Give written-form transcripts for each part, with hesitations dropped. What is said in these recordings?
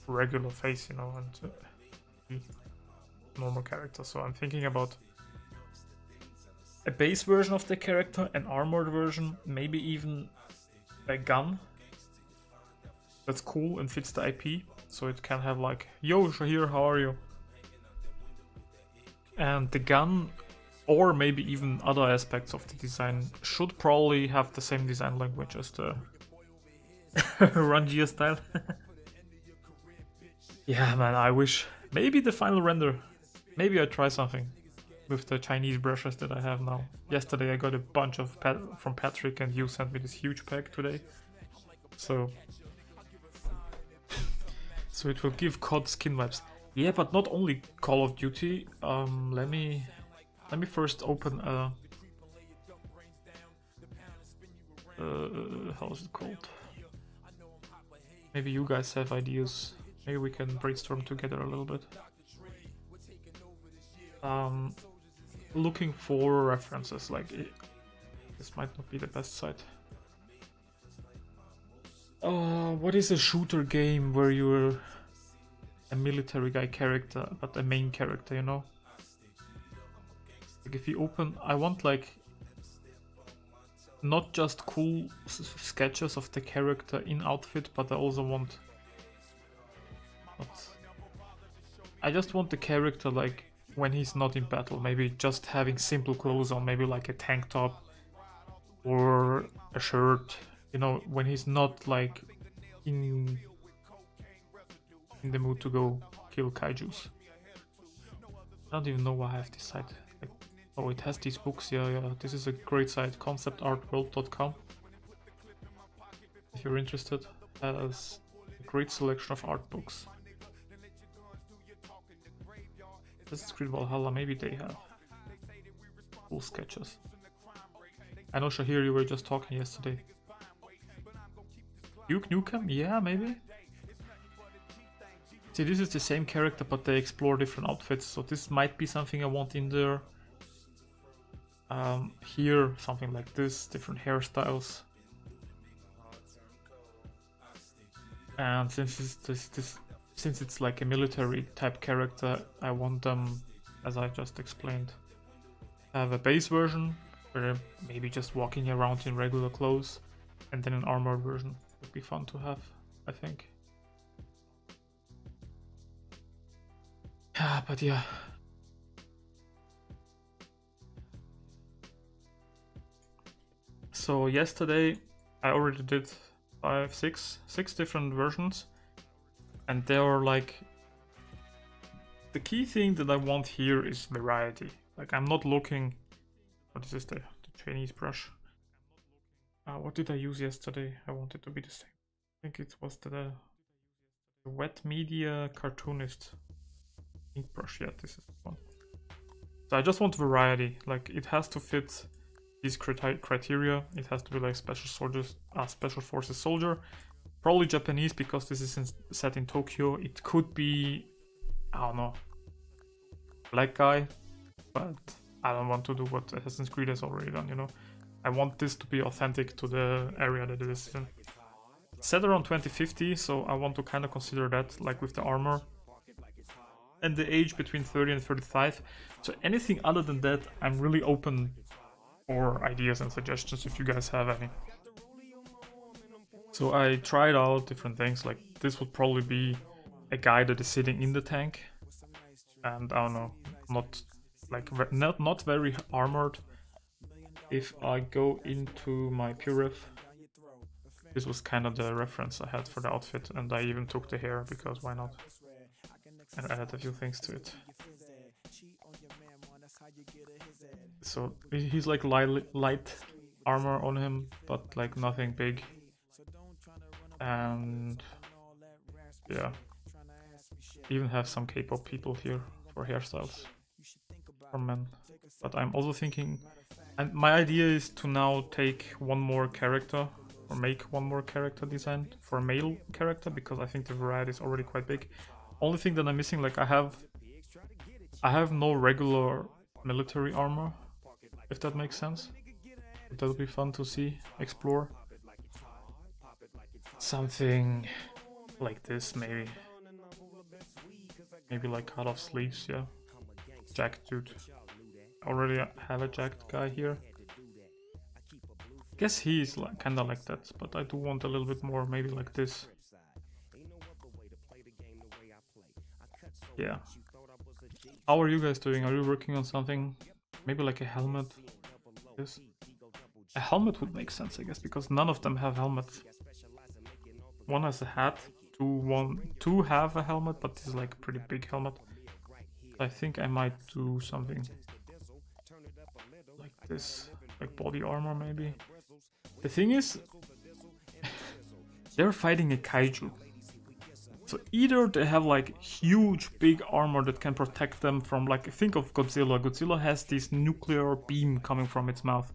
regular face, you know, and normal character. So I'm thinking about a base version of the character, an armored version, maybe even a gun that's cool and fits the IP. So it can have like, yo, Shahir, how are you? And the gun, or maybe even other aspects of the design, should probably have the same design language as the Rangia style. Yeah, man, I wish. Maybe the final render. Maybe I try something with the Chinese brushes that I have now. Yesterday I got a bunch of from Patrick, and you sent me this huge pack today. So it will give COD skin vibes. Yeah, but not only Call of Duty. Let me first open a how is it called? Maybe you guys have ideas. Maybe we can brainstorm together a little bit. Looking for references, like this might not be the best site. What is a shooter game where you're a military guy character, but a main character, you know? Like if you open, I want like not just cool sketches of the character in outfit, but I also want. I just want the character like when he's not in battle, maybe just having simple clothes on, maybe like a tank top or a shirt, you know, when he's not like in the mood to go kill kaijus. I don't even know why I have this site. Like, oh, it has these books. Yeah. This is a great site, conceptartworld.com. If you're interested, has a great selection of art books. Assassin's Creed Valhalla, maybe they have cool sketches. I know, Shahir, you were just talking yesterday. Duke Nukem? Yeah, maybe. See, this is the same character, but they explore different outfits, so this might be something I want in there. Here, something like this, different hairstyles. And since it's like a military type character, I want them, as I just explained, have a base version where they're maybe just walking around in regular clothes, and then an armored version would be fun to have, I think. Yeah, but yeah. So yesterday I already did six different versions, and they are like, the key thing that I want here is variety. Like, I'm not looking. What is this? The Chinese brush. What did I use yesterday? I want it to be the same. I think it was the wet media cartoonist ink brush. Yeah, this is the one. So I just want variety. Like, it has to fit these criteria. It has to be like special forces soldier. Probably Japanese because this is set in Tokyo. It could be, I don't know, black guy, but I don't want to do what Assassin's Creed has already done, you know. I want this to be authentic to the area that it is in. Set around 2050, so I want to kind of consider that, like with the armor. And the age between 30 and 35. So anything other than that, I'm really open for ideas and suggestions if you guys have any. So I tried out different things, like this would probably be a guy that is sitting in the tank. And I don't know, not very armored. If I go into my PureRef, this was kind of the reference I had for the outfit, and I even took the hair because why not? And added a few things to it. So he's like light armor on him, but like nothing big. And yeah, even have some K-pop people here for hairstyles for men. But I'm also thinking, and my idea is to now take one more character, or make one more character design for a male character, because I think the variety is already quite big. Only thing that I'm missing, like I have no regular military armor, if that makes sense. That'll be fun to see, explore. Something like this, maybe. Maybe like cut off sleeves, yeah. Jacked dude. Already have a jacked guy here. Guess he's like kinda like that, but I do want a little bit more, maybe like this. Yeah. How are you guys doing? Are you working on something? Maybe like a helmet? This? A helmet would make sense, I guess, because none of them have helmets. One has a hat, two have a helmet, but this is like a pretty big helmet. I think I might do something like this, like body armor maybe. The thing is, they're fighting a kaiju. So either they have like huge big armor that can protect them from, like, think of Godzilla. Godzilla has this nuclear beam coming from its mouth.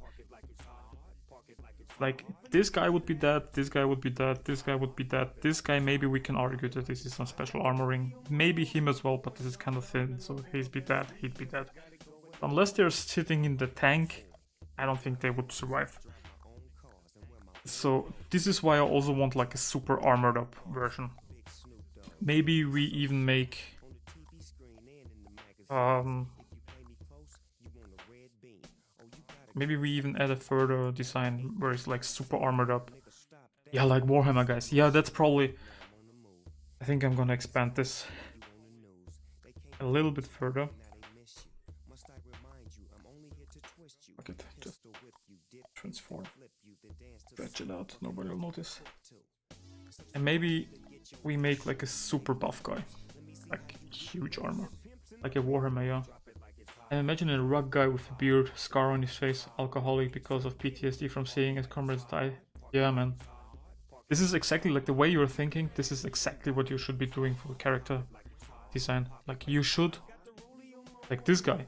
Like, this guy would be dead, this guy would be dead, this guy would be dead. This guy, maybe we can argue that this is some special armoring. Maybe him as well, but this is kind of thin, so he'd be dead, he'd be dead. Unless they're sitting in the tank, I don't think they would survive. So this is why I also want like a super armored up version. Maybe we even make maybe we even add a further design where it's like super armored up. Yeah, like Warhammer guys. Yeah, that's probably... I think I'm gonna expand this a little bit further. Fuck it, just transform. Stretch it out, nobody will notice. And maybe we make like a super buff guy. Like huge armor. Like a Warhammer, yeah. And imagine a rugged guy with a beard, scar on his face, alcoholic because of PTSD from seeing his comrades die. Yeah, man. This is exactly like the way you're thinking. This is exactly what you should be doing for the character design. Like, you should... Like this guy.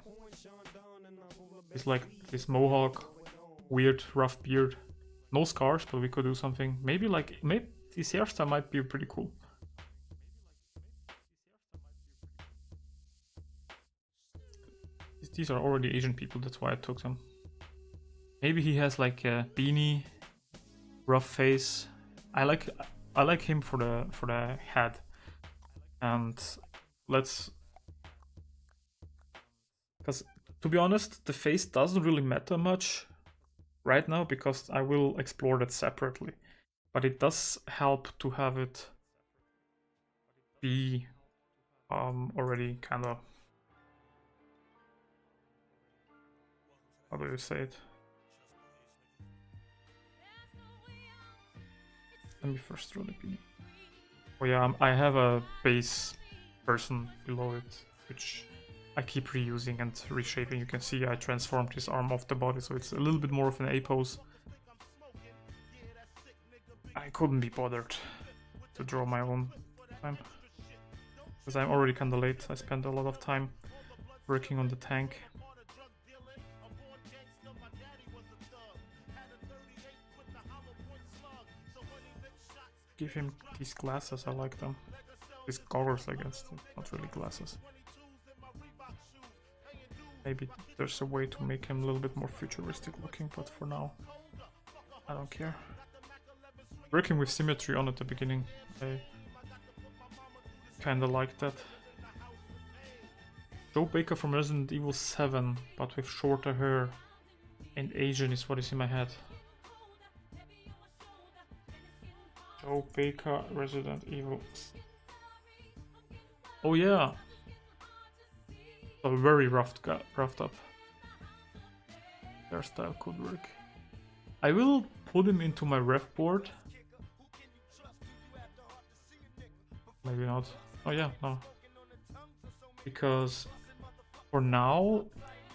He's like this mohawk, weird, rough beard. No scars, but we could do something. Maybe like... Maybe this hairstyle might be pretty cool. These are already Asian people, that's why I took them. Maybe he has like a beanie, rough face. I like him for the head. And let's... Because to be honest, the face doesn't really matter much right now, because I will explore that separately. But it does help to have it be already kind of... How do you say it? Let me first draw the beanie. Oh yeah, I have a base person below it, which I keep reusing and reshaping. You can see I transformed his arm off the body, so it's a little bit more of an A pose. I couldn't be bothered to draw my own time, because I'm already kinda late. I spent a lot of time working on the tank. Give him these glasses, I like them. These goggles, I guess, not really glasses. Maybe there's a way to make him a little bit more futuristic looking, but for now, I don't care. Working with symmetry on at the beginning, I kinda like that. Joe Baker from Resident Evil 7, but with shorter hair and Asian is what is in my head. Joe Baker, Resident Evil. Oh yeah, a very roughed up hairstyle could work. I will put him into my ref board. Maybe not. Oh yeah, no. Because for now,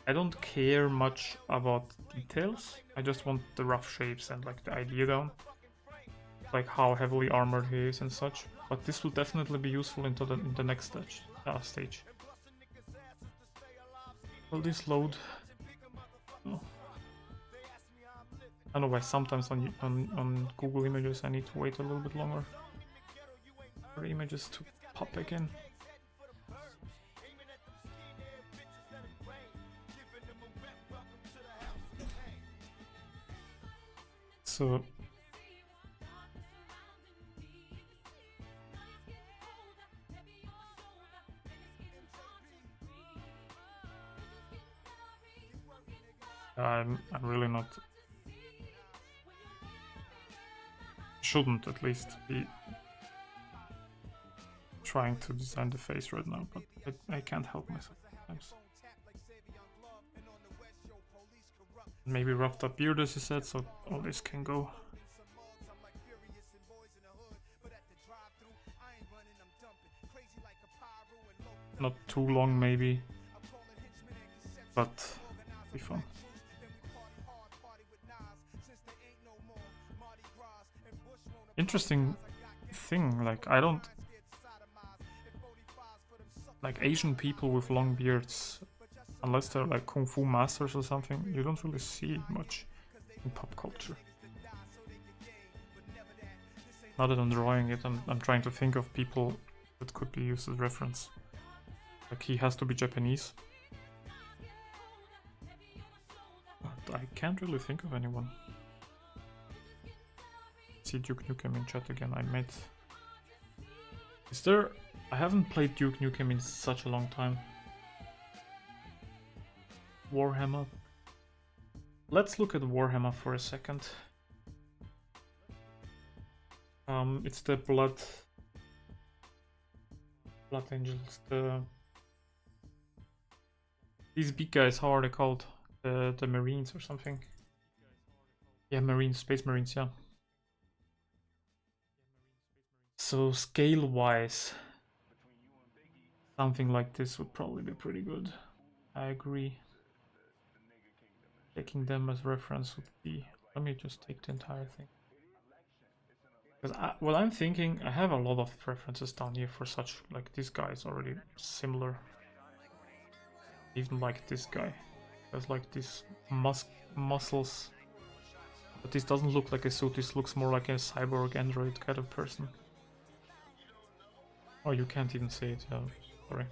I don't care much about details. I just want the rough shapes and like the idea down. Like how heavily armored he is and such. But this will definitely be useful in the next stage. Will this load? Oh. I don't know why sometimes on Google Images I need to wait a little bit longer for images to pop back in. So I'm really not. Shouldn't at least be trying to design the face right now, but I can't help myself sometimes. Maybe roughed up beard as you said, so all this can go. Not too long maybe, but be fun. Interesting thing, like I don't like Asian people with long beards, unless they're like kung fu masters or something. You don't really see it much in pop culture. Now that I'm drawing it, I'm trying to think of people that could be used as reference. Like he has to be Japanese, but I can't really think of anyone. See Duke Nukem in chat again. I met. Is there? I haven't played Duke Nukem in such a long time. Warhammer. Let's look at Warhammer for a second. It's the Blood Angels. These big guys. How are they called? The Marines or something? Yeah, Marines, Space Marines. Yeah. So scale-wise, something like this would probably be pretty good. I agree. Taking them as reference would be... Let me just take the entire thing. Because what I'm thinking, I have a lot of references down here for such... Like this guy is already similar. Even like this guy. There's like these muscles. But this doesn't look like a suit, this looks more like a cyborg android kind of person. Oh, you can't even say it, yeah, sorry.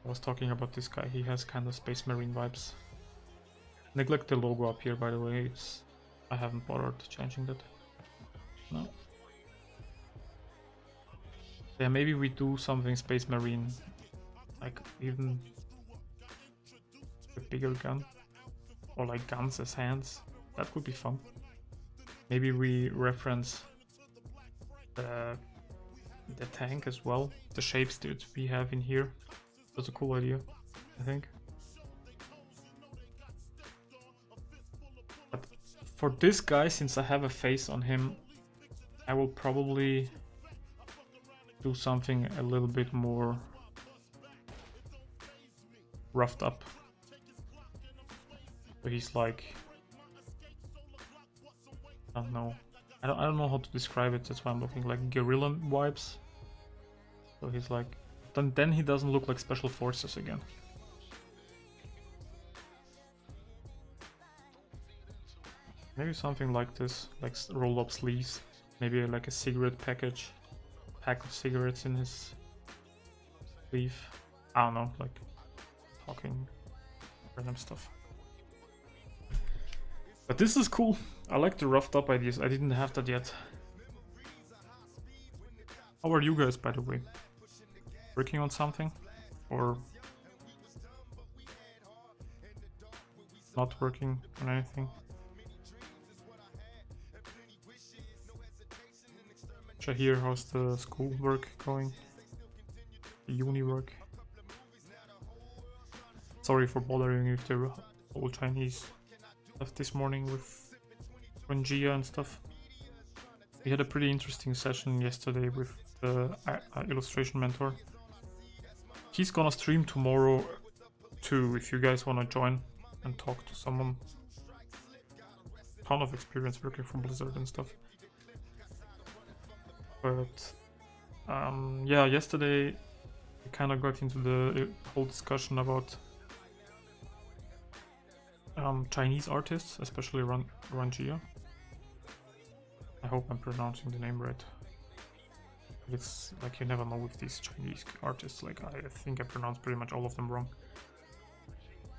I was talking about this guy, he has kind of Space Marine vibes. Neglect the logo up here, by the way, I haven't bothered changing that. No. Yeah, maybe we do something Space Marine, like even a bigger gun. Or like guns as hands, that could be fun. Maybe we reference the tank as well, the shapes that we have in here. That's a cool idea, I think. But for this guy, since I have a face on him, I will probably do something a little bit more roughed up. So he's like, I don't know. I don't know how to describe it, that's why I'm looking like guerrilla vibes. So he's like... Then he doesn't look like Special Forces again. Maybe something like this, like roll up sleeves. Maybe like a cigarette pack of cigarettes in his sleeve. I don't know, like talking random stuff. But this is cool. I like the roughed up ideas. I didn't have that yet. How are you guys, by the way? Working on something? Or not working on anything? Shahir, how's the school work going? The uni work? Sorry for bothering you if they're all Chinese. Stuff this morning with Rangia and stuff. We had a pretty interesting session yesterday with the illustration mentor. He's gonna stream tomorrow too, if you guys wanna join and talk to someone. Ton of experience working from Blizzard and stuff. But yeah, yesterday we kind of got into the whole discussion about Chinese artists, especially Rangia. I hope I'm pronouncing the name right. It's like you never know with these Chinese artists, like I think I pronounced pretty much all of them wrong.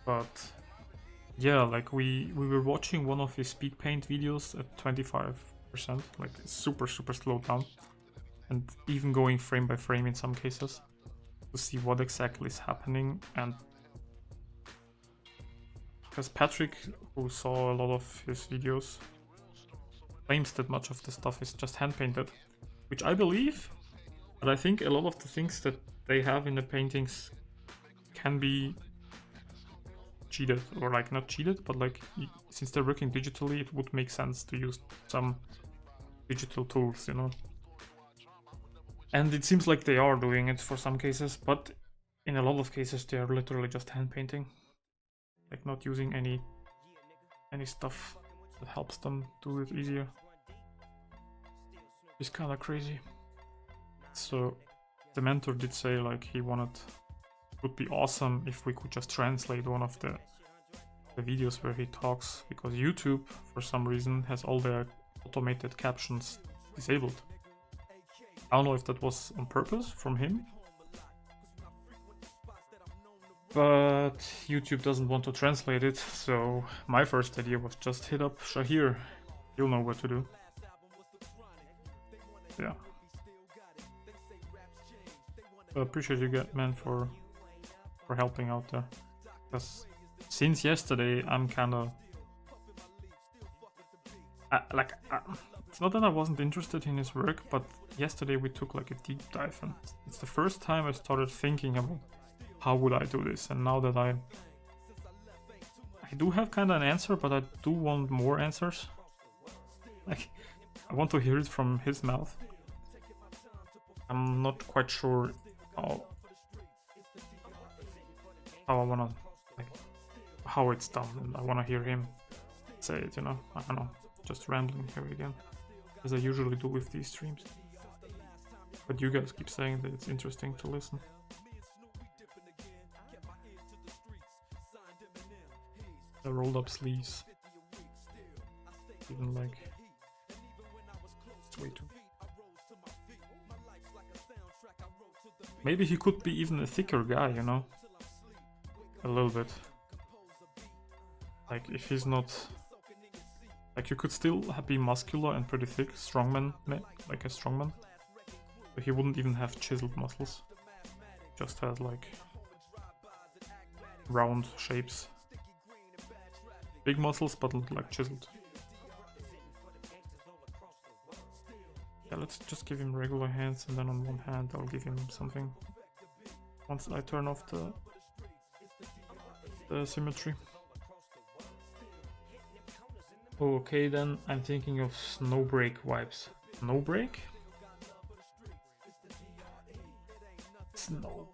But yeah, like we were watching one of his speed paint videos at 25%, like super slowed down, and even going frame by frame in some cases to see what exactly is happening. And because Patrick, who saw a lot of his videos, claims that much of the stuff is just hand painted, which I believe, but I think a lot of the things that they have in the paintings can be cheated, or like not cheated, but like since they're working digitally, it would make sense to use some digital tools, you know. And it seems like they are doing it for some cases, but in a lot of cases they are literally just hand painting, like not using any stuff that helps them do it easier. It's kind of crazy. So the mentor did say like he wanted, it would be awesome if we could just translate one of the videos where he talks, because YouTube for some reason has all the automated captions disabled. I don't know if that was on purpose from him, but YouTube doesn't want to translate it, so my first idea was just hit up Shahir. He'll know what to do. Yeah. I appreciate you, man, for helping out there. Because since yesterday, I'm kind of it's not that I wasn't interested in his work, but yesterday we took like a deep dive, and it's the first time I started thinking about how would I do this. And now that I do have kind of an answer, but I do want more answers. Like, I want to hear it from his mouth. I'm not quite sure how I wanna, like, how it's done, and I wanna hear him say it, you know. I don't know, just rambling here again, as I usually do with these streams. But you guys keep saying that it's interesting to listen. The rolled up sleeves. Even like, it's way too. Maybe he could be even a thicker guy, you know? A little bit. Like, if he's not... Like, you could still be muscular and pretty thick, strongman, like a strongman. But he wouldn't even have chiseled muscles. Just has, like, round shapes. Big muscles, but not, like, chiseled. Yeah, let's just give him regular hands, and then on one hand I'll give him something. Once I turn off the symmetry. Okay, then I'm thinking of Snowbreak vibes. Snowbreak? Snow.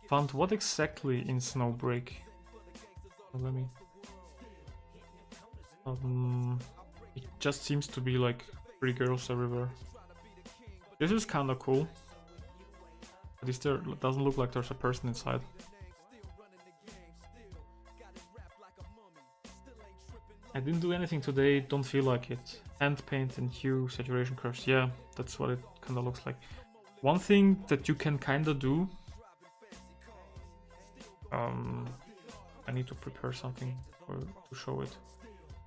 Found what exactly in Snowbreak? Let me... it just seems to be like pretty girls everywhere. This is kinda cool. But there doesn't look like there's a person inside. I didn't do anything today, don't feel like it. Hand paint and hue, saturation curves, yeah, that's what it kinda looks like. One thing that you can kinda do... I need to prepare something to show it.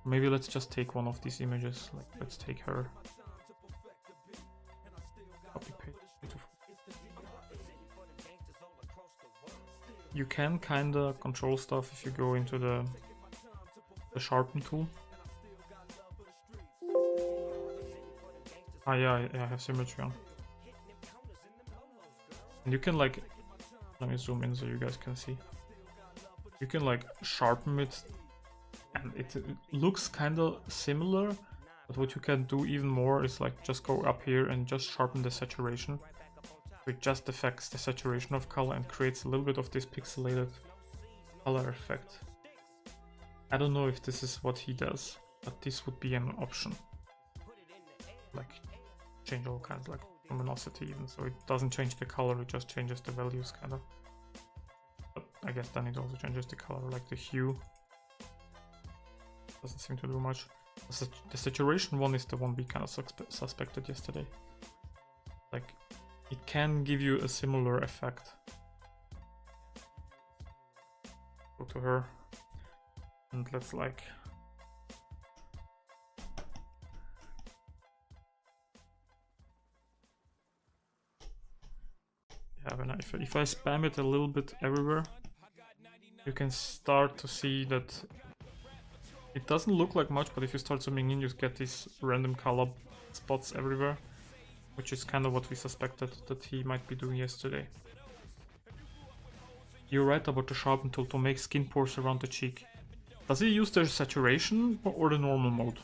Maybe let's just take one of these images, like let's take her. Copy paste. You can kinda control stuff if you go into the sharpen tool. Ah yeah, I have symmetry on. And you can like, let me zoom in so you guys can see. You can like sharpen it, and it looks kinda similar, but what you can do even more is like just go up here and just sharpen the saturation. It just affects the saturation of color and creates a little bit of this pixelated color effect. I don't know if this is what he does, but this would be an option. Like change all kinds, like luminosity even, so it doesn't change the color, it just changes the values kind of. But I guess then it also changes the color, like the hue. Doesn't seem to do much. The saturation one is the one we kind of suspected yesterday. Like, it can give you a similar effect. Go to her. And let's like... Yeah, if I spam it a little bit everywhere, you can start to see that it doesn't look like much, but if you start zooming in, you get these random color spots everywhere, which is kind of what we suspected that he might be doing yesterday. You're right about the sharpen tool to make skin pores around the cheek. Does he use the saturation or the normal mode?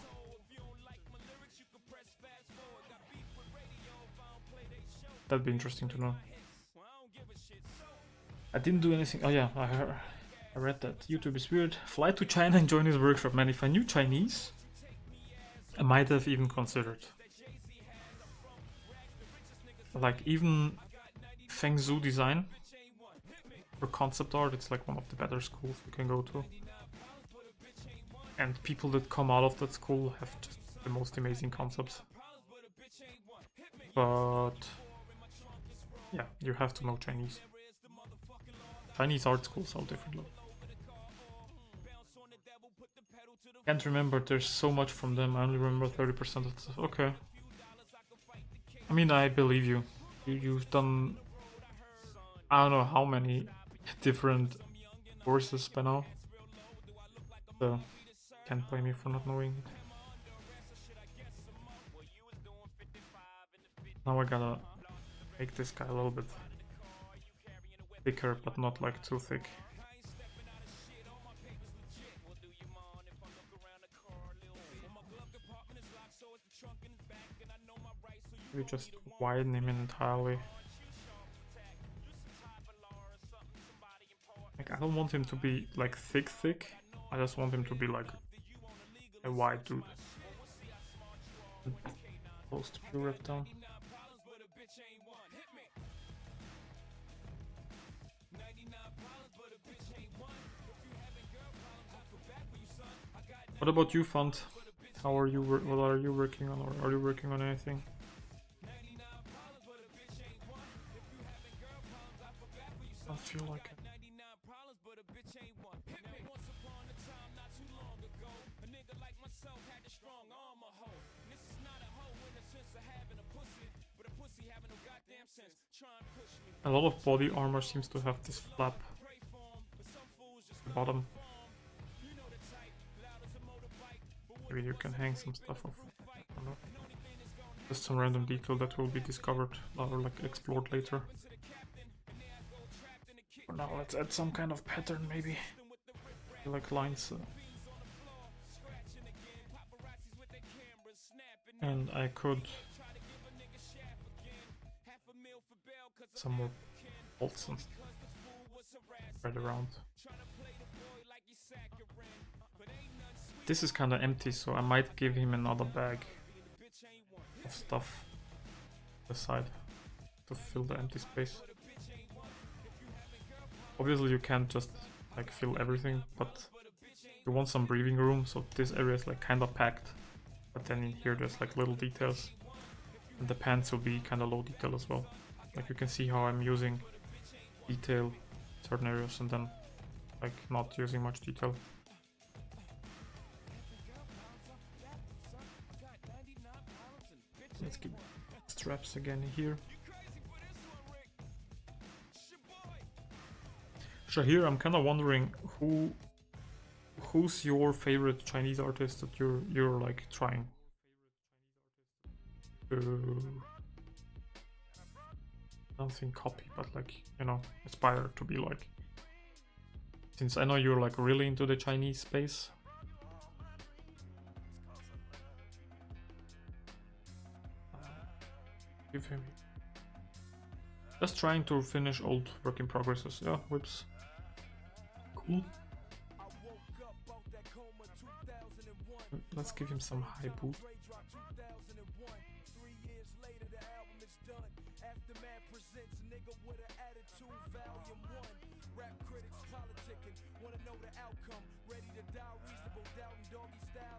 That'd be interesting to know. I didn't do anything. Oh yeah, I read that. YouTube is weird. Fly to China and join his workshop. Man, if I knew Chinese, I might have even considered. Like even Feng Zhu design for concept art, it's like one of the better schools you can go to. And people that come out of that school have just the most amazing concepts. But yeah, you have to know Chinese. Chinese art schools are different. Can't remember, there's so much from them. I only remember 30% of the stuff. Okay. I mean, I believe you. You've done, I don't know how many different courses by now. So, can't blame you for not knowing it. Now I gotta make this guy a little bit thicker, but not like too thick. We just widen him entirely. Like, I don't want him to be like thick. I just want him to be like a wide dude. Close to pure ref down. What about you, Font? How are you? What are you working on, or are you working on anything? I feel like it. A lot of body armor seems to have this flap at the bottom. Maybe you can hang some stuff off. I don't know. Just some random detail that will be discovered or like explored later. For now, let's add some kind of pattern, maybe. Like lines. And I could some more bolts and spread around. This is kind of empty, so I might give him another bag of stuff aside to fill the empty space. Obviously you can't just like fill everything, but you want some breathing room, so this area is like kind of packed, but then in here there's like little details, and the pants will be kind of low detail as well. Like you can see how I'm using detail in certain areas and then like not using much detail. Let's keep straps again here. Shahir, I'm kind of wondering who's your favorite Chinese artist that you're like trying to, I don't think copy, but like, you know, aspire to be like. Since I know you're like really into the Chinese space. Give him. Just trying to finish old work in progresses. Yeah, whips. Cool. Let's give him some high boot.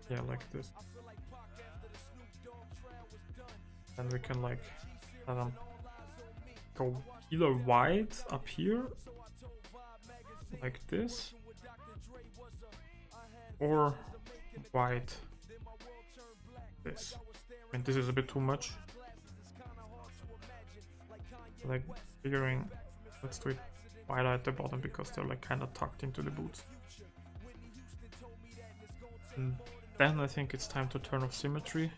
Yeah, like this. And we can like go either wide up here like this, or wide this. I mean, this is a bit too much. Like figuring, let's do it wider at the bottom because they're like kind of tucked into the boots. And then I think it's time to turn off symmetry.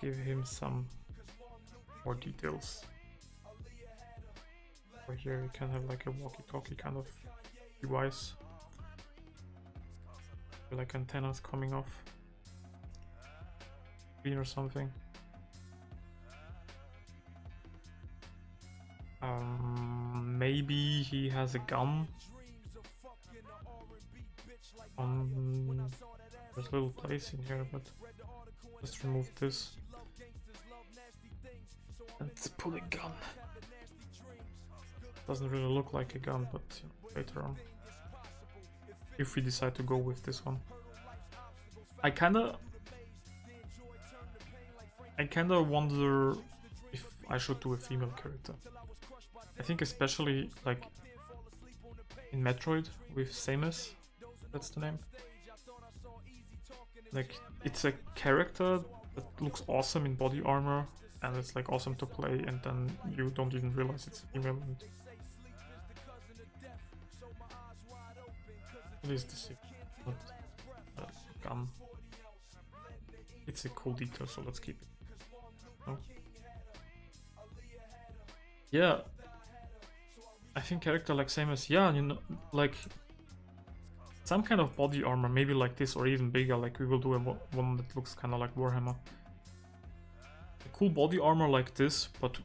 Give him some more details. Over here you can have like a walkie-talkie kind of device. Like antennas coming off. Or something. Maybe he has a gun. There's a little place in here, but just remove this. And let's put a gun. Doesn't really look like a gun, but you know, later on. If we decide to go with this one. I kinda wonder if I should do a female character. I think especially like in Metroid with Samus, that's the name. Like it's a character that looks awesome in body armor and it's like awesome to play, and then you don't even realize it's female. And it is the same, not a gun. It's a cool detail, so let's keep it. Oh. Yeah, I think character like Samus, yeah, you know, like some kind of body armor, maybe like this or even bigger. Like we will do one that looks kind of like Warhammer. A cool body armor like this, but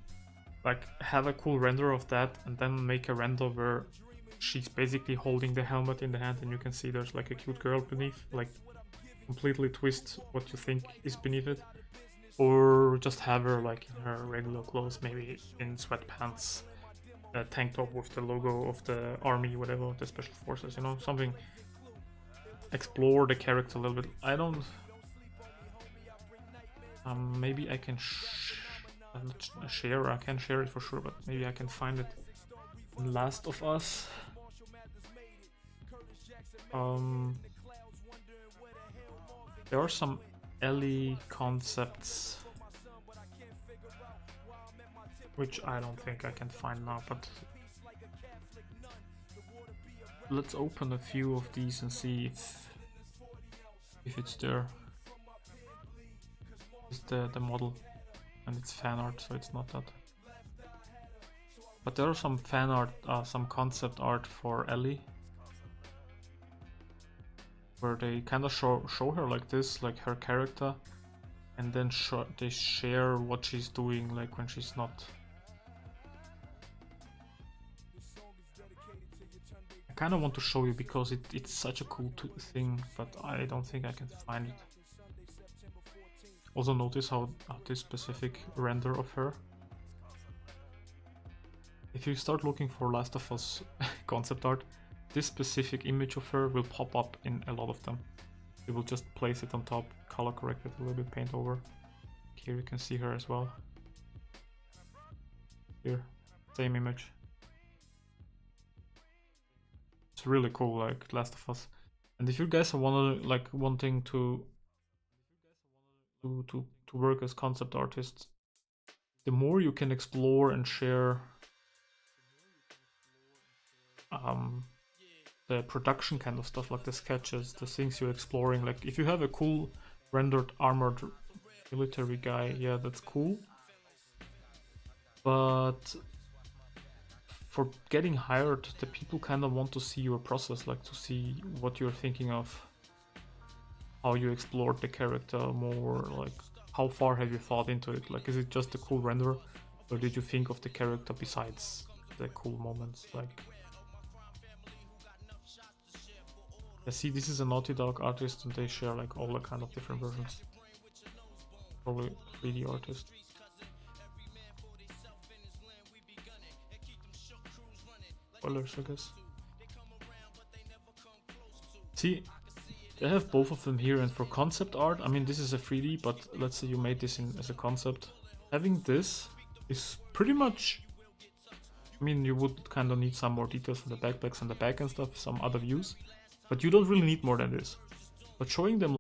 like have a cool render of that, and then make a render where she's basically holding the helmet in the hand, and you can see there's like a cute girl beneath. Like completely twist what you think is beneath it. Or just have her like in her regular clothes, maybe in sweatpants, a tank top with the logo of the army, whatever, the special forces, you know, something. Explore the character a little bit. I don't... maybe I can share, I can share it for sure, but maybe I can find it in Last of Us. There are some Ellie concepts which I don't think I can find now, but let's open a few of these and see if it's there. It's the model, and it's fan art, so it's not that. But there are some fan art, some concept art for Ellie, where they kind of show her like this, like her character, and then they share what she's doing, like when she's not. I kind of want to show you because it's such a cool thing, but I don't think I can find it. Also notice how this specific render of her. If you start looking for Last of Us concept art, this specific image of her will pop up in a lot of them. You will just place it on top, color correct it a little bit, paint over. Here you can see her as well. Here, same image. It's really cool, like Last of Us. And if you guys are wanting to work as concept artists, the more you can explore and share the production kind of stuff, like the sketches, the things you're exploring. Like if you have a cool rendered armored military guy, yeah, that's cool. But for getting hired, the people kind of want to see your process, like to see what you're thinking of, how you explored the character more, like how far have you thought into it? Like, is it just a cool render, or did you think of the character besides the cool moments? Like, I see this is a Naughty Dog artist, and they share like all the kind of different versions. Probably 3D artist. Spoilers, I guess. See, they have both of them here, and for concept art, I mean, this is a 3D, but let's say you made this as a concept. Having this is pretty much... I mean, you would kind of need some more details on the backpacks and the back and stuff, some other views, but you don't really need more than this. But showing them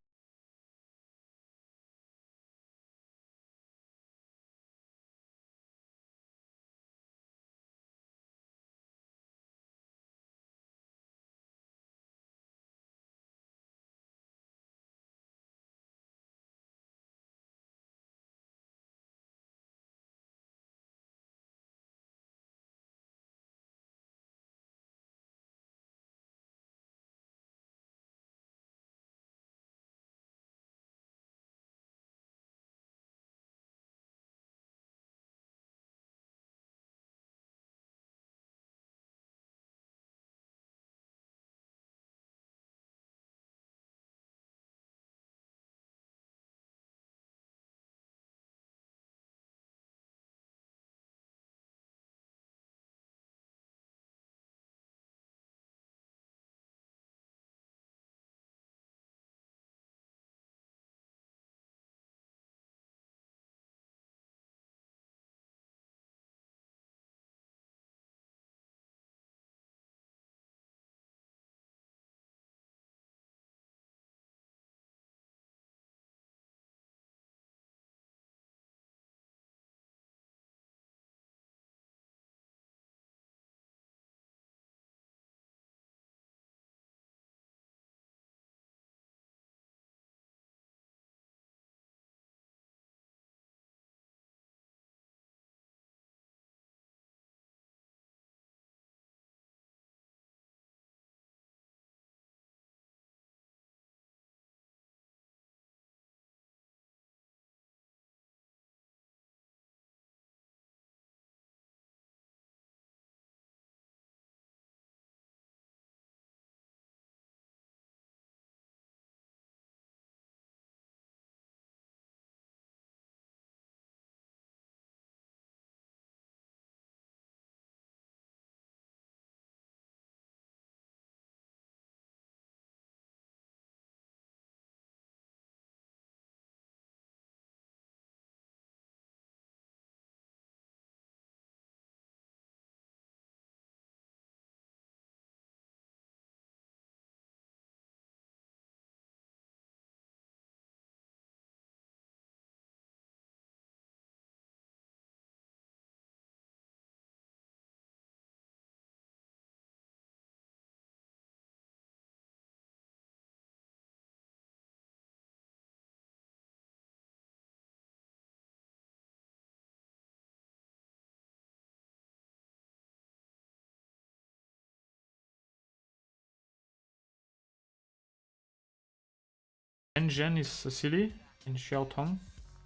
Shenzhen is a city in Xiaotong.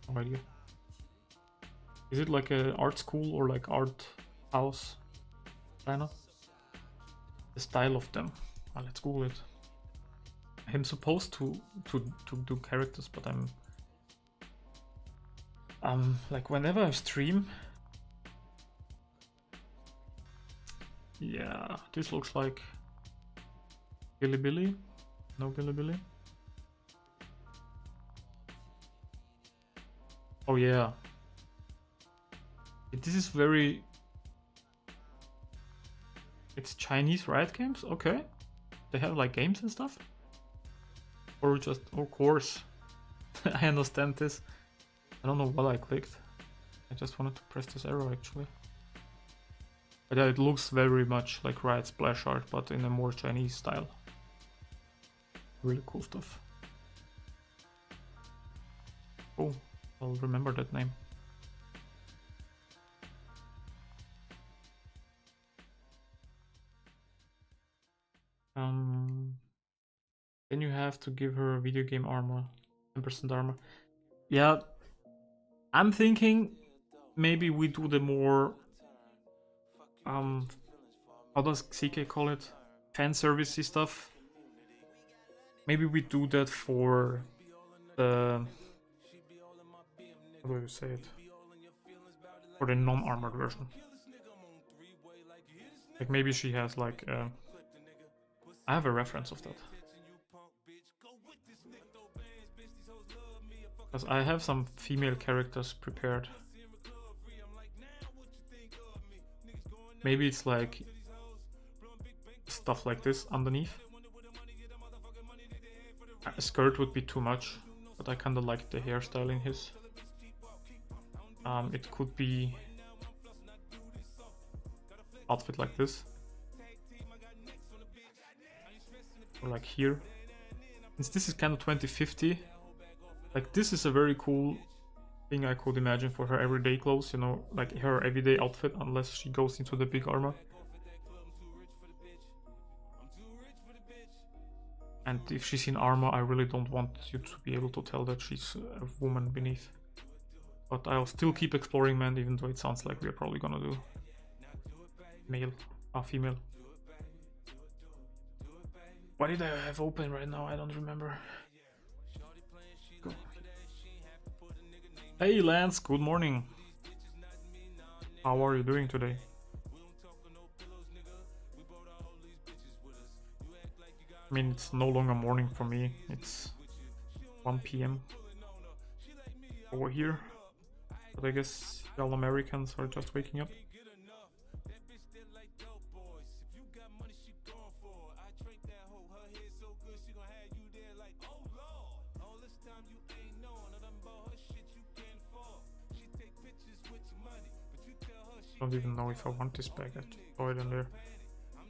No idea. Is it like a art school or like art house? China? The style of them. Let's Google it. I'm supposed to do characters, but I'm like whenever I stream. Yeah, this looks like Bilibili. No Bilibili. Oh yeah. This is very... It's Chinese Riot Games? Okay. They have like games and stuff? Or just... Of course. I understand this. I don't know what I clicked. I just wanted to press this arrow actually. But yeah, it looks very much like Riot splash art, but in a more Chinese style. Really cool stuff. Oh, I'll remember that name. Then you have to give her video game armor, 10% armor. Yeah, I'm thinking maybe we do the more how does CK call it? Fan servicey stuff. Maybe we do that for the... How do you say it? For the non-armored version. Like maybe she has like I have a reference of that. Because I have some female characters prepared. Maybe it's like stuff like this underneath. A skirt would be too much, but I kinda like the hairstyle in his. It could be outfit like this. Or like here. Since this is kind of 2050, like this is a very cool thing I could imagine for her everyday clothes, you know, like her everyday outfit, unless she goes into the big armor. And if she's in armor, I really don't want you to be able to tell that she's a woman beneath. But I'll still keep exploring men, even though it sounds like we're probably gonna do male, female. What did I have open right now? I don't remember. Go. Hey Lance, good morning. How are you doing today? I mean, it's no longer morning for me. It's 1 p.m. over here. But I guess y'all Americans are just waking up. I don't even know if I want this bag. I just throw it in there.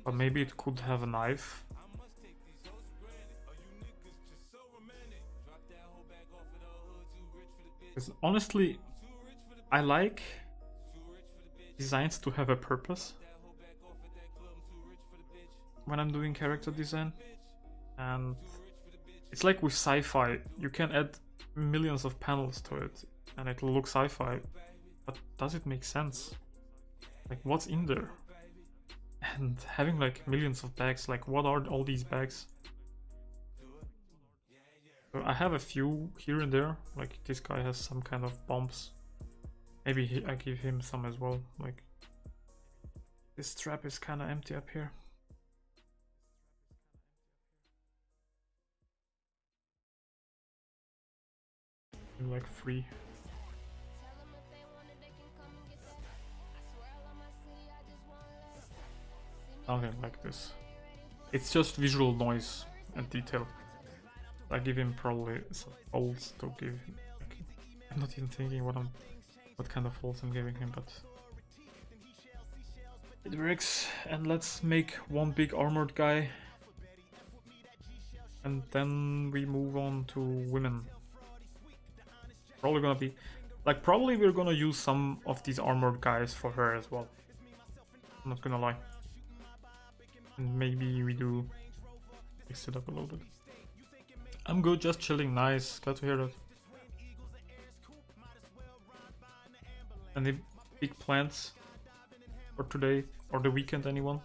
But maybe it could have a knife. Because honestly, I like designs to have a purpose when I'm doing character design. And it's like with sci-fi, you can add millions of panels to it and it'll look sci-fi, but does it make sense? Like, what's in there? And having like millions of bags, like what are all these bags? So I have a few here and there, like this guy has some kind of bombs. Maybe I give him some as well. Like, this strap is kind of empty up here. Like 3. Okay, like this. It's just visual noise and detail. I give him probably some folds to give him. Like, I'm not even thinking what kind of folds I'm giving him, but it works. And let's make one big armored guy, and then we move on to women. Probably gonna be like, probably we're gonna use some of these armored guys for her as well. I'm not gonna lie. And maybe we do mix it up a little bit. I'm good, just chilling. Nice, glad to hear that. Any big plans for today or the weekend, anyone?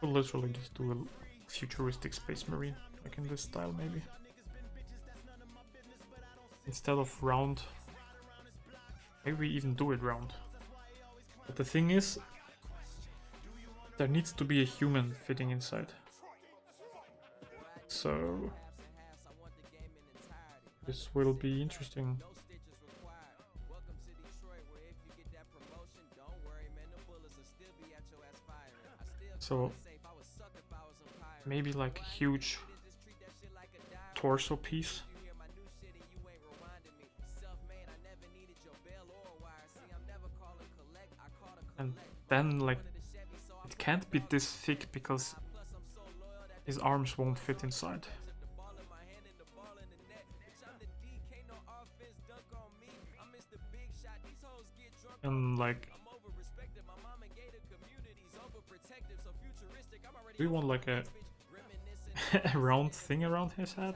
We'll literally just do a futuristic space marine, like in this style maybe. Instead of round. Maybe we even do it round. But the thing is, there needs to be a human fitting inside. So this will be interesting. So maybe like a huge torso piece. And then like it can't be this thick because his arms won't fit inside. And like we want like a, a round thing around his head.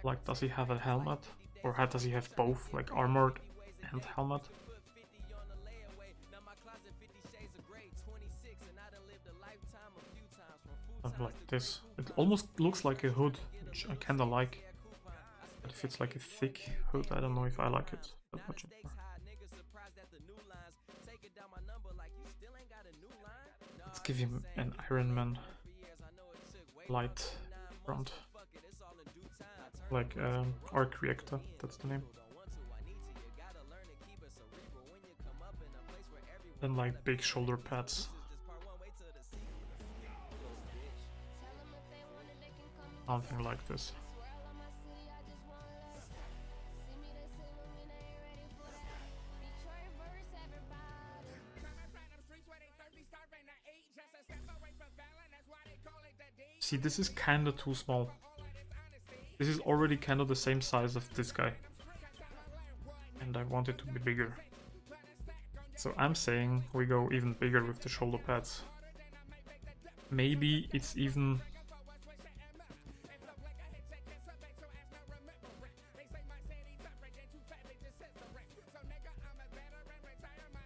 Like does he have a helmet? Or does he have both, like armored and helmet? Like this. It almost looks like a hood, which I kinda like. But if it's like a thick hood, I don't know if I like it that much anymore. Let's give him an Iron Man light front. Like arc reactor, that's the name. Then like big shoulder pads. Something like this. See, this is kinda too small. This is already kind of the same size of this guy. And I want it to be bigger. So I'm saying we go even bigger with the shoulder pads. Maybe it's even...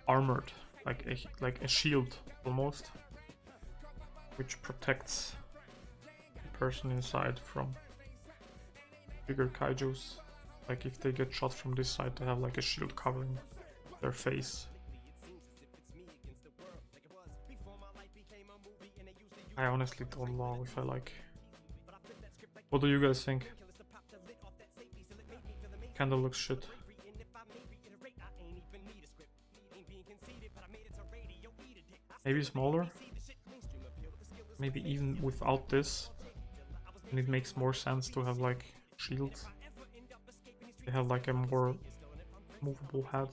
armored, like a shield almost, which protects the person inside from bigger kaijus. Like if they get shot from this side, they have like a shield covering their face. I honestly don't know if I like. What do you guys think? Kinda looks shit. Maybe smaller? Maybe even without this. And it makes more sense to have like shields. They have like a more movable head.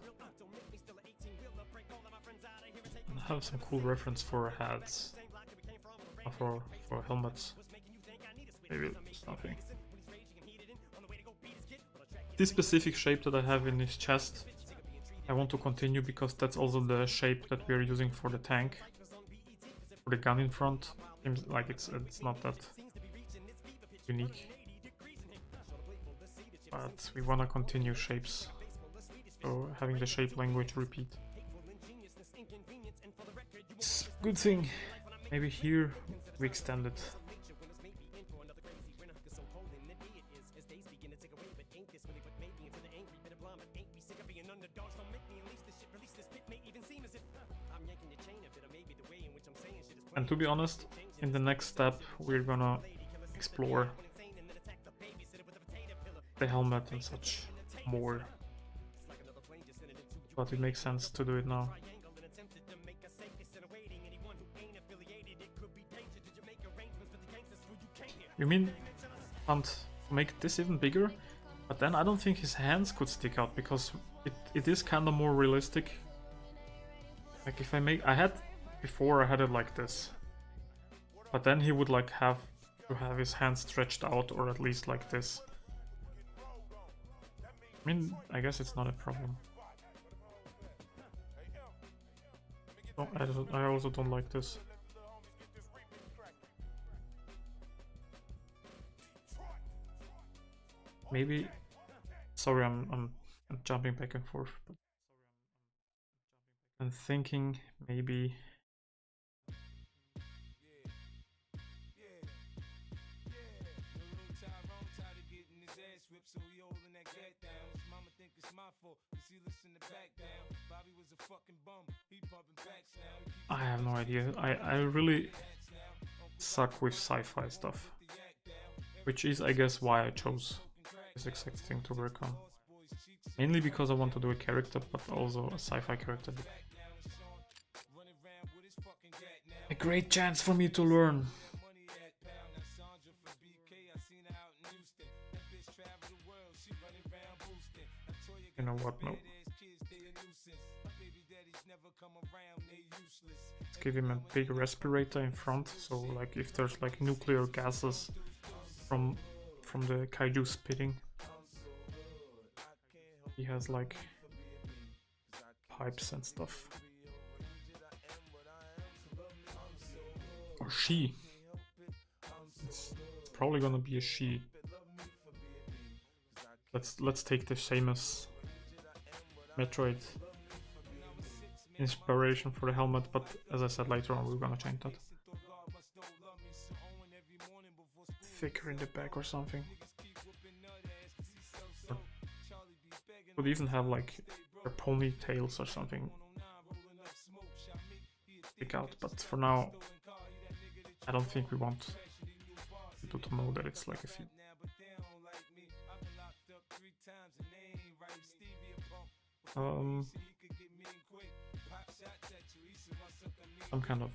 And have some cool reference for heads. For helmets. Maybe something. This specific shape that I have in his chest, I want to continue because that's also the shape that we are using for the tank. For the gun in front, seems like it's not that unique. But we wanna continue shapes. So having the shape language repeat. It's a good thing. Maybe here we extend it. And to be honest, in the next step we're gonna explore the helmet and such more. But it makes sense to do it now. You mean want to make this even bigger? But then I don't think his hands could stick out because it is kind of more realistic. Like if I before I had it like this. But then he would like have to have his hands stretched out or at least like this. I mean, I guess it's not a problem. Oh, I also don't like this. Maybe. Sorry, I'm jumping back and forth, but I'm thinking maybe. I have no idea. I really suck with sci-fi stuff, which is, I guess, why I chose this exact thing to work on. Mainly because I want to do a character, but also a sci-fi character. A great chance for me to learn. You know what? No. Let's give him a big respirator in front, so like if there's like nuclear gases from the kaiju spitting, he has like pipes and stuff. Or she. It's probably gonna be a she. Let's take the famous Metroid inspiration for the helmet, but as I said later on, we're gonna change that. Thicker in the back or something. Or could even have like their ponytails or something stick out, but for now, I don't think we want people to know that it's like a few. Some kind of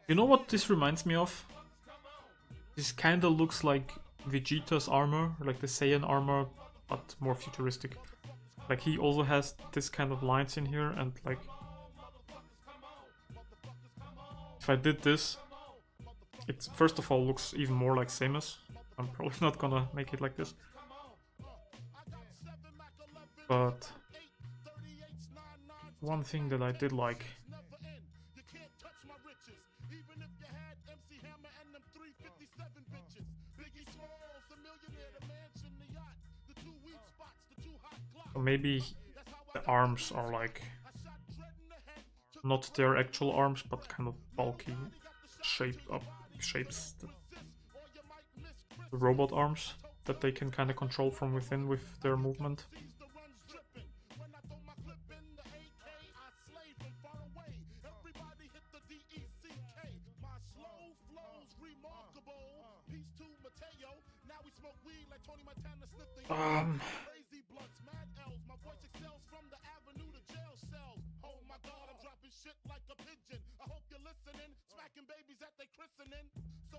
You know what this reminds me of? This kinda looks like Vegeta's armor, like the Saiyan armor, but more futuristic. Like he also has this kind of lines in here, and like if I did this, it first of all looks even more like Samus. I'm probably not gonna make it like this. But one thing that I did like, so maybe the arms are like not their actual arms, but kind of bulky shapes, the robot arms that they can kind of control from within with their movement.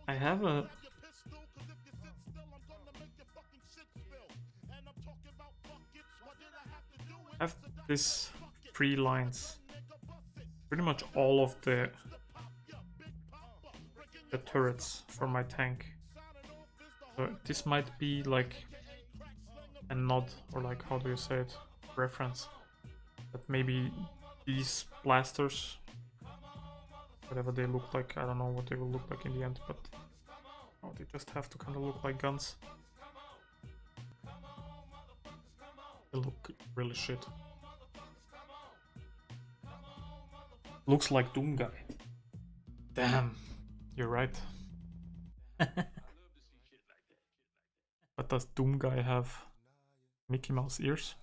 I have this 3 lines. Pretty much all of the turrets for my tank. So this might be like a nod, or like, how do you say it, reference, that maybe these blasters, whatever they look like, I don't know what they will look like in the end, but oh, they just have to kind of look like guns. They look really shit. Looks like Doom Guy. Damn, you're right. But does Doom Guy have Mickey Mouse ears?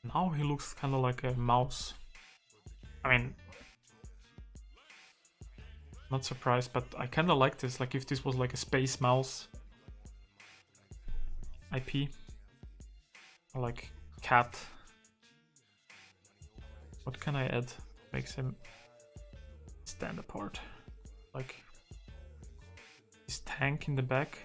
Now he looks kind of like a mouse. I mean, not surprised, but I kind of like this. Like if this was like a space mouse IP, or like cat. What can I add? Makes him stand apart. Like his tank in the back.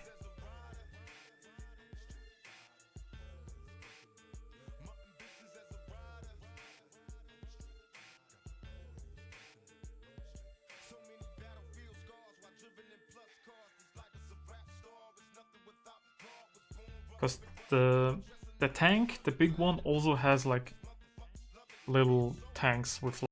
Because the tank, the big one, also has like little tanks with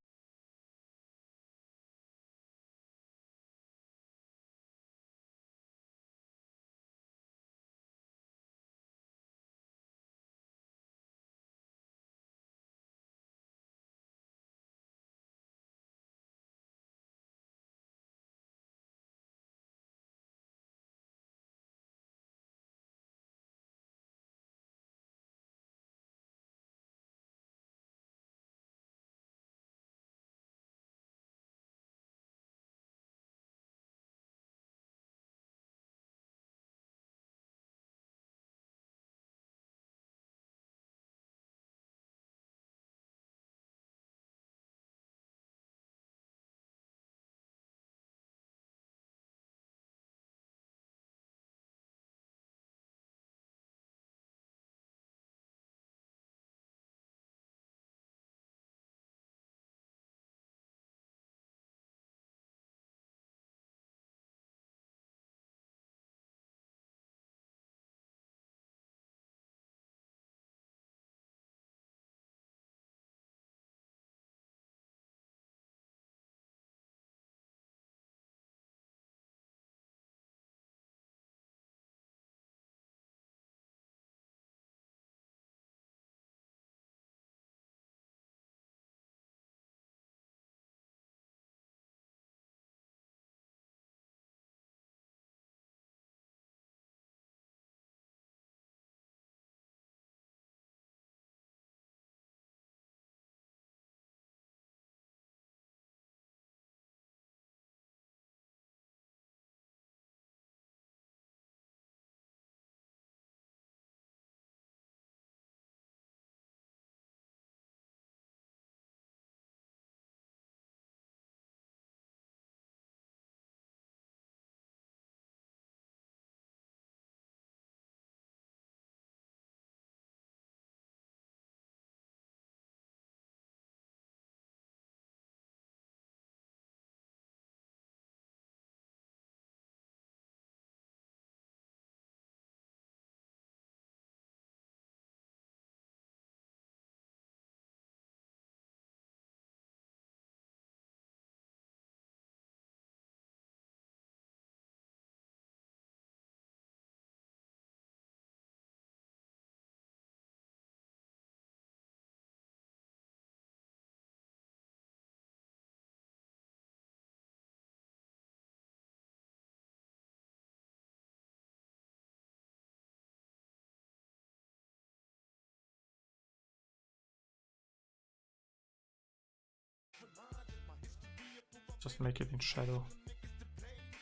just make it in shadow.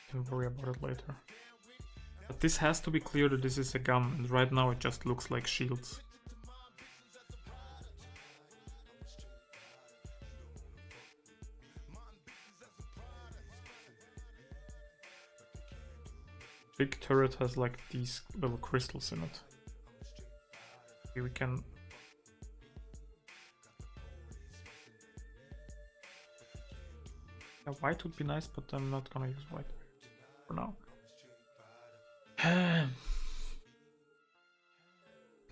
Can worry about it later. But this has to be clear that this is a gun, and right now it just looks like shields. Big turret has like these little crystals in it. Here we can... Yeah, white would be nice, but I'm not gonna use white for now.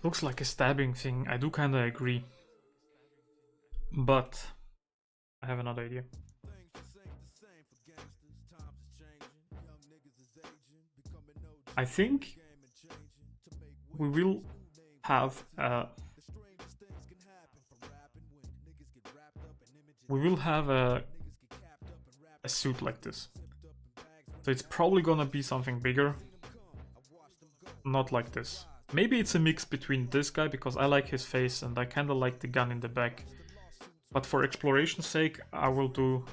Looks like a stabbing thing, I do kinda agree. But I have another idea. I think we will have a suit like this. So it's probably gonna be something bigger. Not like this. Maybe it's a mix between this guy, because I like his face and I kinda like the gun in the back. But for exploration's sake, I will do...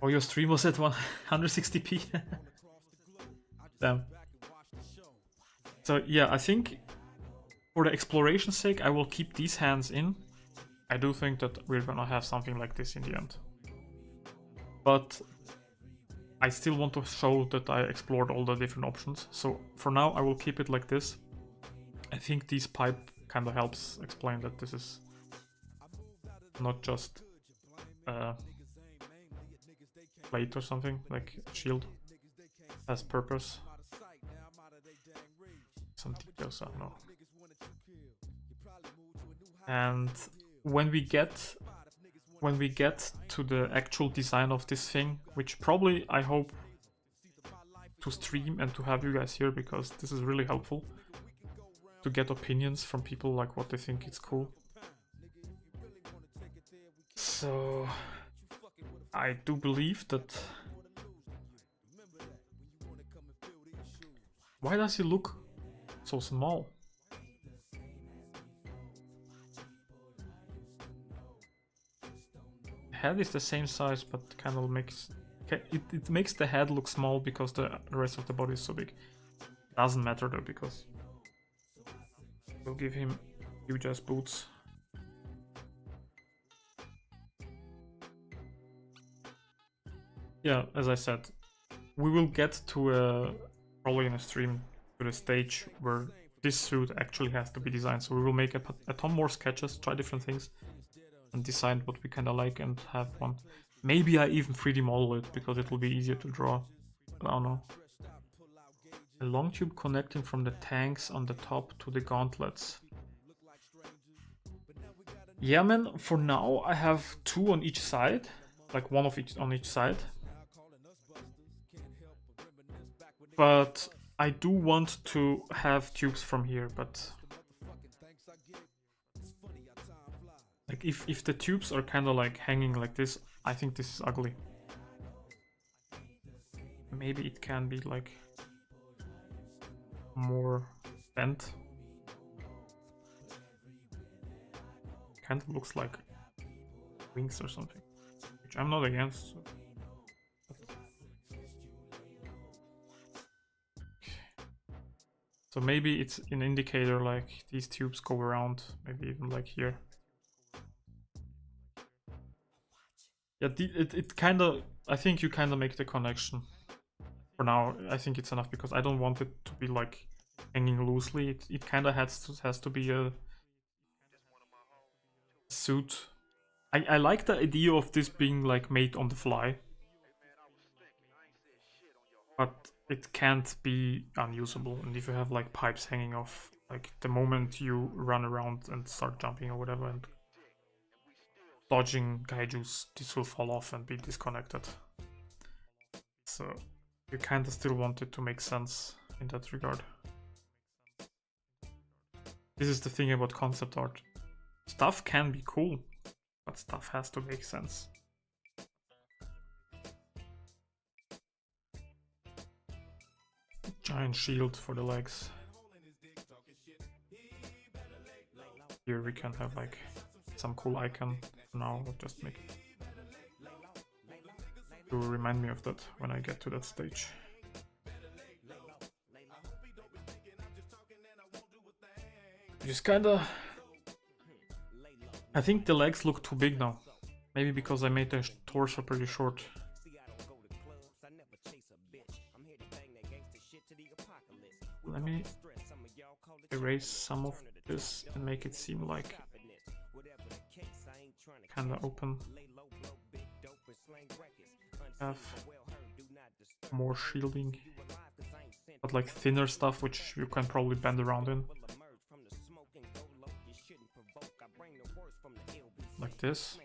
Oh, your stream was at 160p? Damn. So yeah, I think for the exploration's sake, I will keep these hands in. I do think that we're gonna have something like this in the end. But I still want to show that I explored all the different options. So for now, I will keep it like this. I think this pipe kind of helps explain that this is not just plate or something, like a shield. Has purpose. Some details, I don't know. And when we get to the actual design of this thing, which probably I hope to stream and to have you guys here, because this is really helpful to get opinions from people, like what they think is cool. So I do believe that... Why does he look so small? Head is the same size, but kind of makes... It makes the head look small because the rest of the body is so big. Doesn't matter though, because we'll give him huge ass boots. Yeah, as I said, we will get to probably in a stream to the stage where this suit actually has to be designed. So we will make a ton more sketches, try different things, and decide what we kind of like and have one. Maybe I even 3D model it, because it will be easier to draw. But I don't know. A long tube connecting from the tanks on the top to the gauntlets. Yeah, man, for now I have 2 on each side. Like one of each on each side. But I do want to have tubes from here, but... Like if the tubes are kind of like hanging like this, I think this is ugly. Maybe it can be like more bent. Kind of looks like wings or something, which I'm not against. So. So maybe it's an indicator, like these tubes go around, maybe even like here. Yeah, it kind of, I think you kind of make the connection. For now, I think it's enough, because I don't want it to be like hanging loosely. It kind of has to be a suit. I like the idea of this being like made on the fly. But it can't be unusable, and if you have like pipes hanging off, like the moment you run around and start jumping or whatever and dodging kaijus, this will fall off and be disconnected. So you kind of still want it to make sense in that regard. This is the thing about concept art. Stuff can be cool, but stuff has to make sense. Giant shield for the legs. Here we can have like some cool icon. For now, we'll just make it to remind me of that when I get to that stage. Just kinda... I think the legs look too big now. Maybe because I made the torso pretty short. Let me erase some of this and make it seem like kinda open. Have more shielding, but like thinner stuff which you can probably bend around in. Like this.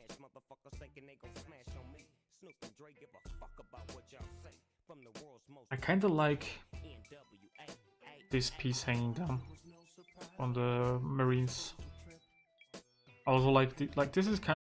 I kinda like this piece hanging down on the Marines. Also like this is kind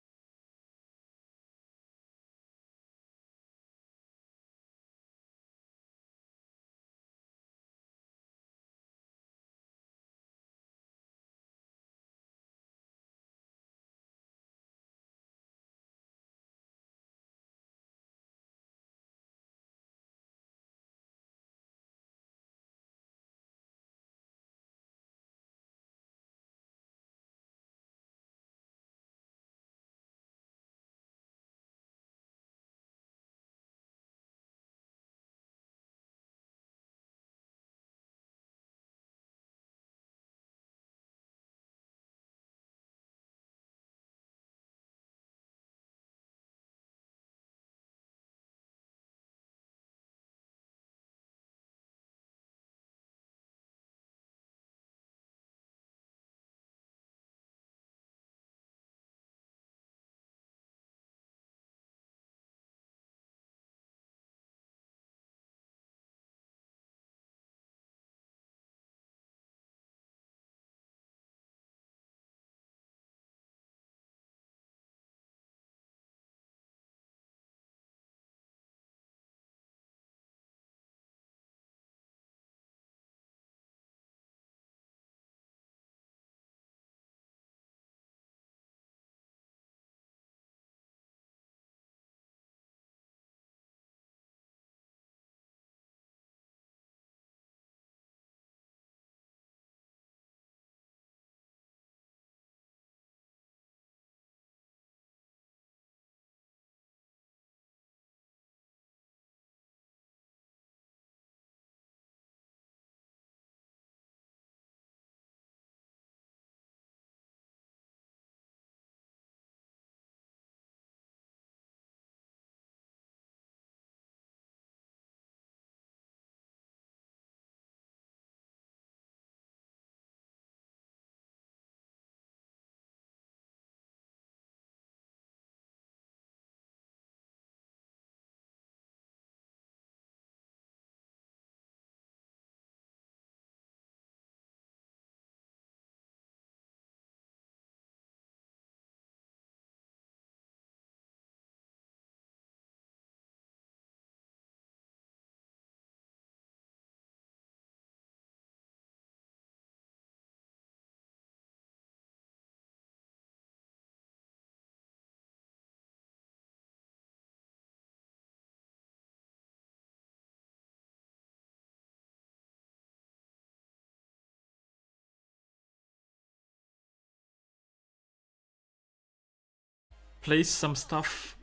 place some stuff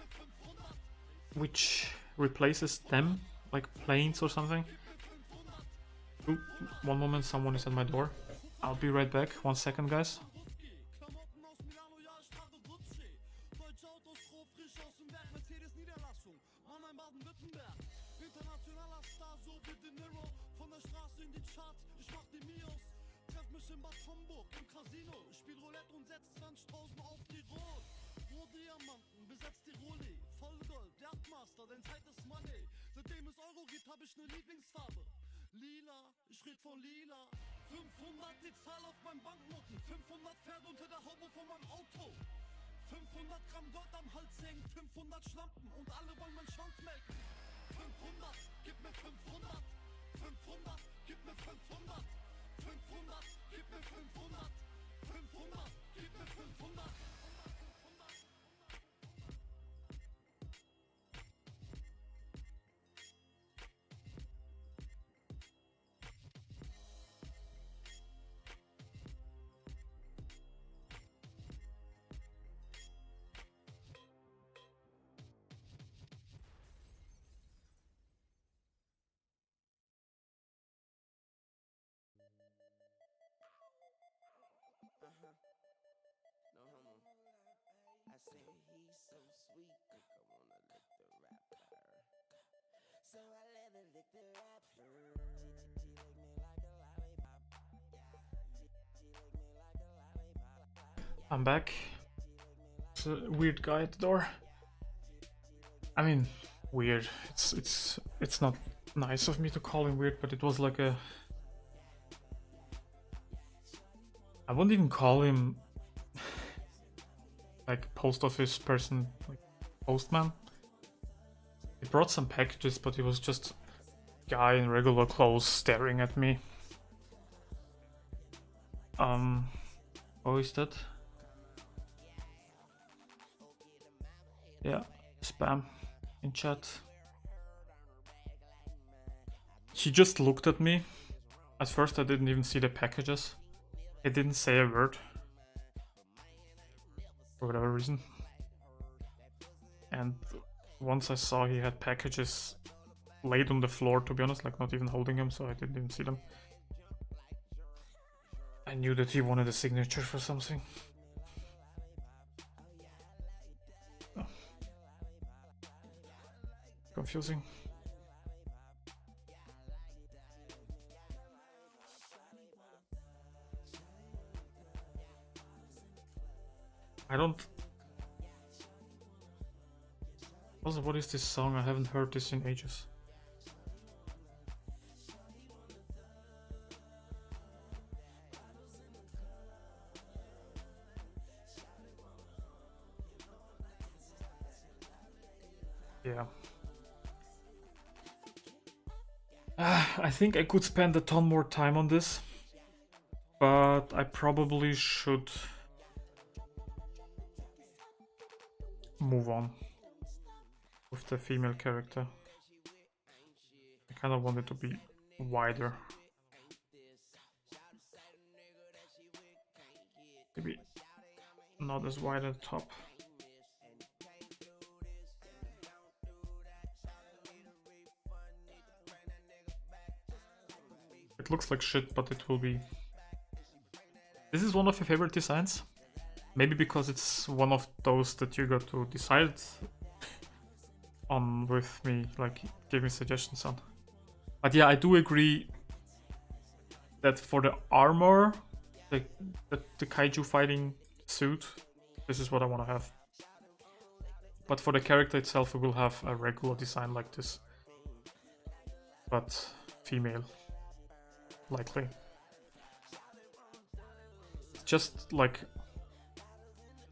which replaces them, like planes or something. Ooh, one moment, someone is at my door. I'll be right back. 1 second, guys. Lila, ich red von lila. 500 die Zahl auf meinen Banknoten. 500 Pferde unter der Haube von meinem Auto. 500 Gramm Gold am Hals hängen. 500 Schlampen und alle wollen meinen Schwanz melken. 500, gib mir 500. 500, gib mir 500. 500, gib mir 500. 500, gib mir 500. I'm back. It's a weird guy at the door. I mean, weird. It's not nice of me to call him weird, but it was like a. I wouldn't even call him like post office person, like postman. He brought some packages, but he was just a guy in regular clothes staring at me. Oh, is that? Yeah, spam in chat. He just looked at me. At first I didn't even see the packages. He didn't say a word. For whatever reason. And once I saw he had packages laid on the floor, to be honest, like not even holding them, so I didn't even see them. I knew that he wanted a signature for something. Oh. Confusing. I don't... Also, what is this song? I haven't heard this in ages. Yeah. I think I could spend a ton more time on this, but I probably should move on with the female character. I kind of want it to be wider. Maybe not as wide at the top. It looks like shit, but it will be... This is one of your favorite designs? Maybe because it's one of those that you got to decide on with me, like give me suggestions on. But yeah, I do agree that for the armor, the kaiju fighting suit, this is what I want to have. But for the character itself, we will have a regular design like this. But female. Likely. Just like...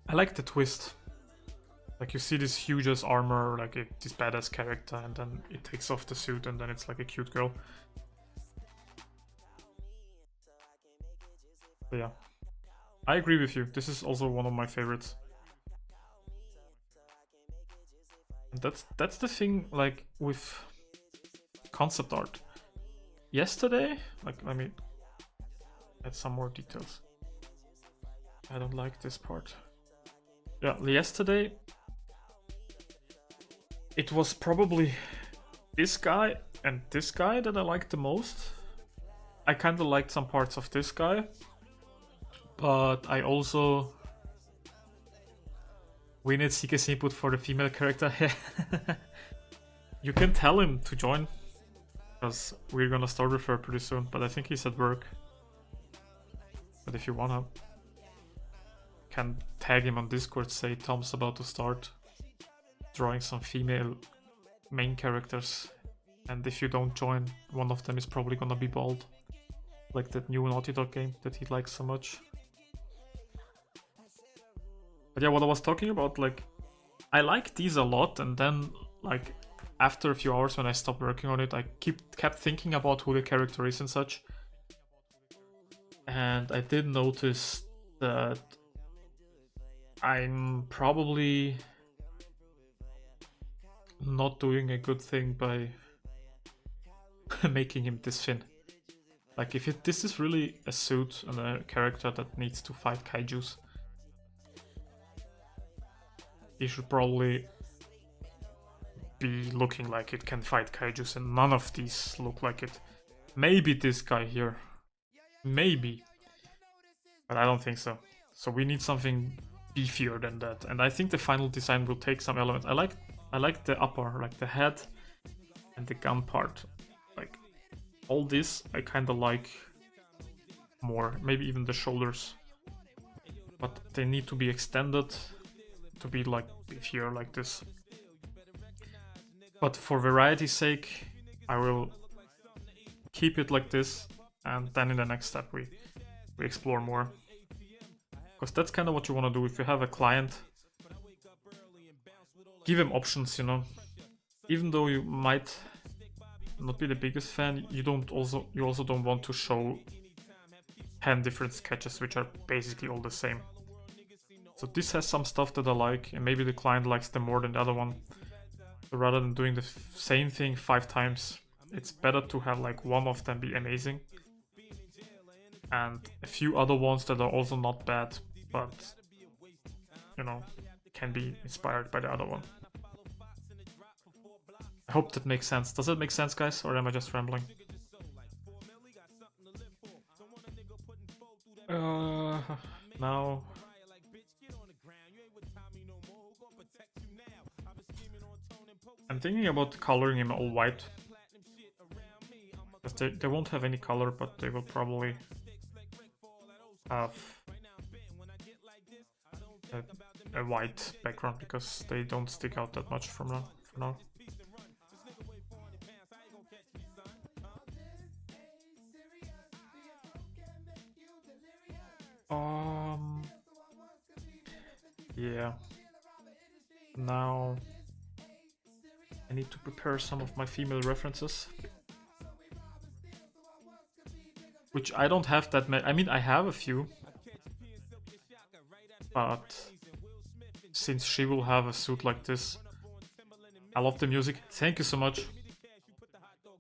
I like the twist. Like you see this huge ass armor, like this badass character, and then it takes off the suit and then it's like a cute girl. But yeah. I agree with you. This is also one of my favorites. And that's the thing, like, with concept art. Yesterday, like, let me add some more details. I don't like this part. Yeah, yesterday it was probably this guy and this guy that I liked the most. I kind of liked some parts of this guy, but I also... We need Sike's input for the female character. You can tell him to join, because we're gonna start with her pretty soon, but I think he's at work. But if you wanna, can tag him on Discord, say Tom's about to start drawing some female main characters, and if you don't join, one of them is probably gonna be bald. Like that new Naughty Dog game that he likes so much. But yeah, what I was talking about, like, I like these a lot, and then, like, after a few hours when I stopped working on it, I kept thinking about who the character is and such. And I did notice that I'm probably not doing a good thing by making him this thin. Like, if this is really a suit and a character that needs to fight kaijus, he should probably be looking like it can fight kaijus, and none of these look like it. Maybe this guy here. Maybe. But I don't think so. So we need something beefier than that. And I think the final design will take some elements. I like the upper, like the head and the gun part. Like all this I kinda like more. Maybe even the shoulders. But they need to be extended to be like beefier like this. But for variety's sake, I will keep it like this, and then in the next step we explore more. Because that's kind of what you want to do if you have a client. Give him options, you know. Even though you might not be the biggest fan, you also don't want to show 10 different sketches which are basically all the same. So this has some stuff that I like, and maybe the client likes them more than the other one. So rather than doing the same thing 5 times, it's better to have like one of them be amazing and a few other ones that are also not bad, but you know, can be inspired by the other one. I hope that makes sense. Does that make sense, guys, or am I just rambling? Now I'm thinking about coloring him all white. They won't have any color, but they will probably have a white background because they don't stick out that much for now. Yeah. Now I need to prepare some of my female references, which I don't have that many. I mean, I have a few, but since she will have a suit like this, I love the music. Thank you so much.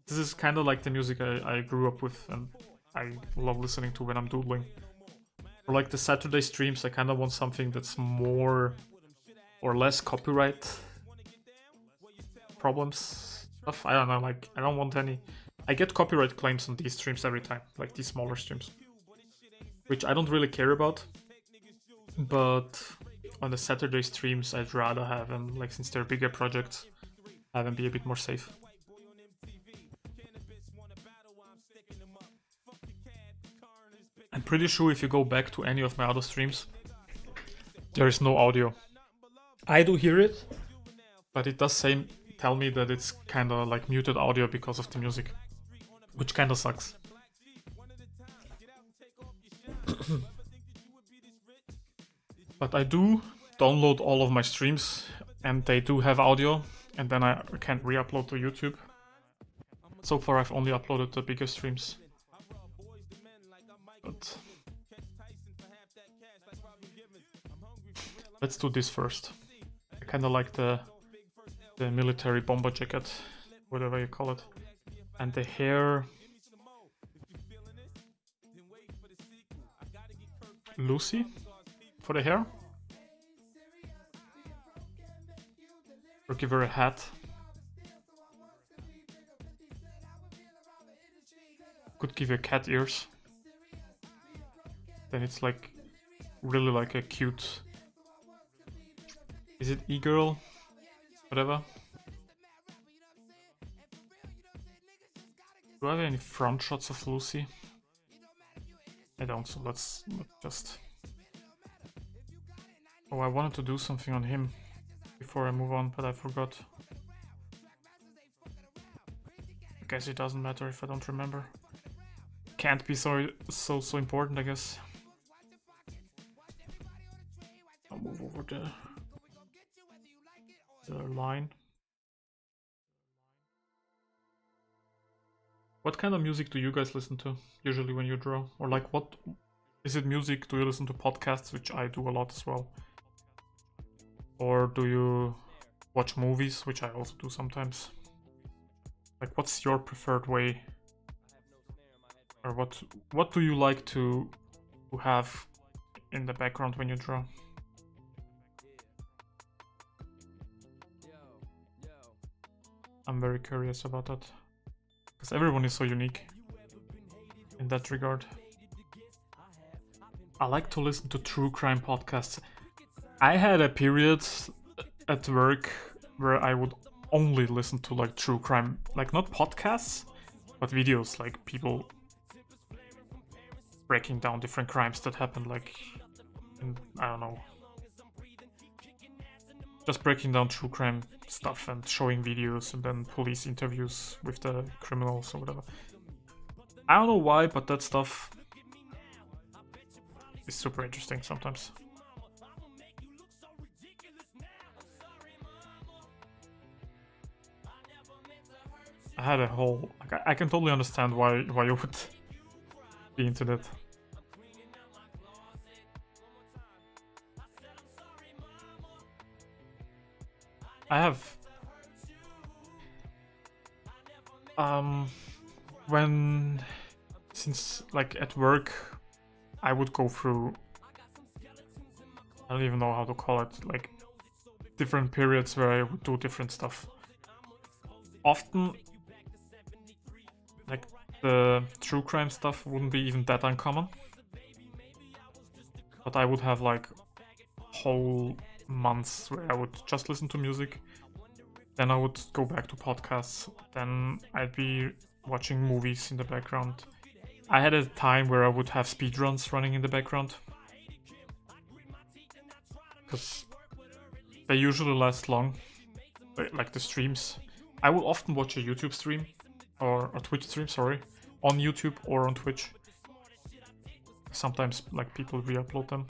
This is kind of like the music I grew up with and I love listening to when I'm doodling. For like the Saturday streams, I kind of want something that's more or less copyright problems stuff. I don't know, like I don't want any. I get copyright claims on these streams every time, like these smaller streams, which I don't really care about. But on the Saturday streams, I'd rather have them, like since they're bigger projects, have them be a bit more safe. I'm pretty sure if you go back to any of my other streams, there is no audio. I do hear it, but it does tell me that it's kind of like muted audio because of the music, which kind of sucks. But I do download all of my streams and they do have audio, and then I can re-upload to YouTube. So far I've only uploaded the bigger streams. But let's do this first. I kind of like the military bomber jacket, whatever you call it, and the hair. Lucy for the hair. Or give her a hat. Could give her cat ears. Then it's like really like a cute. Is it e-girl? Whatever. Do I have any front shots of Lucy? I don't, so let's just... Oh, I wanted to do something on him before I move on, but I forgot. I guess it doesn't matter if I don't remember. Can't be so important, I guess. I'll move over the line. What kind of music do you guys listen to usually when you draw? Or like what is it music? Do you listen to podcasts, which I do a lot as well? Or do you watch movies, which I also do sometimes? Like what's your preferred way? Or what do you like to have in the background when you draw? I'm very curious about that. Because everyone is so unique in that regard. I like to listen to true crime podcasts. I had a period at work where I would only listen to like true crime, like not podcasts, but videos, like people breaking down different crimes that happened, like in, I don't know, just breaking down true crime stuff and showing videos and then police interviews with the criminals or whatever. I don't know why, but that stuff is super interesting sometimes. I had a whole like I can totally understand why you would be into that. I have when since like at work I would go through, I don't even know how to call it, like different periods where I would do different stuff. Often like the true crime stuff wouldn't be even that uncommon. But I would have like whole months where I would just listen to music. Then I would go back to podcasts. Then I'd be watching movies in the background. I had a time where I would have speedruns running in the background. Because they usually last long. Like the streams. I will often watch a YouTube stream. Or a Twitch stream, sorry. On YouTube or on Twitch. Sometimes like people re-upload them.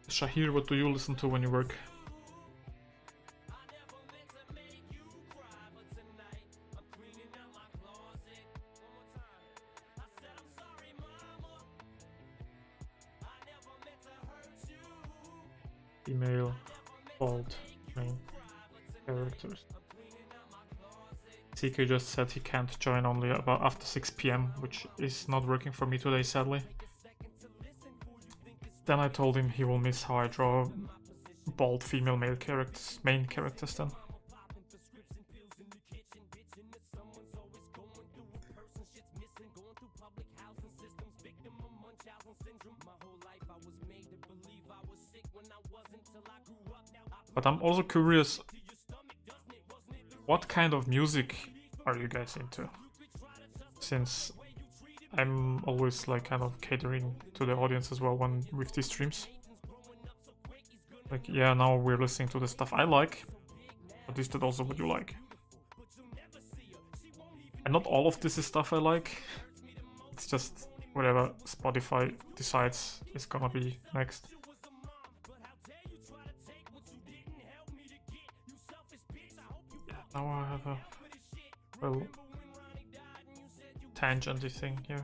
Shahir, what do you listen to when you work? Email, bold, main characters. CK just said he can't join only about after 6 p.m, which is not working for me today, sadly. Then I told him he will miss how I draw bold female male characters, main characters then. But I'm also curious, what kind of music are you guys into? Since I'm always like kind of catering to the audience as well when with these streams. Like, yeah, now we're listening to the stuff I like, but is that also what you like? And not all of this is stuff I like. It's just whatever Spotify decides is gonna be next. Now I have a well tangenty thing here.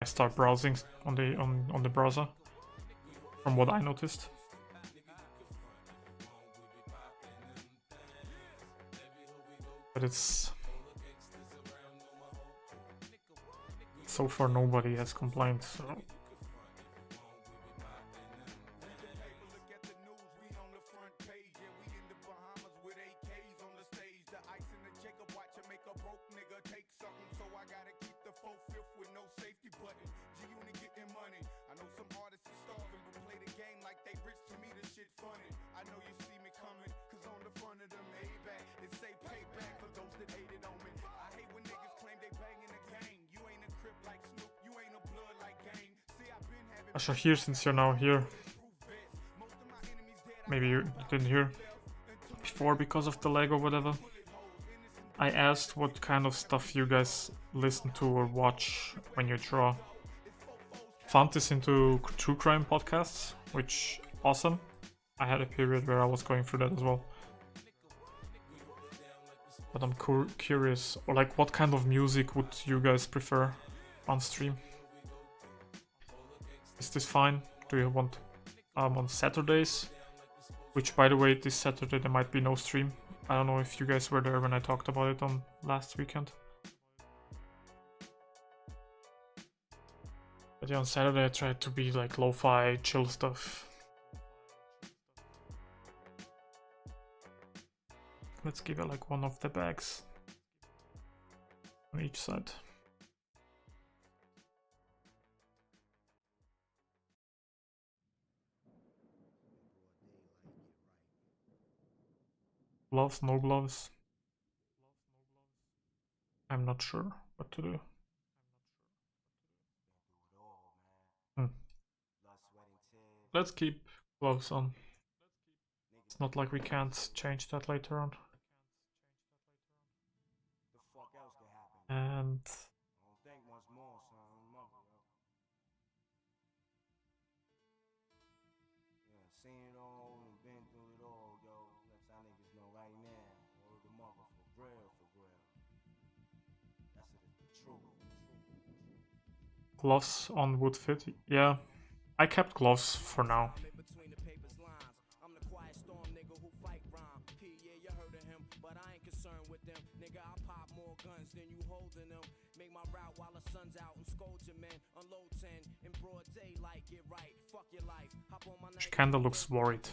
I start browsing on the browser, from what I noticed. But it's so far nobody has complained, so Asha, here, since you're now here, maybe you didn't hear before because of the lag or whatever. I asked what kind of stuff you guys listen to or watch when you draw. Found this into true crime podcasts, which awesome. I had a period where I was going through that as well. But I'm curious, or like, what kind of music would you guys prefer on stream? Is this fine? Do you want on Saturdays? Which, by the way, this Saturday there might be no stream. I don't know if you guys were there when I talked about it on last weekend. But yeah, on Saturday I tried to be like lo-fi, chill stuff. Let's give it like one of the bags on each side. Gloves, no gloves. I'm not sure what to do. Let's keep gloves on. It's not like we can't change that later on. And gloves on would fit. Yeah, I kept gloves for now. Candle looks worried.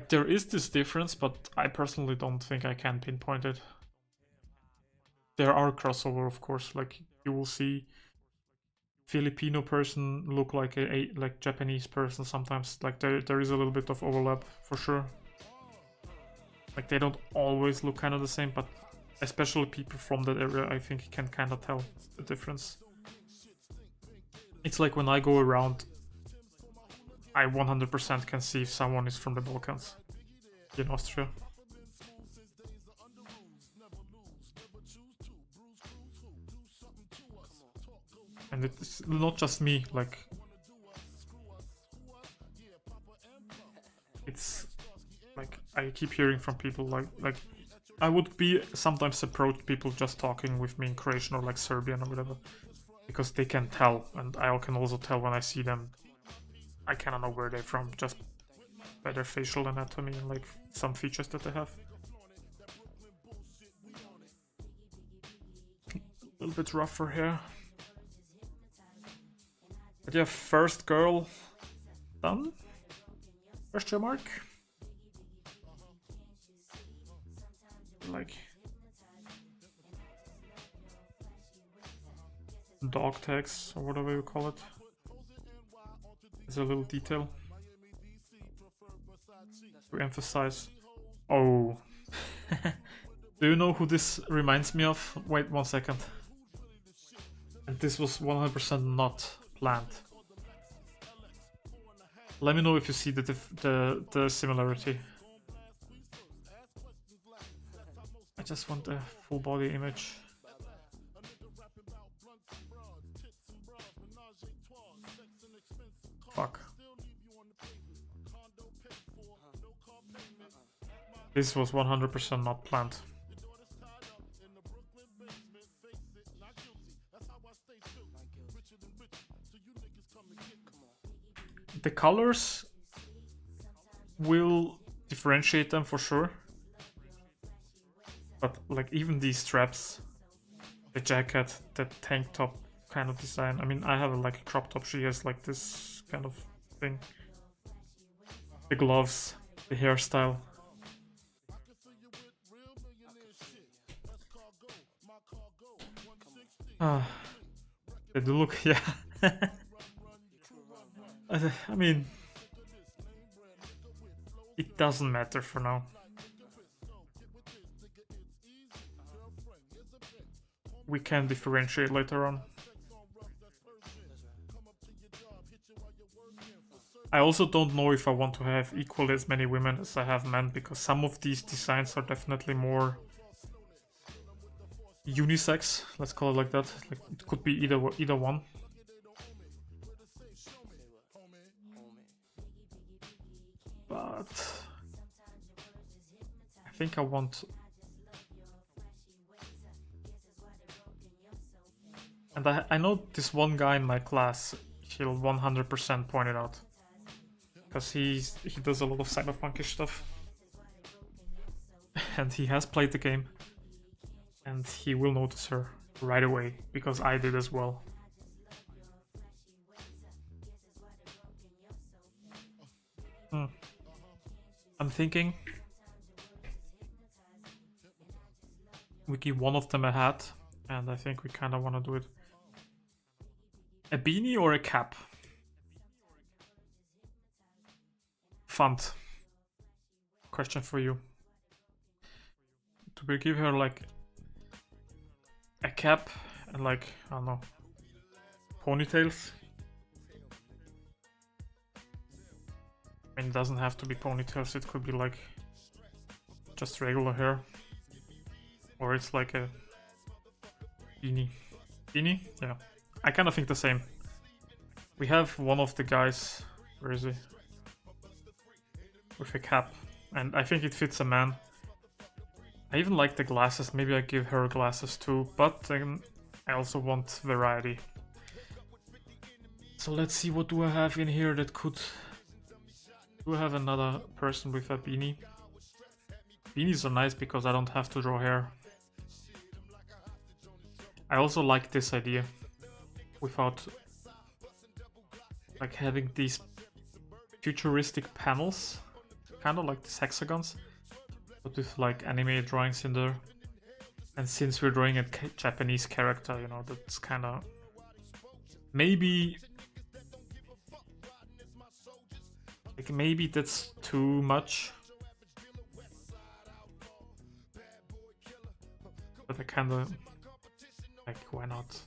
There is this difference, but I personally don't think I can pinpoint it. There are crossover, of course. Like you will see Filipino person look like a like Japanese person sometimes. Like there is a little bit of overlap for sure. Like they don't always look kind of the same, but especially people from that area, I think can kind of tell the difference. It's like when I go around, I 100% can see if someone is from the Balkans in Austria. And it's not just me, like it's like I keep hearing from people like I would be sometimes approach people just talking with me in Croatian or like Serbian or whatever, because they can tell, and I can also tell when I see them. I kind of know where they're from just by their facial anatomy and like some features that they have. A little bit rougher here. But yeah, first girl done? Question mark? Like dog tags or whatever you call it. There's a little detail to emphasize. Oh. Do you know who this reminds me of? Wait 1 second. And this was 100% not planned. Let me know if you see the similarity. I just want a full body image. Fuck. This was 100% not planned. The colors will differentiate them for sure. But like even these straps, the jacket, the tank top kind of design. I mean, I have like a crop top. She has like this kind of thing. The gloves, the hairstyle. Ah, the look, yeah. I mean, it doesn't matter for now. We can differentiate later on. I also don't know if I want to have equally as many women as I have men, because some of these designs are definitely more unisex, let's call it like that. Like it could be either one. But I think I want, and I know this one guy in my class, he'll 100% point it out, because he does a lot of cyberpunkish stuff, and he has played the game, and he will notice her right away, because I did as well. I'm thinking we give one of them a hat, and I think we kind of want to do it. A beanie or a cap? Font. Question for you. Do we give her like a cap and like, I don't know, ponytails? I mean, it doesn't have to be ponytails, it could be like just regular hair. Or it's like a beanie. Beanie? Yeah. I kind of think the same. We have one of the guys, where is he? With a cap. And I think it fits a man. I even like the glasses, maybe I give her glasses too, but I also want variety. So let's see, what do I have in here that could... Do I have another person with a beanie? Beanies are nice because I don't have to draw hair. I also like this idea, without like having these futuristic panels, kind of like these hexagons, but with like anime drawings in there. And since we're drawing a Japanese character, you know, that's kind of maybe like maybe that's too much. But I kind of like, why not?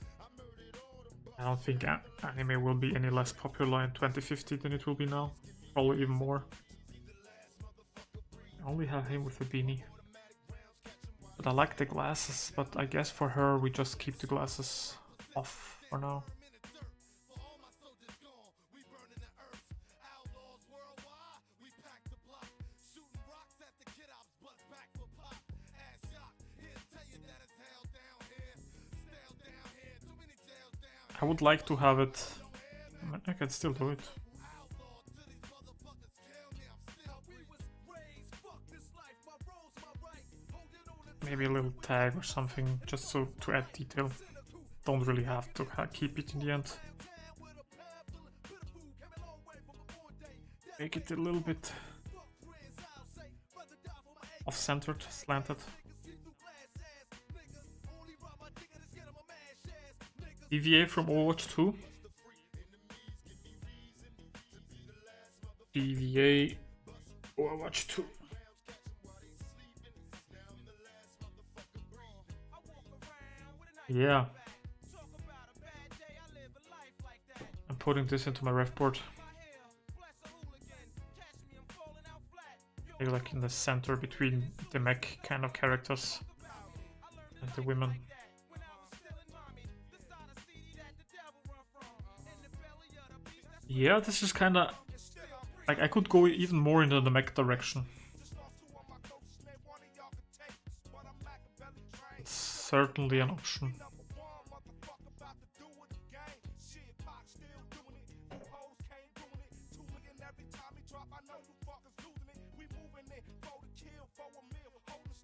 I don't think anime will be any less popular in 2050 than it will be now. Probably even more. I only have him with a beanie. But I like the glasses, but I guess for her we just keep the glasses off for now. I would like to have it. I can still do it. Maybe a little tag or something, just so to add detail. Don't really have to keep it in the end. Make it a little bit off-centered, slanted. DVA from Overwatch 2. DVA Overwatch 2. Yeah. I'm putting this into my ref board. Maybe like in the center between the mech kind of characters and the women. Yeah, this is kind of like I could go even more into the mech direction. It's certainly an option.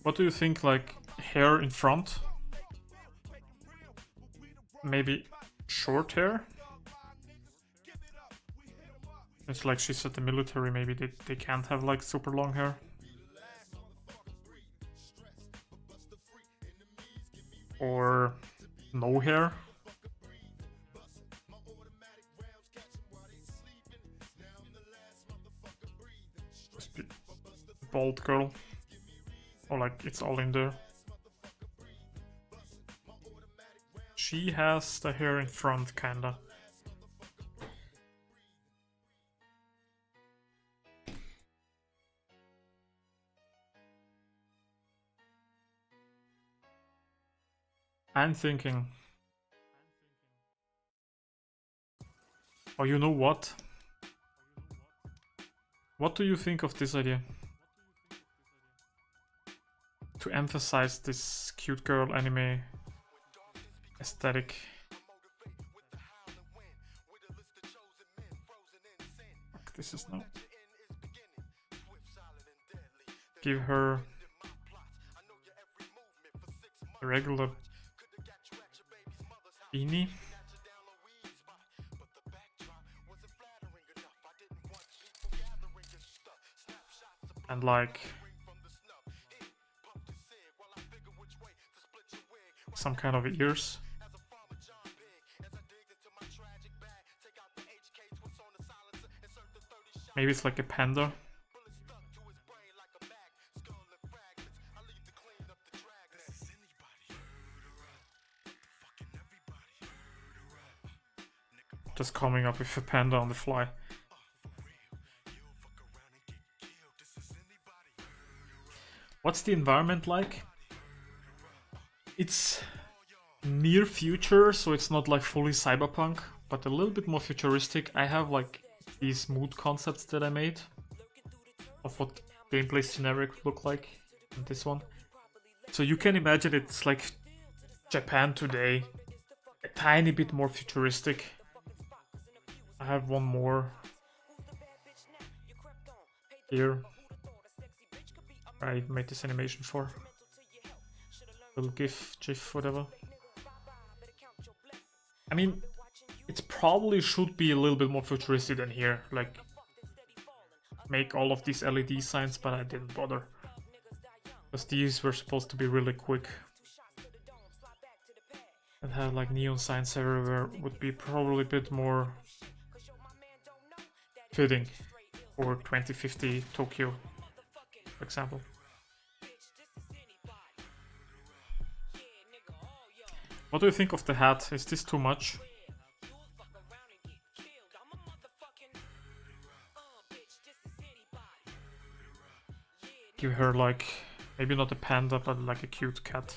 What do you think, like hair in front? Maybe short hair? It's like she's at the military, maybe they can't have like super long hair. Or no hair. Just be bald girl. Or like it's all in there. She has the hair in front, kinda. I'm thinking. Oh, you know what? What do you think of this idea? To emphasize this cute girl anime aesthetic. Fuck, this is no. Give her a regular beanie. And like some kind of ears. Maybe it's like a panda. Just coming up with a panda on the fly. What's the environment like? It's near future, so it's not like fully cyberpunk, but a little bit more futuristic. I have like these mood concepts that I made of what gameplay scenario could look like in this one. So you can imagine it's like Japan today, a tiny bit more futuristic. I have one more here. I made this animation for. Little GIF, whatever. I mean, it probably should be a little bit more futuristic than here. Like, make all of these LED signs, but I didn't bother. Because these were supposed to be really quick. And have like neon signs everywhere would be probably a bit more fitting for 2050 Tokyo, for example. What do you think of the hat? Is this too much? Give her like, maybe not a panda, but like a cute cat.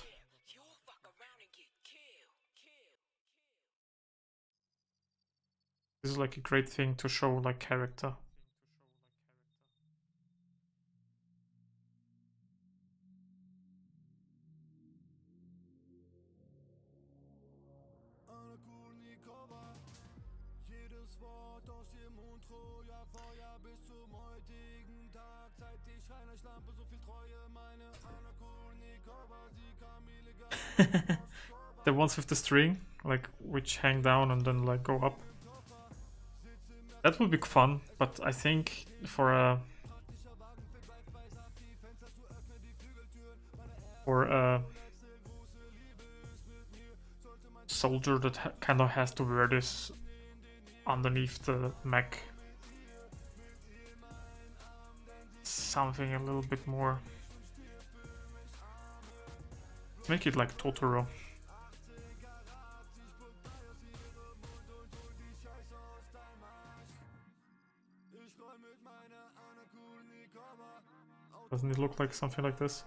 This is like a great thing to show like character. Jedes Wort aus dem Intro, ja Feuer bis zum heutigen Tag. Seit die Schreinerschlampe so viel Treue, meine Anakonikova, sie kam illegal. The ones with the string, like which hang down and then like go up. That would be fun, but I think for a soldier that kind of has to wear this underneath the mech, something a little bit more. Make it like Totoro. Doesn't it look like something like this?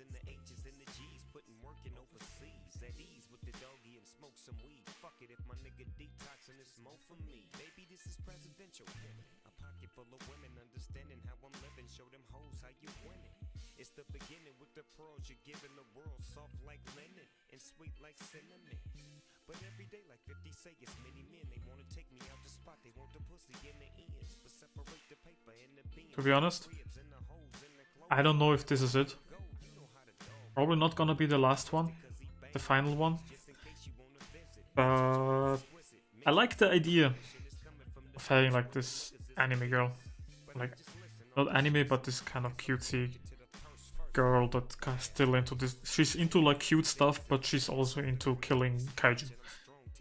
and the H's and the G's, putting work in overseas. At ease with the doggy and smoke some weed. Fuck it if my nigga detoxing is more for me. Baby, this is presidential. A pocket full of women understanding how I'm living. Show them hoes how you winning. It's the beginning with the pearls you're giving the world. Soft like linen and sweet like cinnamon. But every day like 50 say it's many men. They wanna take me out the spot. They want the pussy in the ends. But separate the paper and the beans. To be honest, I don't know if this is it. Probably not gonna be the last one, the final one. But I like the idea of having like this anime girl. Like, not anime, but this kind of cutesy girl that still into this. She's into like cute stuff, but she's also into killing kaiju.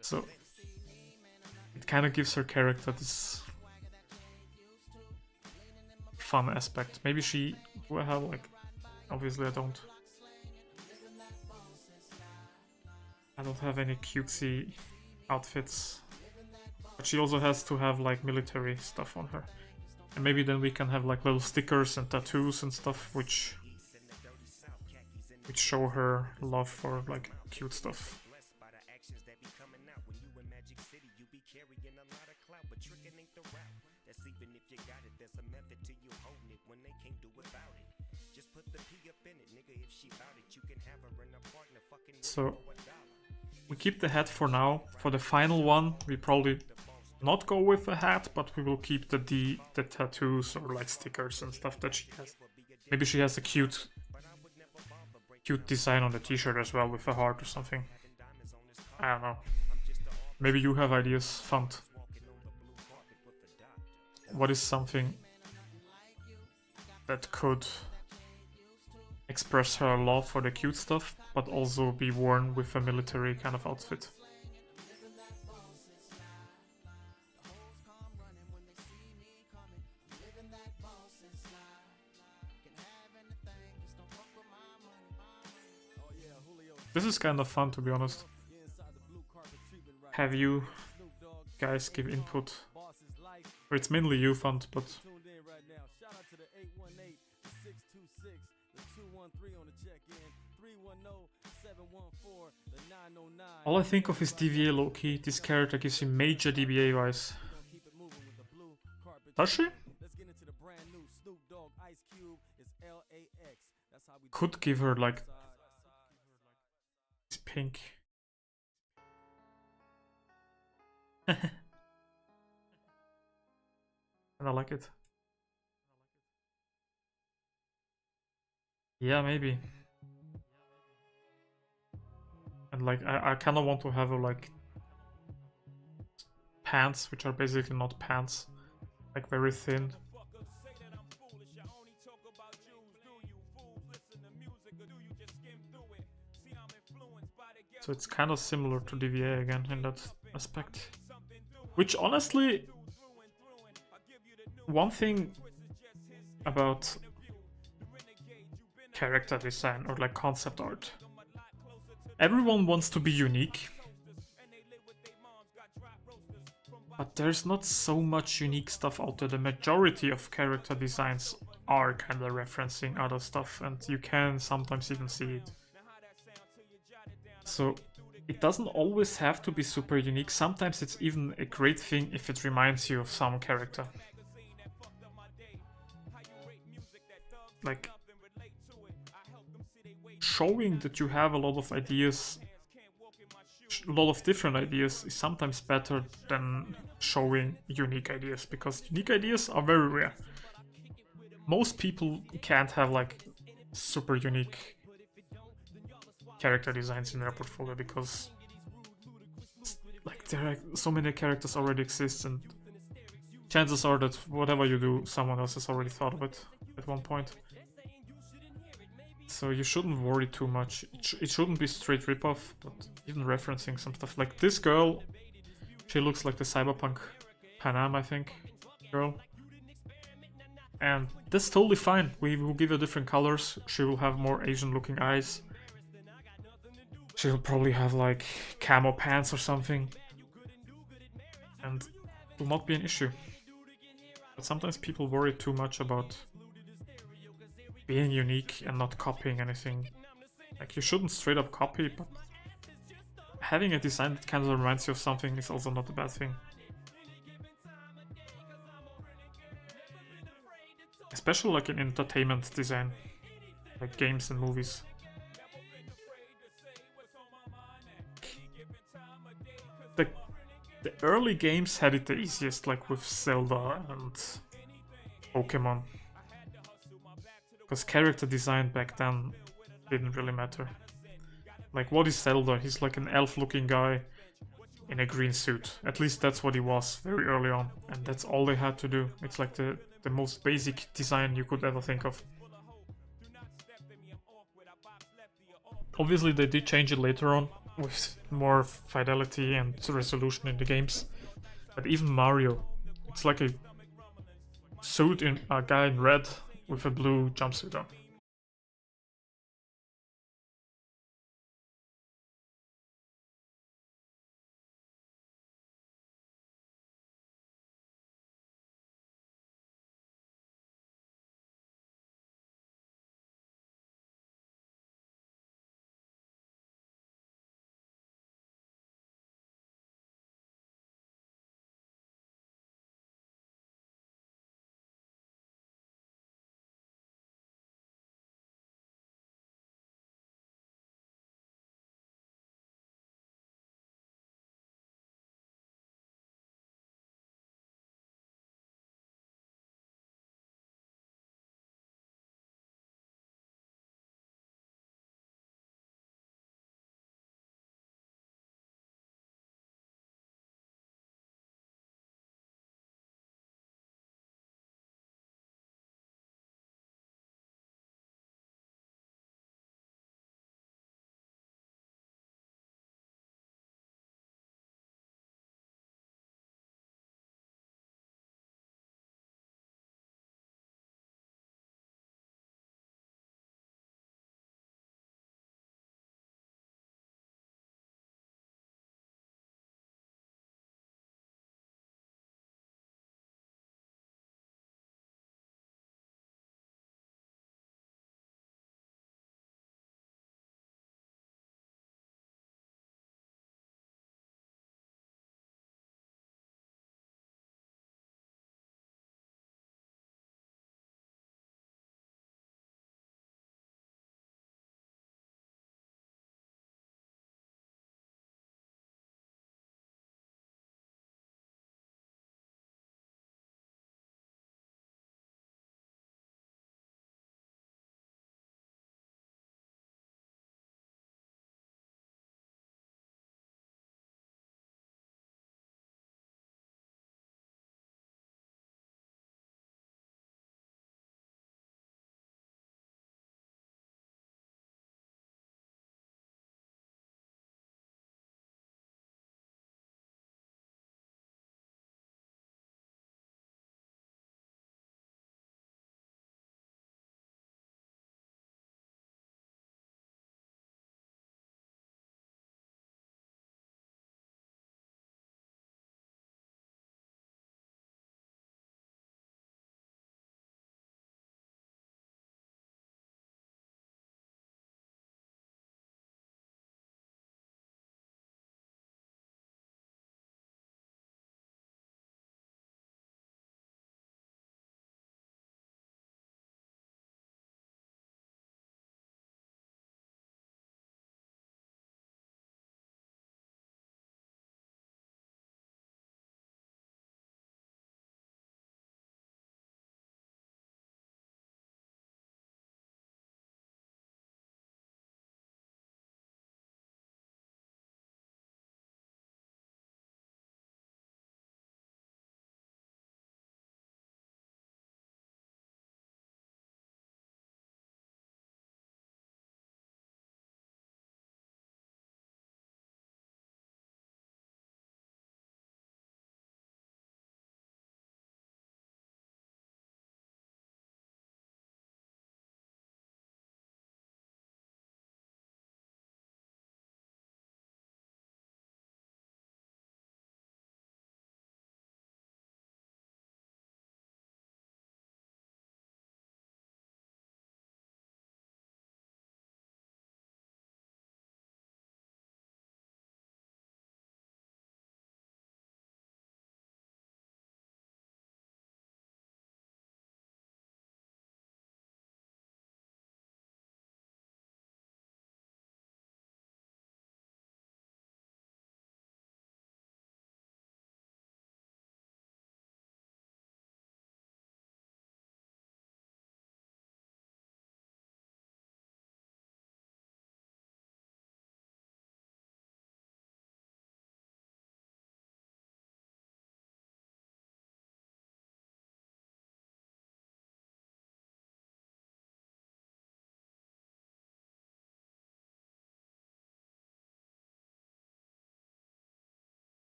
So it kind of gives her character this fun aspect. Maybe she will have like, obviously I don't have any cutesy outfits, but she also has to have like military stuff on her, and maybe then we can have like little stickers and tattoos and stuff which show her love for like cute stuff. So we keep the hat for now. For the final one, we probably not go with a hat, but we will keep the tattoos or like stickers and stuff that she has. Maybe she has a cute design on the t-shirt as well with a heart or something. I don't know. Maybe you have ideas, Font. What is something that could express her love for the cute stuff, but also be worn with a military kind of outfit? This is kind of fun, to be honest. Have you guys give input? Or it's mainly you, Font, but all I think of is DVA low-key. This character gives him major DBA vibes. Does she? Could give her like it's pink. And I like it. Yeah, maybe. And like I kind of want to have like pants, which are basically not pants, like very thin. So it's kind of similar to DVA again in that aspect. Which honestly, one thing about character design or like concept art, everyone wants to be unique, but there's not so much unique stuff out there. The majority of character designs are kind of referencing other stuff, and you can sometimes even see it. So it doesn't always have to be super unique. Sometimes it's even a great thing if it reminds you of some character. Like showing that you have a lot of ideas, a lot of different ideas, is sometimes better than showing unique ideas, because unique ideas are very rare. Most people can't have like super unique character designs in their portfolio, because like there are so many characters already exist, and chances are that whatever you do, someone else has already thought of it at one point. So you shouldn't worry too much. It shouldn't be straight ripoff, but even referencing some stuff. Like this girl, she looks like the cyberpunk Panam, I think, girl. And that's totally fine. We will give her different colors. She will have more Asian looking eyes. She'll probably have like camo pants or something. And it will not be an issue. But sometimes people worry too much about being unique and not copying anything. Like, you shouldn't straight up copy, but having a design that kind of reminds you of something is also not a bad thing. Especially like in entertainment design, like games and movies. The, the early games had it the easiest, like with Zelda and Pokemon. Because character design back then didn't really matter. Like, what is Zelda? He's like an elf-looking guy in a green suit. At least that's what he was very early on. And that's all they had to do. It's like the most basic design you could ever think of. Obviously, they did change it later on with more fidelity and resolution in the games. But even Mario, it's like a suit in a guy in red with a blue jumpsuit on.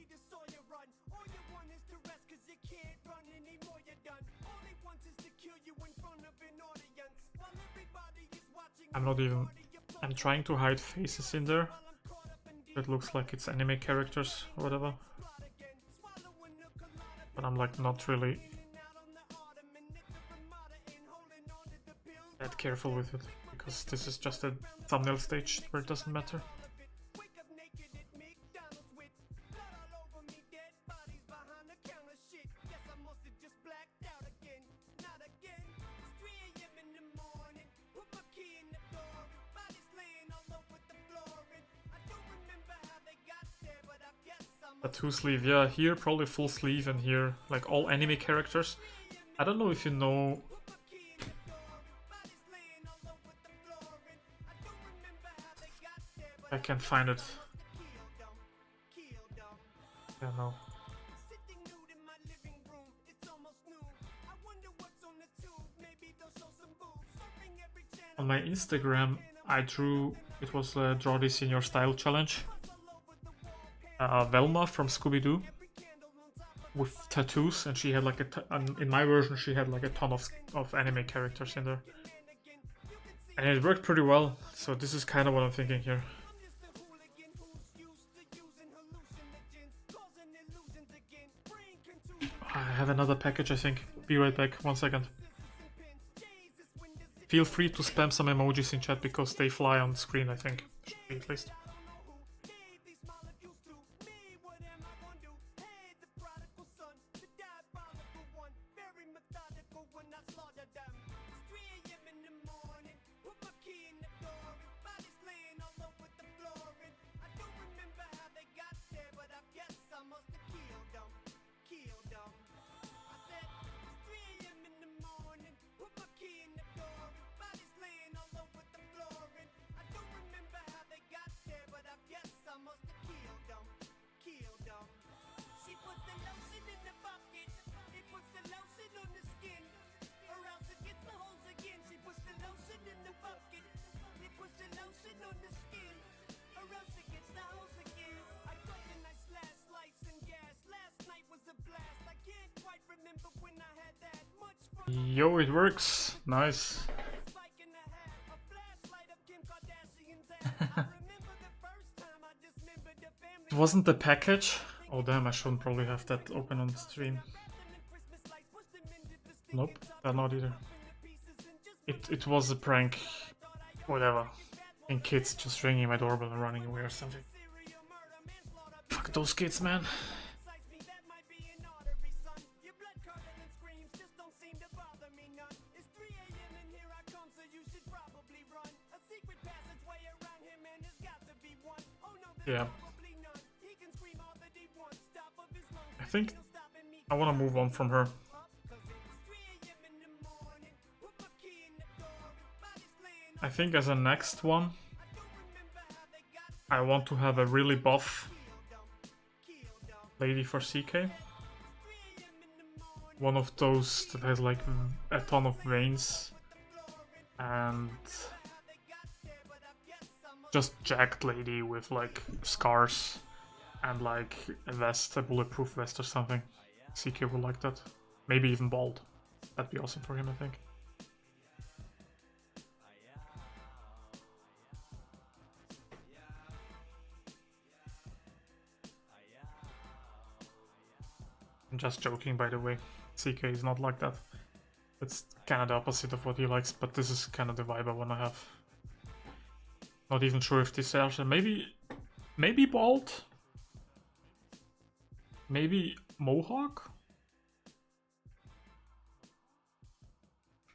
need to saw you run. All you want is to rest cause you can't run anymore, you're done. All he wants is to kill you in front of an audience. While everybody is watching. I'm not even... I'm trying to hide faces in there. It looks like it's anime characters or whatever. But I'm like not really that careful with it, because this is just a thumbnail stage where it doesn't matter. A 2-sleeve, yeah, here probably full sleeve, and here like all anime characters. I don't know if you know... I can't find it. Yeah, no. On my Instagram, I drew... It was a Draw This in Your Style challenge. Velma from Scooby-Doo with tattoos, and she had like in my version she had like a ton of anime characters in there, and it worked pretty well. So this is kind of what I'm thinking here. I have another package, I think. Be right back, 1 second. Feel free to spam some emojis in chat because they fly on screen, I think. Should be at least. Yo, it works. Nice. It wasn't the package. Oh damn, I shouldn't probably have that open on the stream. Nope, that not either. It was a prank. Whatever. And kids just ringing my doorbell and running away or something. Fuck those kids, man. Yeah. I think I want to move on from her. I think as a next one, I want to have a really buff lady for CK. One of those that has like a ton of veins and just jacked lady with like scars and like a vest, a bulletproof vest or something. CK would like that. Maybe even bald. That'd be awesome for him, I think. I'm just joking, by the way. CK is not like that. It's kind of the opposite of what he likes, but this is kind of the vibe I want to have. Not even sure if this is maybe bald, maybe mohawk,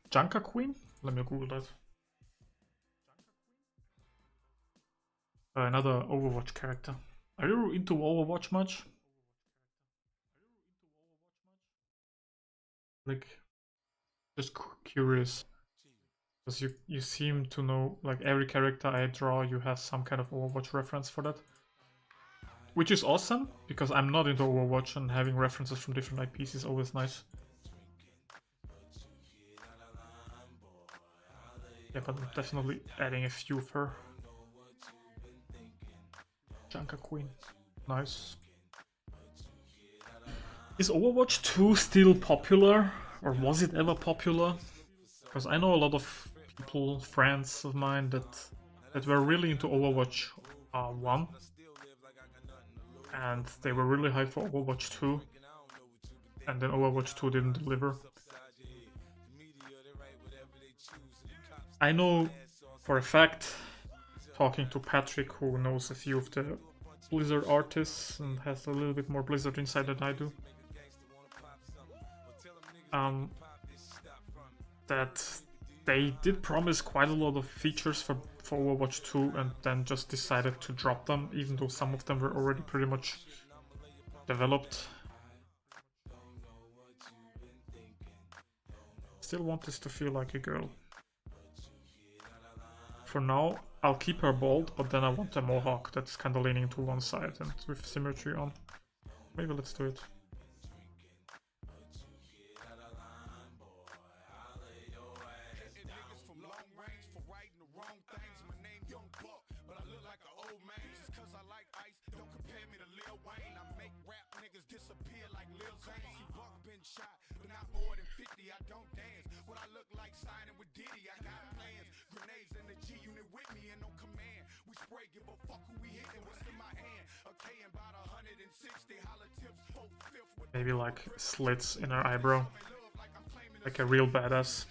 Junker Queen. Let me Google that. Another Overwatch character. Are you into Overwatch much? Like, just curious. Because you seem to know, like, every character I draw, you have some kind of Overwatch reference for that. Which is awesome, because I'm not into Overwatch, and having references from different IPs is always nice. Yeah, but I'm definitely adding a few of her. Junker Queen. Nice. Is Overwatch 2 still popular? Or was it ever popular? Because I know a lot of people, friends of mine, that were really into Overwatch 1. And they were really hyped for Overwatch 2. And then Overwatch 2 didn't deliver. I know for a fact, talking to Patrick, who knows a few of the Blizzard artists and has a little bit more Blizzard insight than I do, that they did promise quite a lot of features for Overwatch 2 and then just decided to drop them, even though some of them were already pretty much developed. Still want this to feel like a girl. For now, I'll keep her bald, but then I want a mohawk that's kind of leaning to one side and with symmetry on. Maybe let's do it. Maybe like slits in her eyebrow. Like a real badass.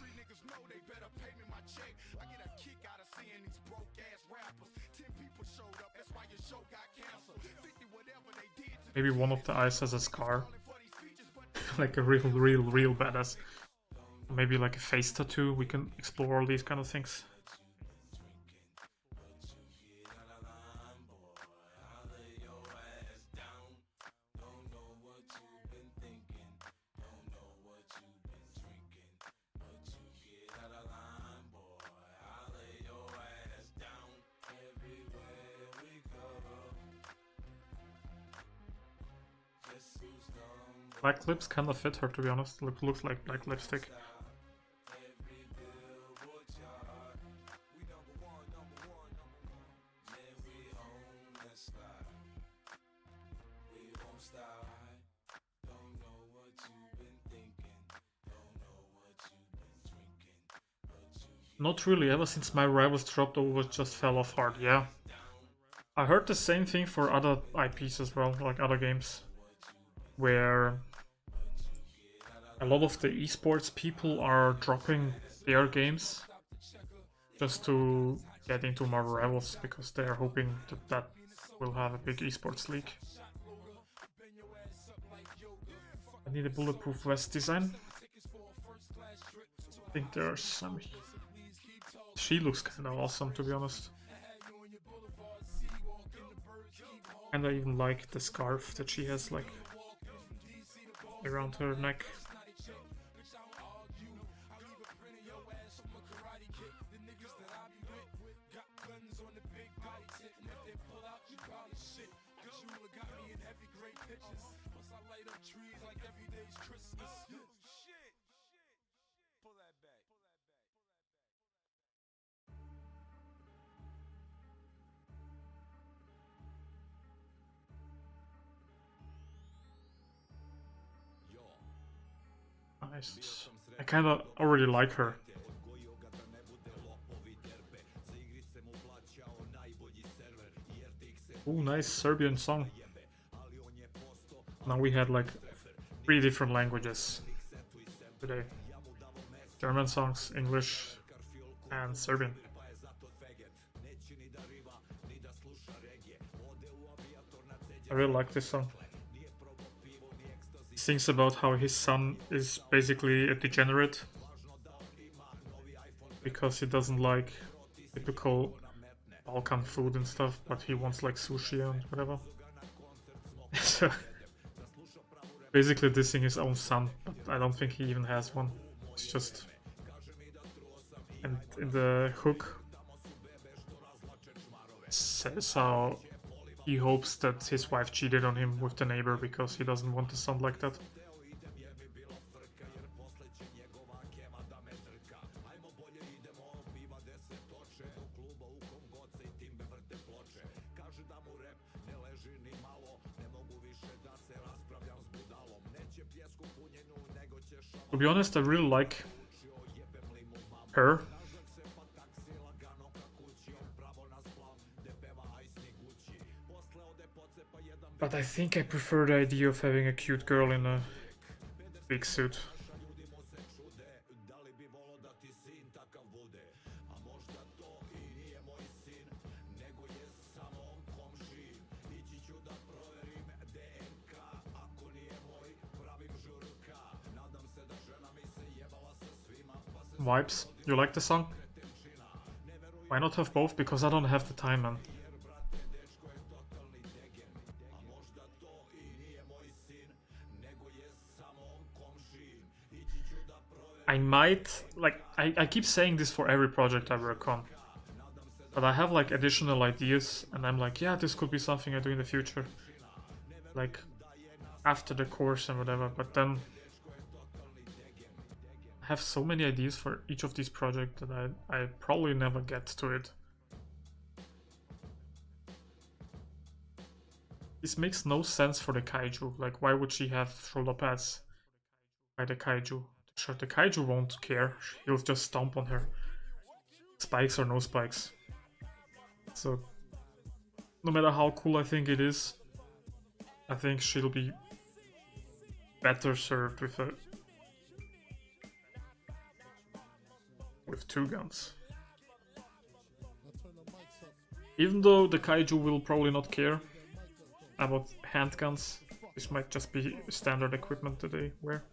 Maybe one of the eyes has a scar. Like a real badass. Maybe like a face tattoo. We can explore all these kind of things. Black lips kind of fit her, to be honest. Looks like black lipstick. Not really, ever since my rivals dropped over, just fell off hard, yeah. I heard the same thing for other IPs as well, like other games, where a lot of the esports people are dropping their games just to get into Marvel Rivals because they are hoping that that will have a big esports league. I need a bulletproof vest design. I think there's some. She looks kind of awesome, to be honest. And I even like the scarf that she has, like, around her neck. Nice. I kinda already like her. Ooh, nice Serbian song. Now we had like 3 different languages today. German songs, English, and Serbian. I really like this song. He sings about how his son is basically a degenerate because he doesn't like typical Balkan food and stuff, but he wants like sushi and whatever. So basically dissing his own son, but I don't think he even has one. It's just... And in the hook says how he hopes that his wife cheated on him with the neighbor because he doesn't want a son like that. To be honest, I really like her. But I think I prefer the idea of having a cute girl in a big suit. Vibes. You like the song? Why not have both? Because I don't have the time, man. I might, like, I keep saying this for every project I work on. But I have, like, additional ideas, and I'm like, yeah, this could be something I do in the future. Like, after the course and whatever, but then I have so many ideas for each of these projects that I probably never get to it. This makes no sense for the kaiju. Like, why would she have shoulder pads by the kaiju? Sure, the kaiju won't care. He'll just stomp on her. Spikes or no spikes. So, no matter how cool I think it is, I think she'll be better served with two guns. Even though the kaiju will probably not care about handguns, this might just be standard equipment that they wear.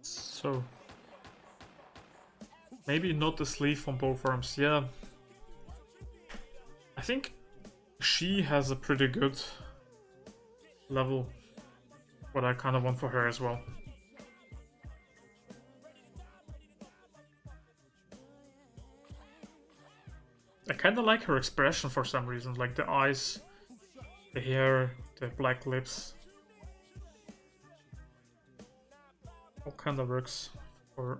So, Maybe not the sleeve on both arms. Yeah. I think she has a pretty good level. What I kind of want for her as well. I kind of like her expression for some reason. Like the eyes, the hair, the black lips. All kind of works for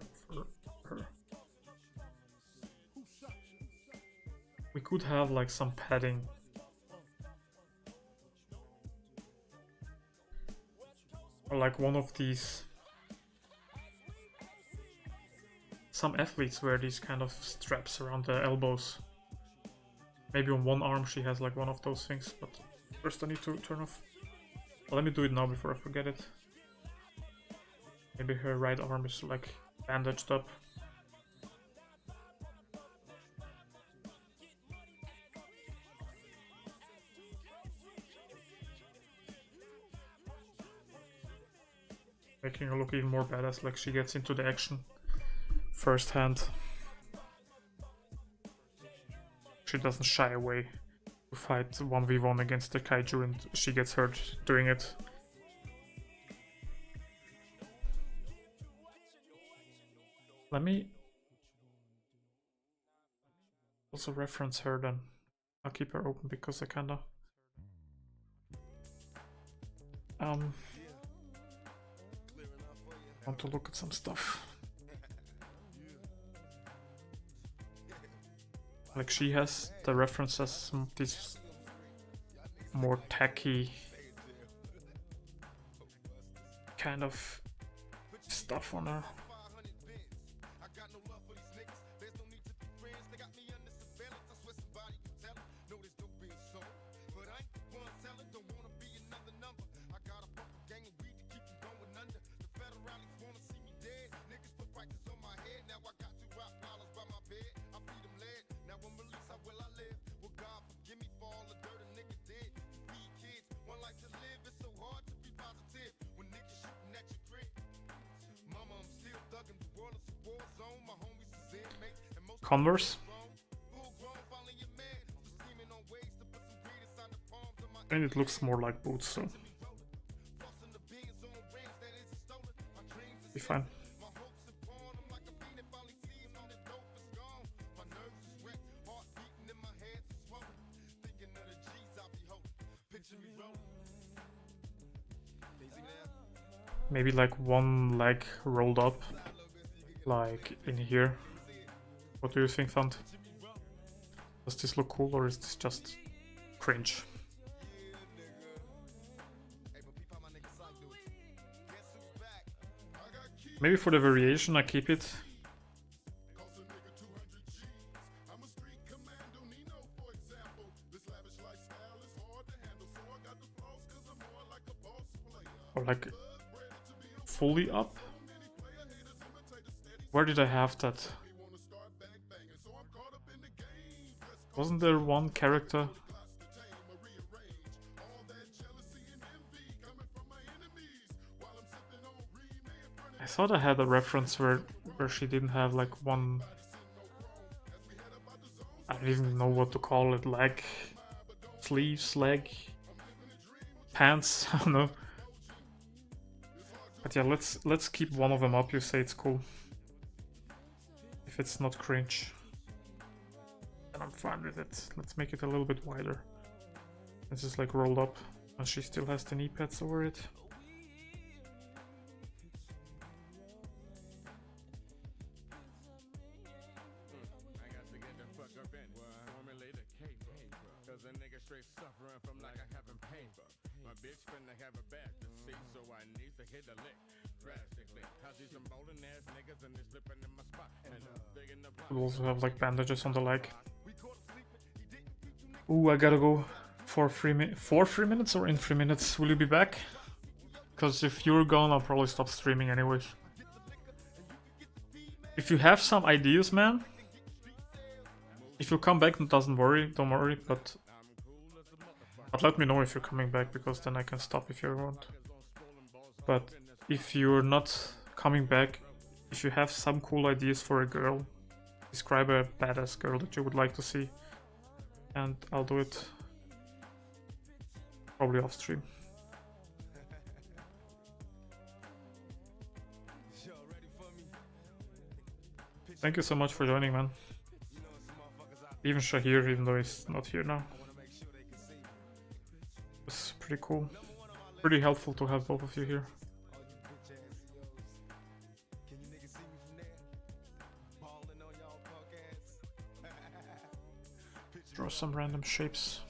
her. We could have like some padding. Or like one of these. Some athletes wear these kind of straps around the elbows. Maybe on one arm she has like one of those things, but first I need to turn off. Well, let me do it now before I forget it. Maybe her right arm is like bandaged up. Making her look even more badass, like she gets into the action firsthand. She doesn't shy away to fight 1v1 against the kaiju and she gets hurt doing it. Let me also reference her then. I'll keep her open because I kinda want to look at some stuff. Like she has the references, some of these more tacky kind of stuff on her. Converse. And it looks more like boots, so be fine. Maybe like one leg rolled up, like in here. What do you think, Thund? Does this look cool or is this just cringe? Maybe for the variation I keep it. Or like fully up? Where did I have that? Wasn't there one character? I thought I had a reference where she didn't have like one. I don't even know what to call it. Leg, sleeves, leg, pants. I don't know. But yeah, let's keep one of them up. You say it's cool. If it's not cringe. I'm fine with it. Let's make it a little bit wider. This is like rolled up and she still has the knee pads over it. We'll also have like bandages on the leg. Ooh, I gotta go for 3 minutes. For 3 minutes or in 3 minutes? Will you be back? Because if you're gone, I'll probably stop streaming anyways. If you have some ideas, man. If you come back, don't worry, but let me know if you're coming back, because then I can stop if you want. But if you're not coming back, if you have some cool ideas for a girl, describe a badass girl that you would like to see, and I'll do it probably off stream. Thank you so much for joining, man. Even Shahir, even though he's not here now. It's pretty cool. Pretty helpful to have both of you here. Draw some random shapes.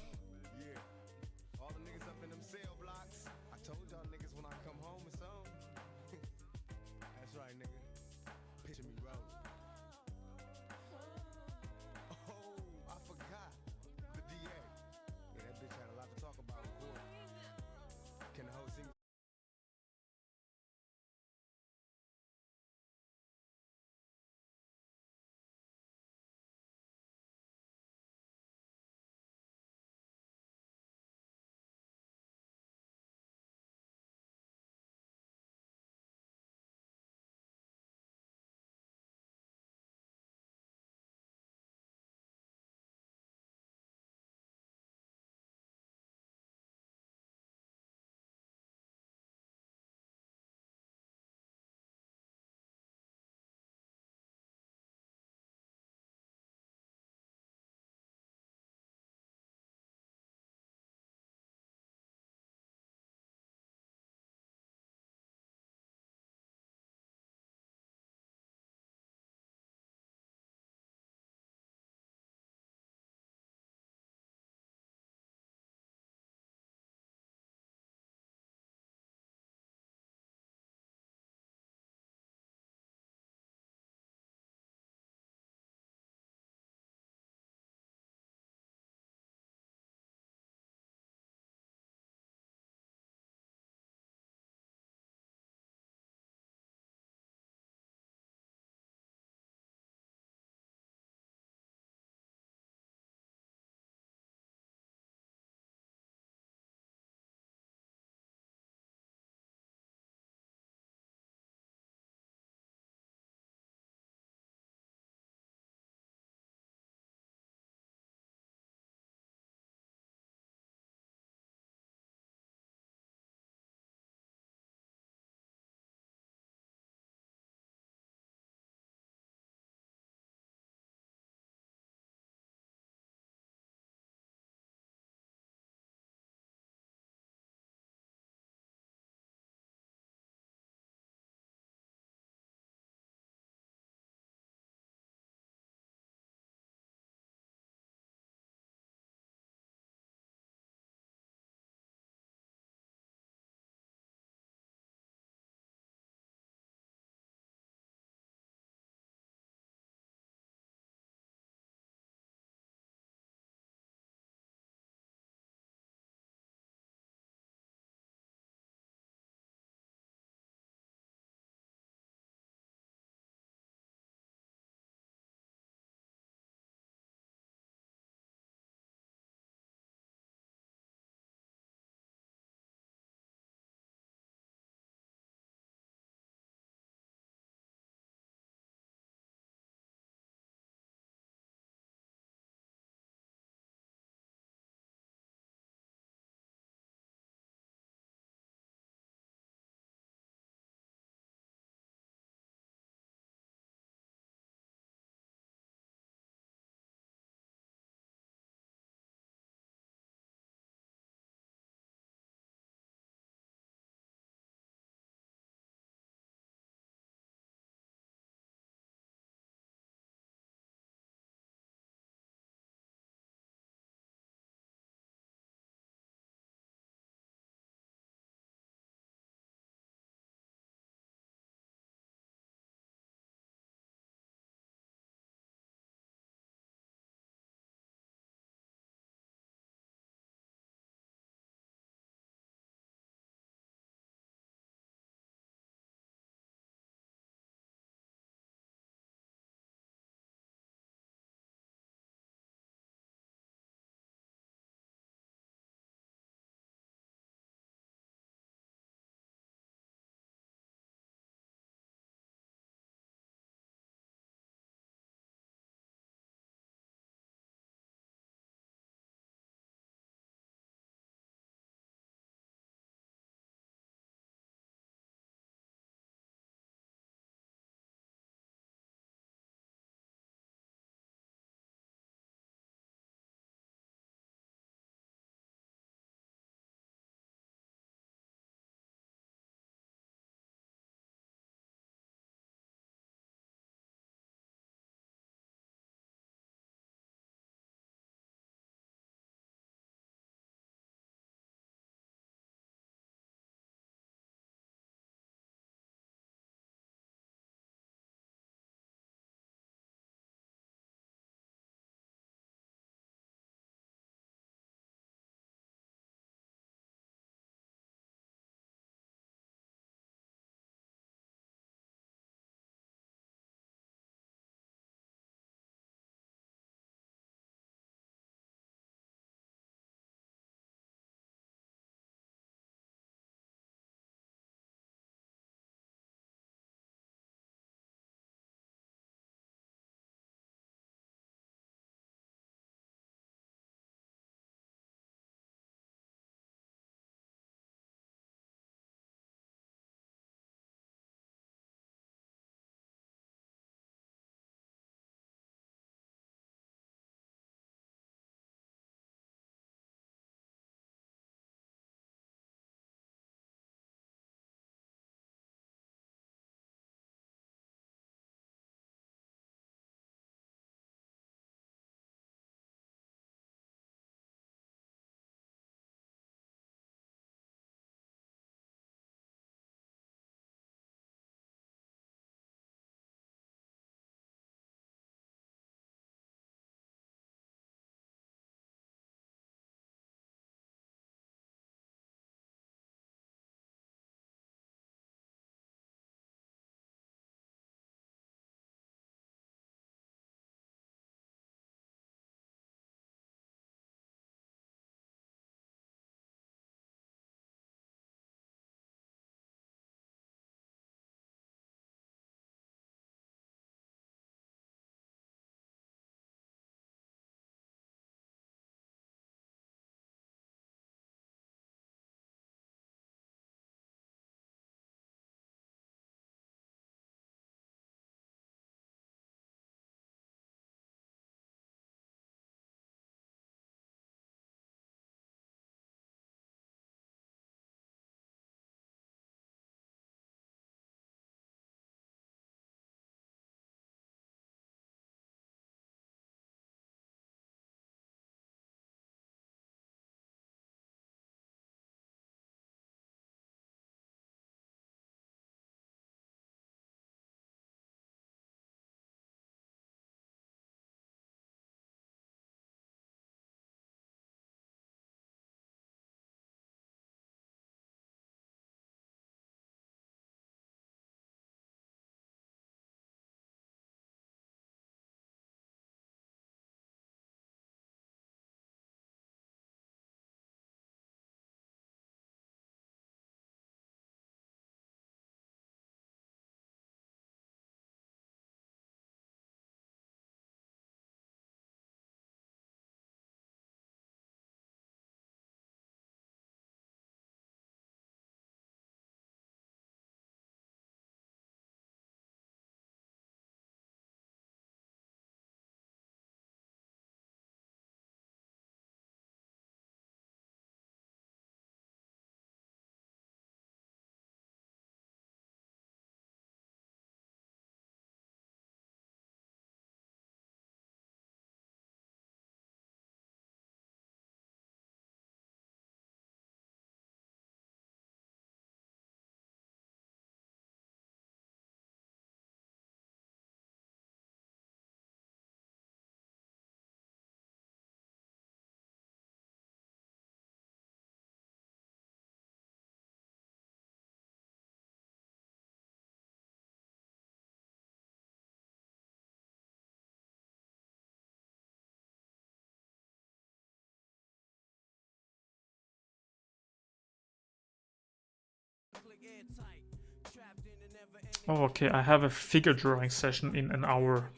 Oh, okay, I have a figure drawing session in an hour.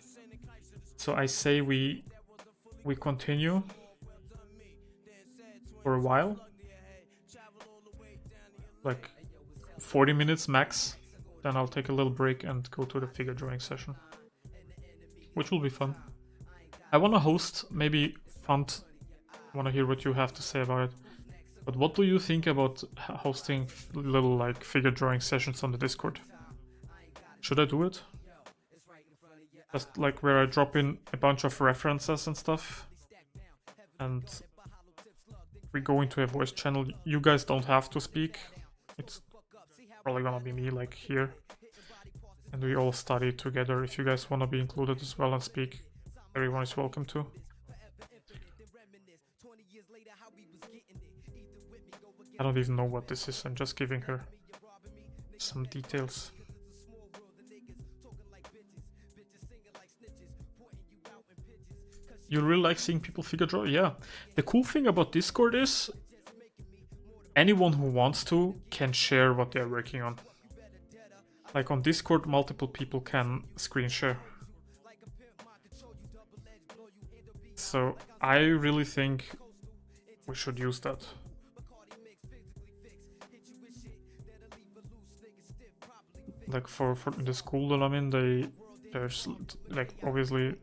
So I say we continue for a while. Like 40 minutes max. Then I'll take a little break and go to the figure drawing session, which will be fun. I want to host maybe Font. I want to hear what you have to say about it. But what do you think about hosting little like figure drawing sessions on the Discord? Should I do it? Just like where I drop in a bunch of references and stuff. And we go into a voice channel. You guys don't have to speak. It's probably gonna be me like here. And we all study together. If you guys wanna be included as well and speak, everyone is welcome to. I don't even know what this is. I'm just giving her some details. You really like seeing people figure draw? Yeah. The cool thing about Discord is anyone who wants to can share what they're working on. Like on Discord, multiple people can screen share. So I really think we should use that. Like for the school that I'm in, there's like obviously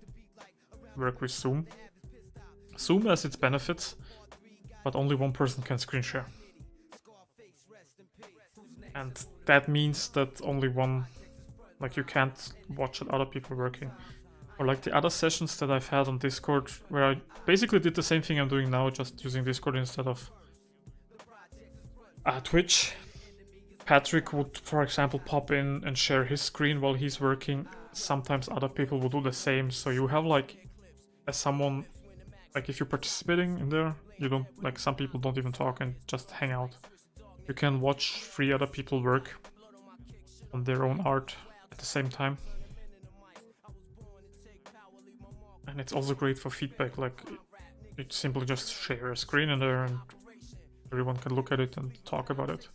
work with Zoom. Zoom has its benefits, but only one person can screen share. And that means that only one, like you can't watch other people working. Or like the other sessions that I've had on Discord, where I basically did the same thing I'm doing now, just using Discord instead of Twitch. Patrick would, for example, pop in and share his screen while he's working. Sometimes other people will do the same. So you have like, as someone, like if you're participating in there, you don't, like some people don't even talk and just hang out. You can watch 3 other people work on their own art at the same time. And it's also great for feedback, like you simply just share a screen in there and everyone can look at it and talk about it.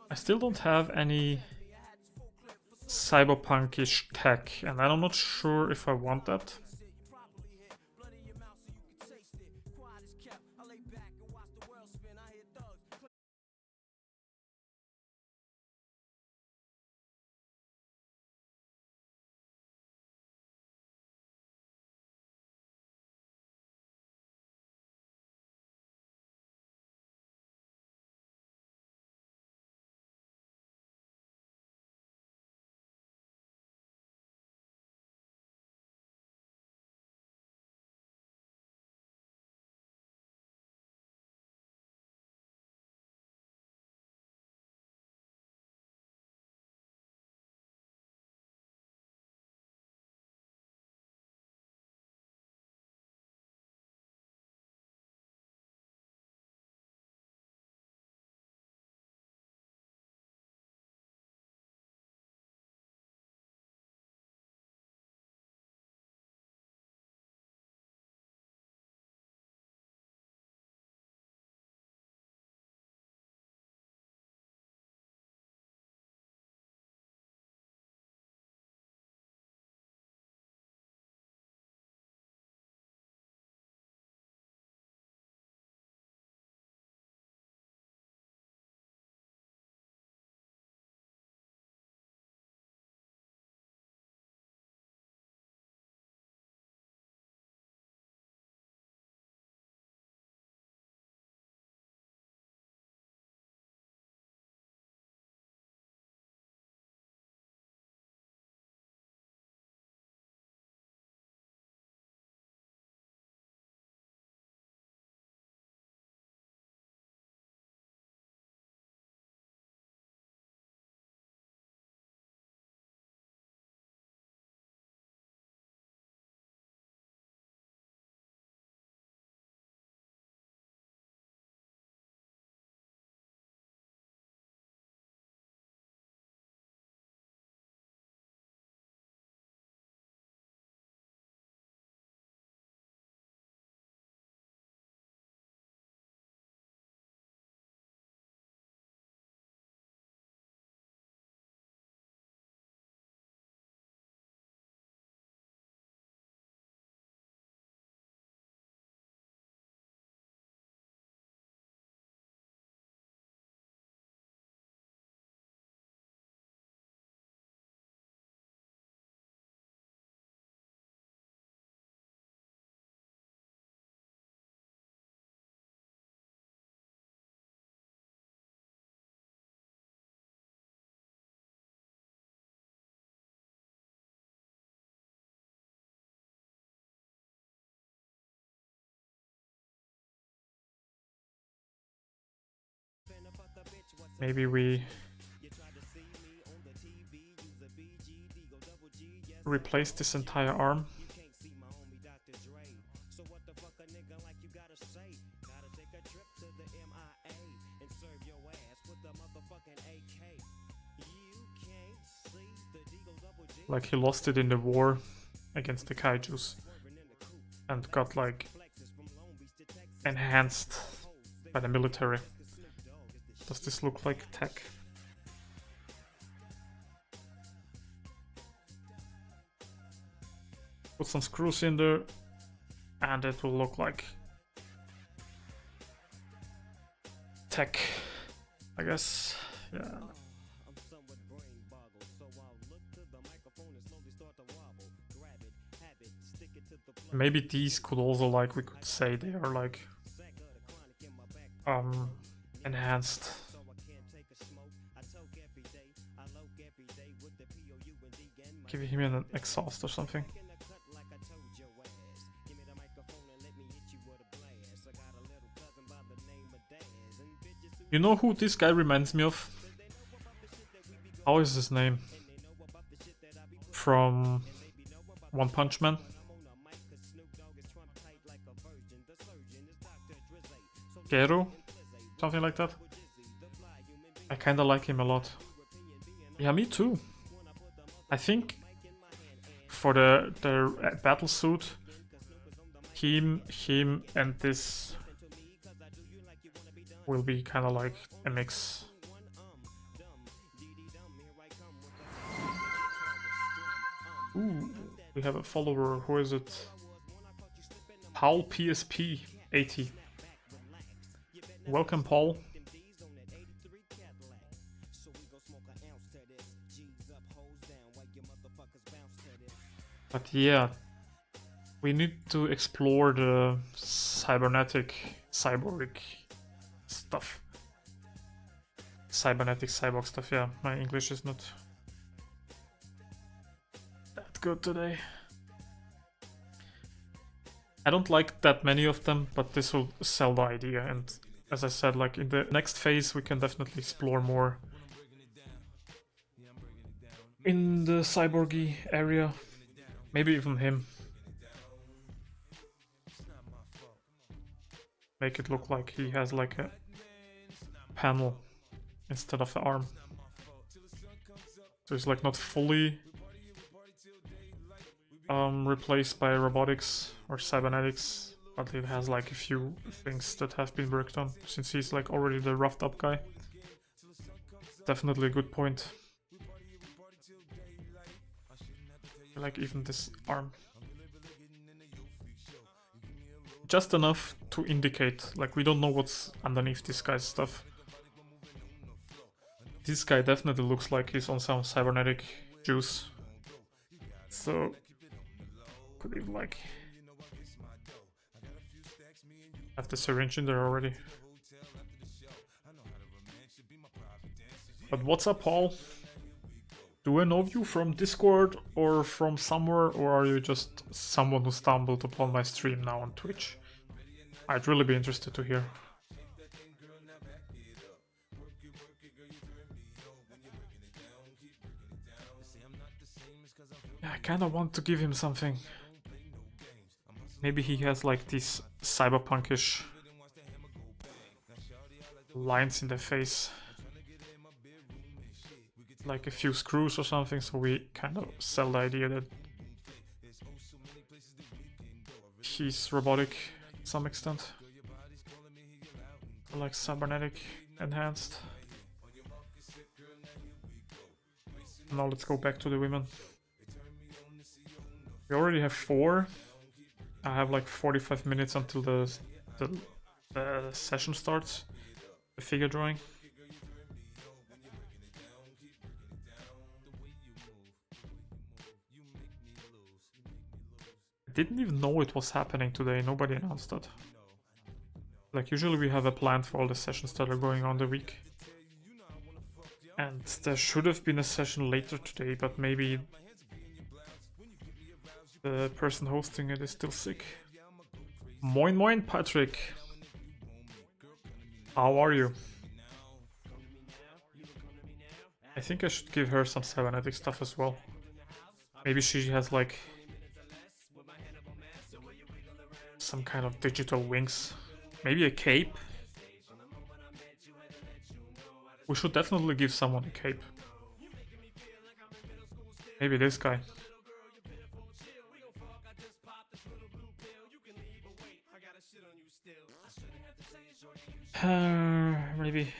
I still don't have any cyberpunkish tech, and I'm not sure if I want that. Maybe we replace this entire arm. Like he lost it in the war against the kaijus and got like enhanced by the military. Does this look like tech? Put some screws in there and it will look like tech, I guess. Yeah. Maybe these could also, like, we could say they are like enhanced. Give him an exhaust or something. You know who this guy reminds me of? How is his name? From One Punch Man? Gero? Something like that? I kinda like him a lot. Yeah, me too. I think for the battle suit, him and this will be kind of like a mix. Ooh, we have a follower. Who is it? Paul PSP 80. Welcome, Paul. But yeah, we need to explore the cybernetic cyborg stuff. Cybernetic cyborg stuff, yeah. My English is not that good today. I don't like that many of them, but this will sell the idea. And as I said, like in the next phase, we can definitely explore more in the cyborgy area. Maybe even him. Make it look like he has like a panel instead of the arm. So it's like not fully replaced by robotics or cybernetics, but it has like a few things that have been worked on, since he's like already the roughed up guy. Definitely a good point. Like even this arm. Just enough to indicate, like we don't know what's underneath this guy's stuff. This guy definitely looks like he's on some cybernetic juice. So could even like have the syringe in there already. But what's up, Paul? Do I know you from Discord or from somewhere, or are you just someone who stumbled upon my stream now on Twitch? I'd really be interested to hear. Yeah, I kinda want to give him something. Maybe he has like these cyberpunkish lines in the face. Like a few screws or something, so we kind of sell the idea that he's robotic to some extent. Like cybernetic enhanced. Now let's go back to the women. We already have 4. I have like 45 minutes until the session starts. The figure drawing. I didn't even know it was happening today. Nobody announced that. Like usually we have a plan for all the sessions that are going on the week. And there should have been a session later today, but maybe the person hosting it is still sick. Moin moin, Patrick. How are you? I think I should give her some cybernetic stuff as well. Maybe she has like some kind of digital wings. Maybe a cape. We should definitely give someone a cape. Maybe this guy. Maybe.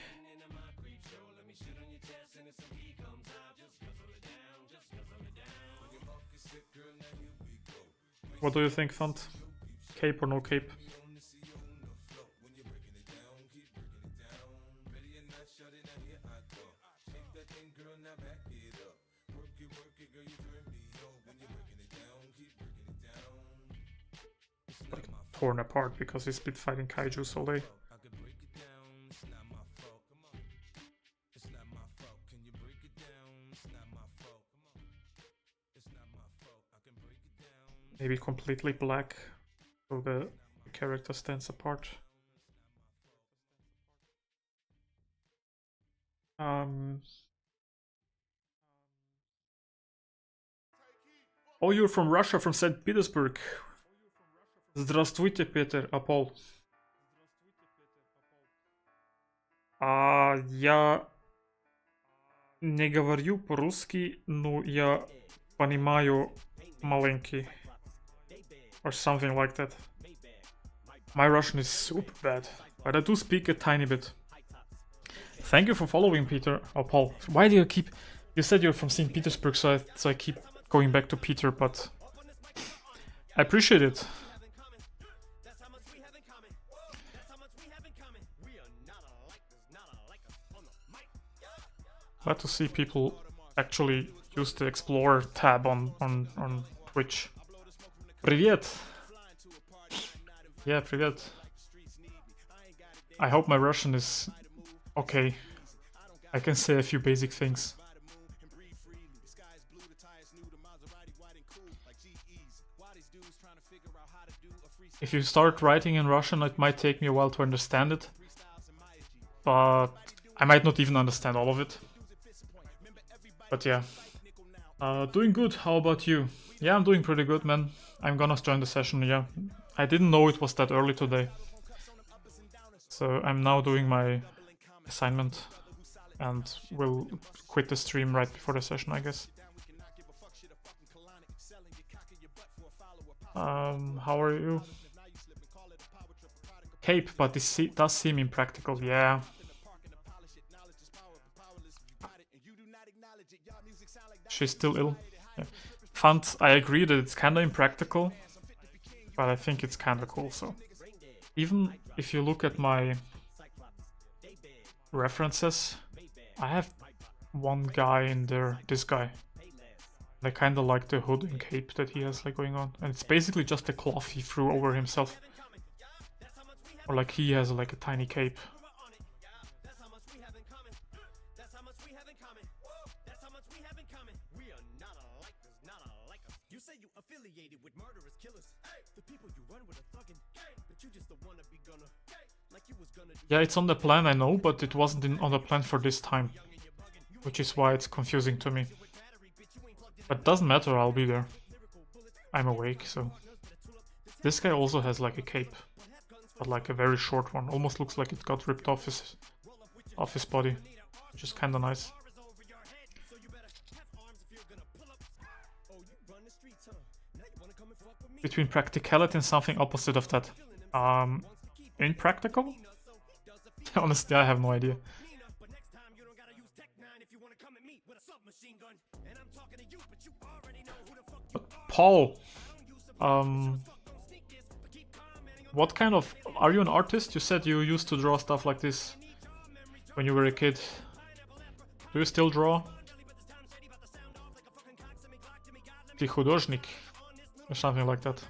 What do you think, Font? Cape or no cape? Like torn apart because he's been fighting kaijus all day. Maybe completely black so the character stands apart. Oh, you're from Russia, from St. Petersburg. Здравствуйте, Peter, Apol. Я не говорю по-русски, но я понимаю маленький. Or something like that. My Russian is super bad, but I do speak a tiny bit. Thank you for following, Peter. Oh, Paul. Why do you keep... You said you're from St. Petersburg, so I keep going back to Peter, but... I appreciate it. Glad to see people actually use the Explorer tab on Twitch. Привет! Yeah, привет. I hope my Russian is okay. I can say a few basic things. If you start writing in Russian, it might take me a while to understand it. But I might not even understand all of it. But yeah. Doing good, how about you? Yeah, I'm doing pretty good, man. I'm gonna join the session, yeah. I didn't know it was that early today. So I'm now doing my assignment and will quit the stream right before the session, I guess. How are you? Cape, but this does seem impractical, yeah. She's still ill. Yeah. Font, I agree that it's kinda impractical, but I think it's kinda cool, so. Even if you look at my references, I have one guy in there, this guy. I kinda like the hood and cape that he has like going on. And it's basically just a cloth he threw over himself. Or like he has like a tiny cape. Yeah, it's on the plan, I know, but it wasn't on the plan for this time. Which is why it's confusing to me. But doesn't matter, I'll be there. I'm awake, so... This guy also has like a cape. But like a very short one. Almost looks like it got ripped off his body. Which is kinda nice. Between practicality and something opposite of that. Impractical? Honestly, I have no idea. But Paul, what kind of... Are you an artist? You said you used to draw stuff like this when you were a kid. Do you still draw? Ты художник? Or something like that.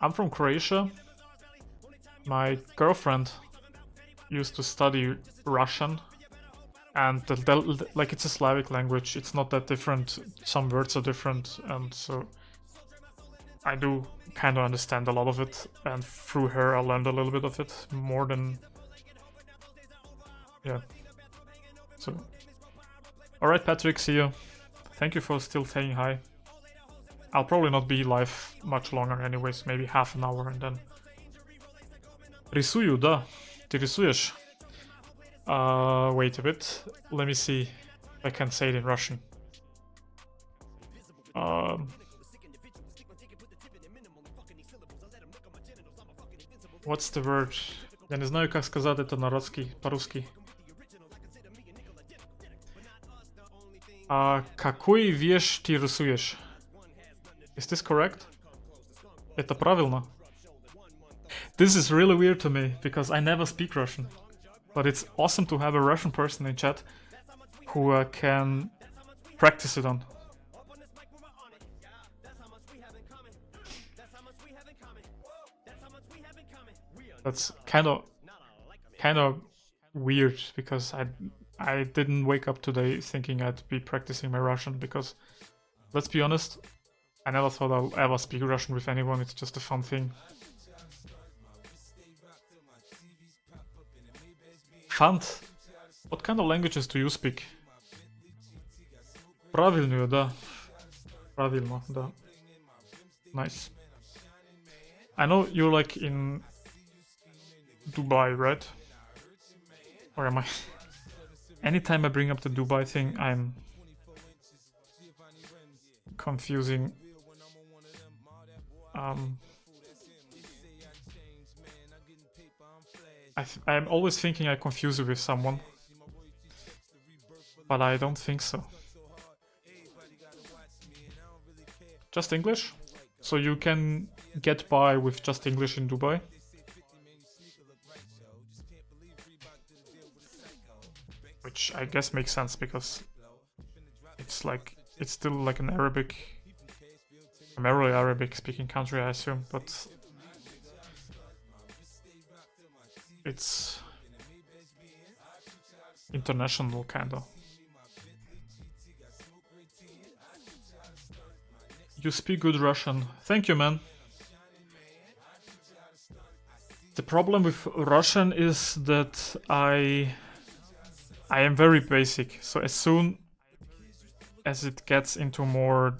I'm from Croatia. My girlfriend used to study Russian, and like it's a Slavic language. It's not that different. Some words are different, and so I do kind of understand a lot of it, and through her I learned a little bit of it, more than... yeah. So... Alright Patrick, see you. Thank you for still saying hi. I'll probably not be live much longer anyways, maybe half an hour and then... Рисую, да. Ты рисуешь? Wait a bit. Let me see if I can say it in Russian. What's the word? Я не знаю, как сказать это на русский, по-русски. Какой вещь ты рисуешь? Is this correct? Это правильно? This is really weird to me, because I never speak Russian. But it's awesome to have a Russian person in chat who can practice it on. That's kind of weird, because I didn't wake up today thinking I'd be practicing my Russian, because let's be honest, I never thought I'll ever speak Russian with anyone. It's just a fun thing. Fant, what kind of languages do you speak? Правильную, да. Правильно, да. Nice. I know you're like in Dubai, right? Or am I? Anytime I bring up the Dubai thing, I'm confusing. I'm always thinking I confuse you with someone, but I don't think so. Just English? So you can get by with just English in Dubai? Which I guess makes sense, because it's still like an primarily Arabic speaking country, I assume, but it's international kinda. You speak good Russian. Thank you, man. The problem with Russian is that I am very basic, so as soon as it gets into more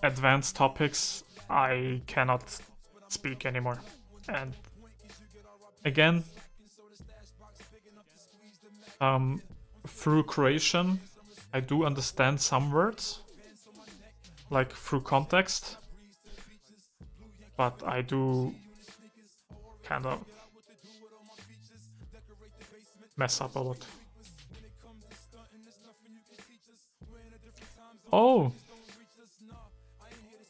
advanced topics, I cannot speak anymore. And again, through Croatian, I do understand some words, like through context, but I do kind of mess up a lot. Oh!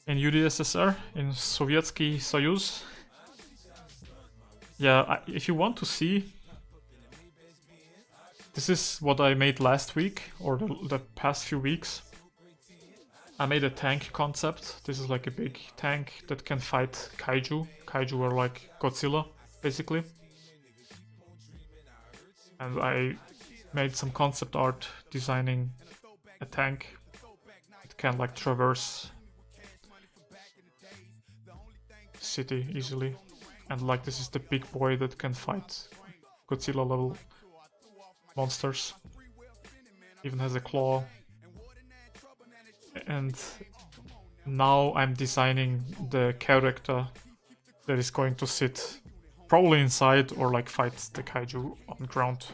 In UdSSR, in Sovietsky Soyuz. Yeah, if you want to see, this is what I made last week, or the past few weeks. I made a tank concept. This is like a big tank that can fight kaiju. Kaiju are like Godzilla, basically. And I made some concept art designing a tank. It can like traverse the city easily. And like this is the big boy that can fight Godzilla level monsters. Even has a claw. And now I'm designing the character that is going to sit probably inside or like fight the kaiju on ground.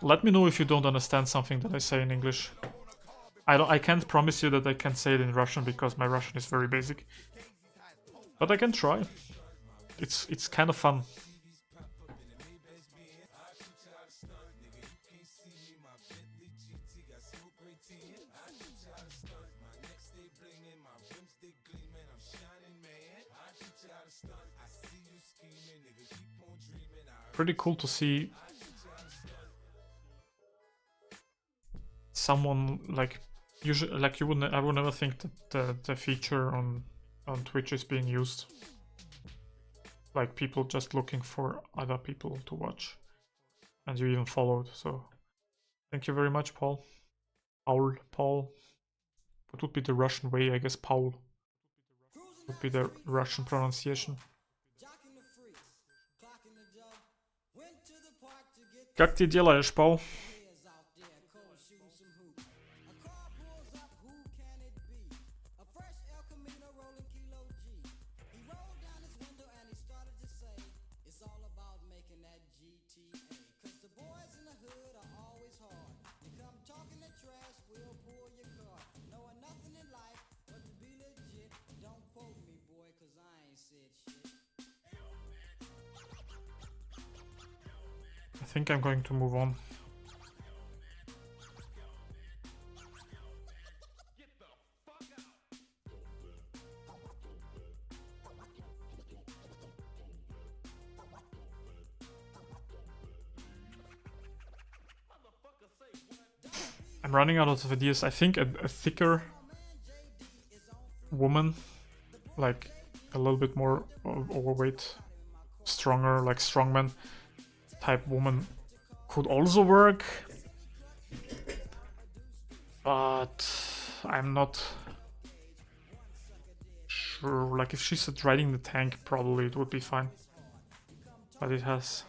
Let me know if you don't understand something that I say in English. I can't promise you that I can say it in Russian, because my Russian is very basic. But I can try. It's kind of fun. Pretty cool to see someone like usually, like I would never think that the feature on Twitch is being used. Like people just looking for other people to watch, and you even followed. So thank you very much, Paul. Paul. What would be the Russian way? I guess Paul. would be the Russian pronunciation. Как ты делаешь, Paul? I think I'm going to move on. I'm running out of ideas. I think a thicker woman, like a little bit more overweight, stronger, like strongman type woman could also work. But I'm not sure. Like if she's riding the tank, probably it would be fine. But it has...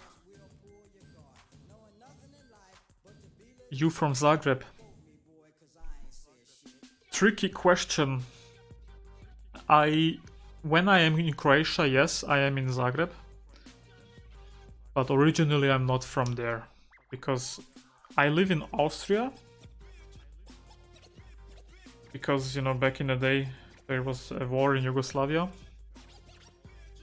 You from Zagreb. Tricky question. When I am in Croatia, yes, I am in Zagreb. But originally I'm not from there. Because I live in Austria. Because, you know, back in the day there was a war in Yugoslavia.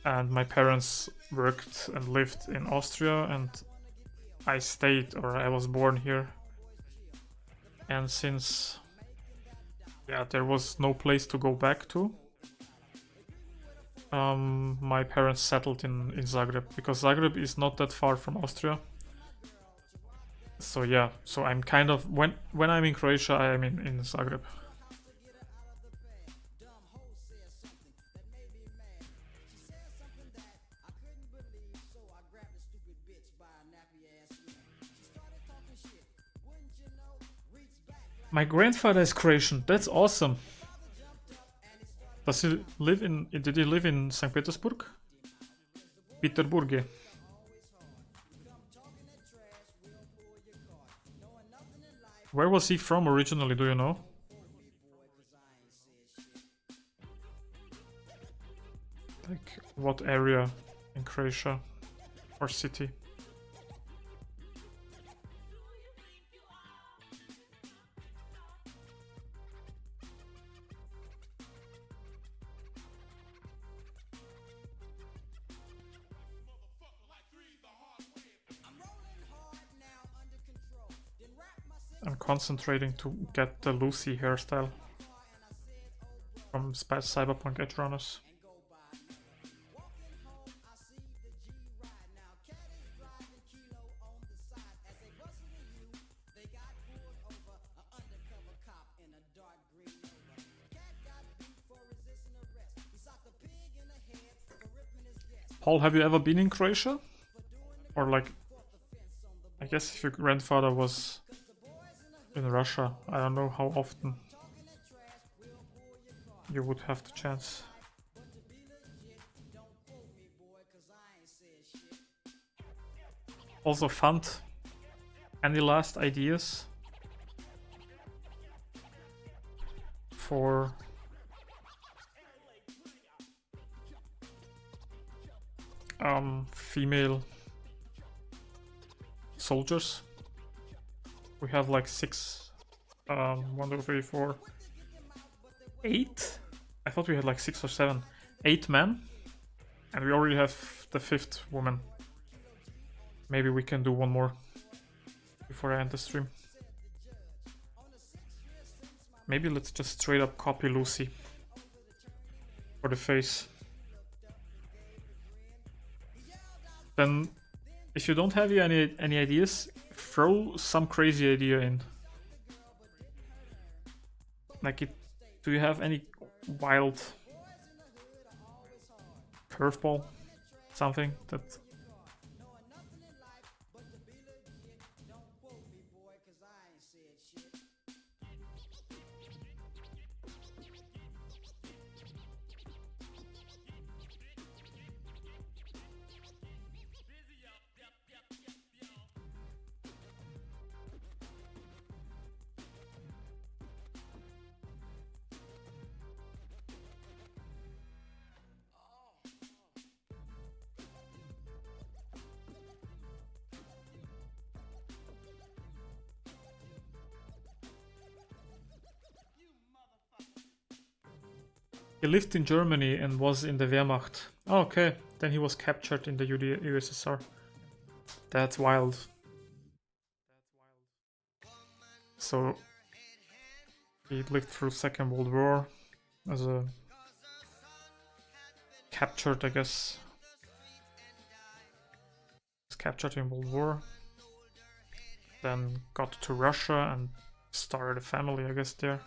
And my parents worked and lived in Austria, and I stayed, or I was born here. And since, yeah, there was no place to go back to, my parents settled in Zagreb, because Zagreb is not that far from Austria. So yeah, so I'm kind of, when I'm in Croatia, I am in Zagreb. My grandfather is Croatian. That's awesome. Does he live in? Did he live in St. Petersburg? Peterburg. Where was he from originally? Do you know? Like what area in Croatia or city? I'm concentrating to get the Lucy hairstyle from Cyberpunk Edge Runners. Paul, have you ever been in Croatia? Or like, I guess if your grandfather was in Russia, I don't know how often you would have the chance. Also Fund, any last ideas for female soldiers? We have like 6, 1, 2, 3, 4, 8? I thought we had like 6 or 7. 8 men, and we already have the 5th woman. Maybe we can do one more before I end the stream. Maybe let's just straight up copy Lucy for the face. Then, if you don't have any ideas, throw some crazy idea in. Like, do you have any wild curveball? Something that... He lived in Germany and was in the Wehrmacht. Oh, okay, then he was captured in the USSR. That's wild. So he lived through Second World War as a captured, I guess. Was captured in World War. Then got to Russia and started a family, I guess, there.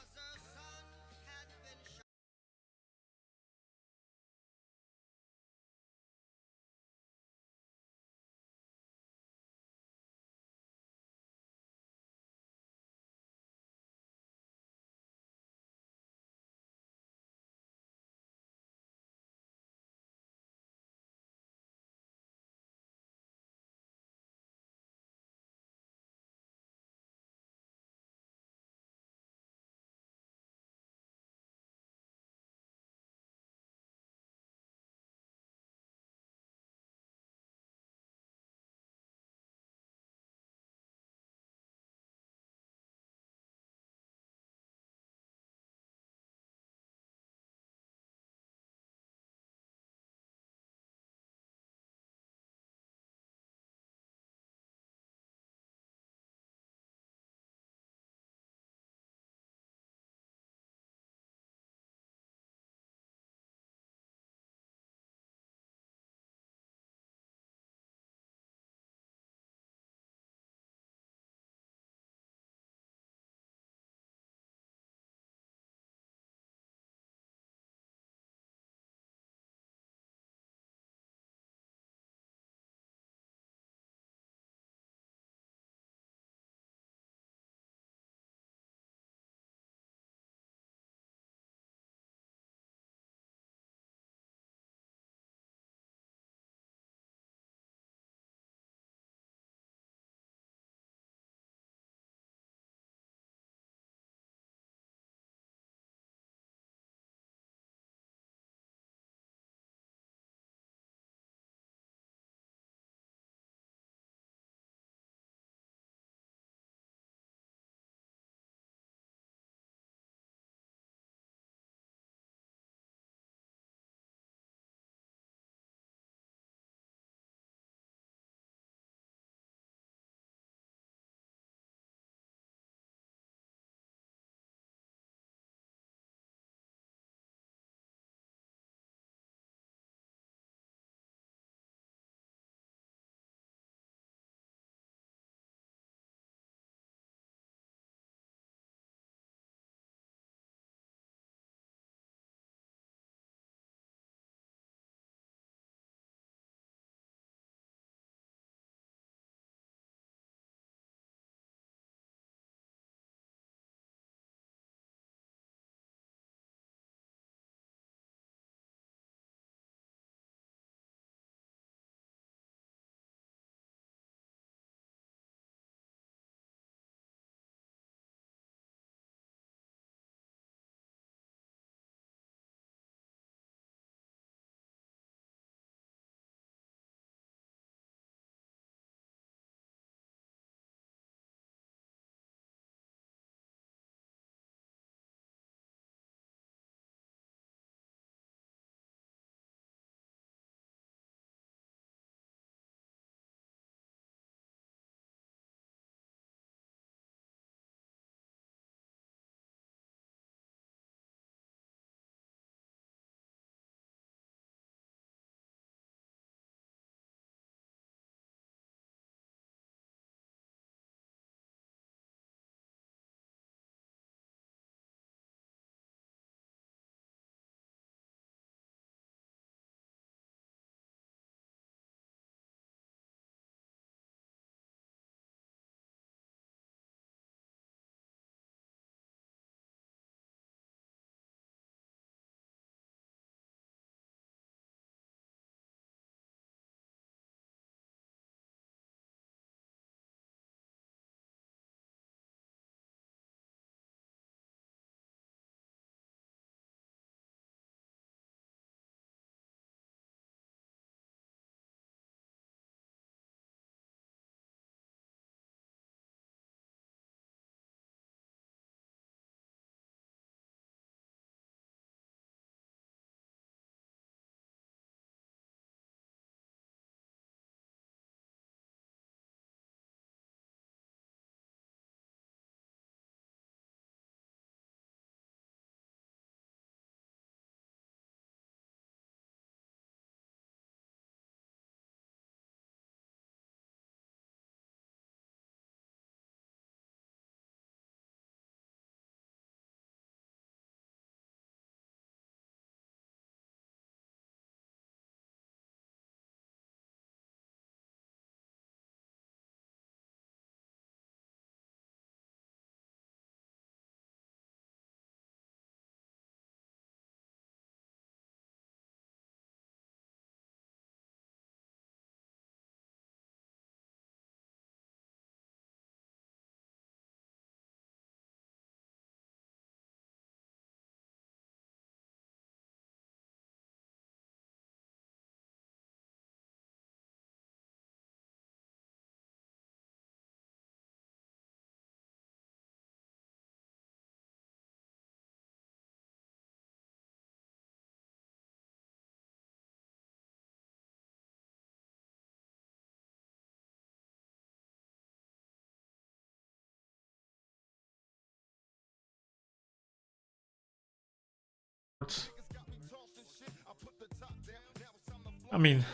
I mean,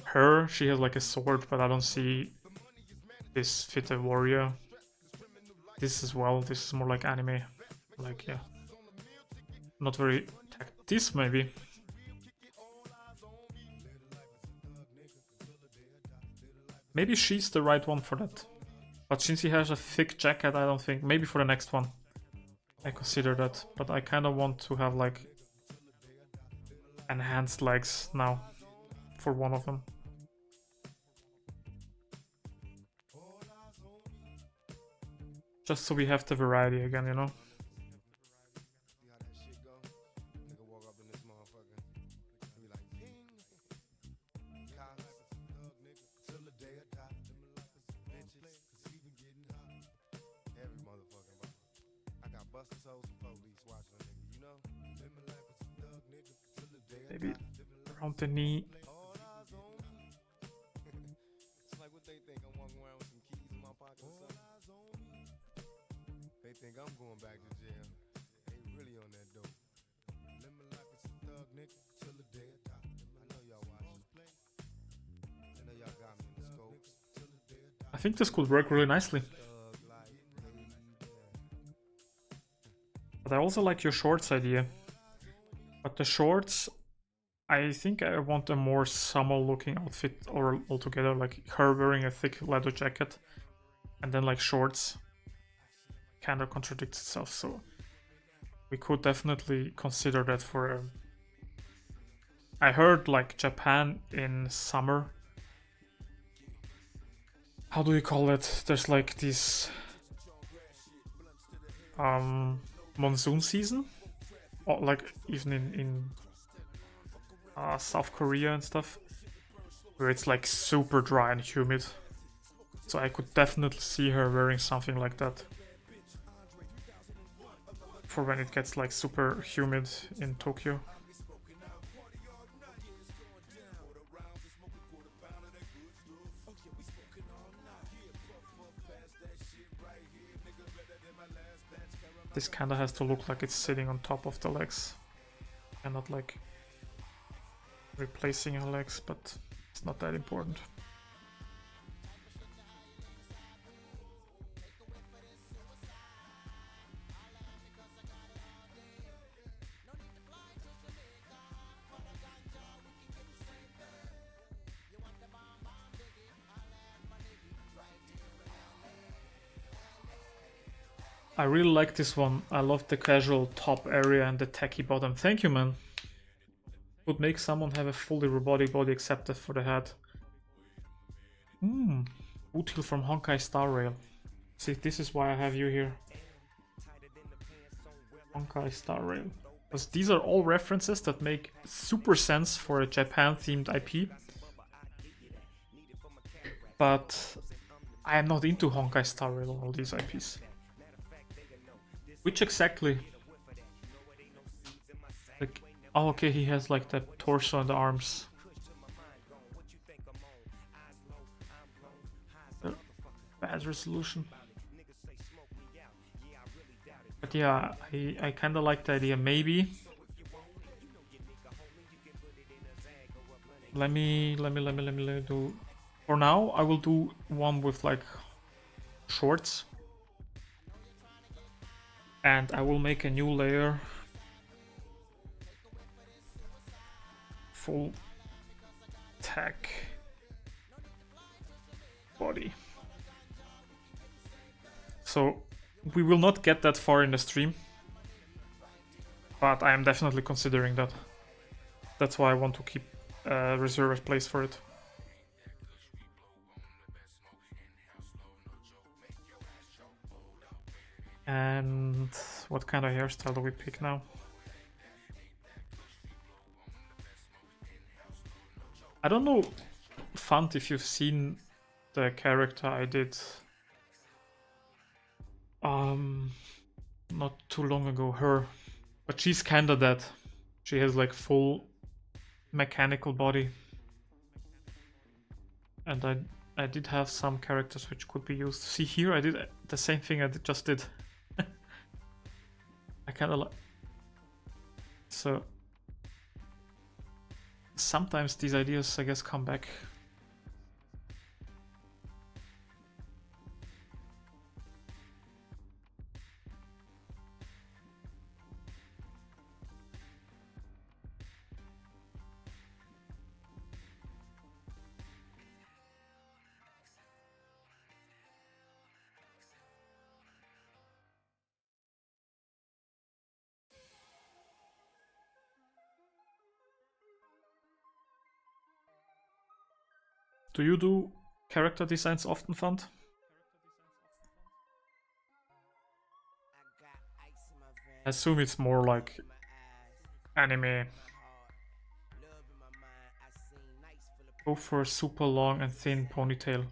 her, she has like a sword, but I don't see this fit a warrior. This as well, this is more like anime. Like, yeah. Not very this maybe. Maybe she's the right one for that. But since he has a thick jacket, I don't think. Maybe for the next one I consider that. But I kind of want to have like enhanced legs now for one of them. Just so we have the variety again, you know? Maybe around the knee. They think I'm going back to jail. They really on that dope. Living life as a thug nigga till the day I die. I know y'all watching. I know y'all got me in the scope. Till the day I die. I think this could work really nicely. But I also like your shorts idea. But the shorts, I think I want a more summer looking outfit or altogether, like her wearing a thick leather jacket and then like shorts. Kind of contradicts itself, so we could definitely consider that for I heard like Japan in summer, how do you call it, there's like this monsoon season, or like even in South Korea and stuff, where it's like super dry and humid, so I could definitely see her wearing something like that for when it gets like super humid in Tokyo. This kinda has to look like it's sitting on top of the legs and not like replacing her legs, but it's not that important. I really like this one. I love the casual top area and the tacky bottom. Thank you, man. Would make someone have a fully robotic body except for the head. Util from Honkai Star Rail. See, this is why I have you here. Honkai Star Rail. Because these are all references that make super sense for a Japan-themed IP. But I am not into Honkai Star Rail or all these IPs. Which exactly? Like, oh, okay, he has like the torso and the arms. Bad resolution. But yeah, I kind of like the idea. Maybe. Let me do. For now, I will do one with like shorts. And I will make a new layer. Full tech body. So we will not get that far in the stream, but I am definitely considering that. That's why I want to keep reserve a place for it. And what kind of hairstyle do we pick now? I don't know, Fant, if you've seen the character I did not too long ago, her, but she's kinda that. She has like full mechanical body, and I did have some characters which could be used. See here, I did the same thing I just did. I kind of like. So sometimes these ideas, I guess, come back. Do you do character designs often, Fund? I assume it's more like anime. Go for a super long and thin ponytail.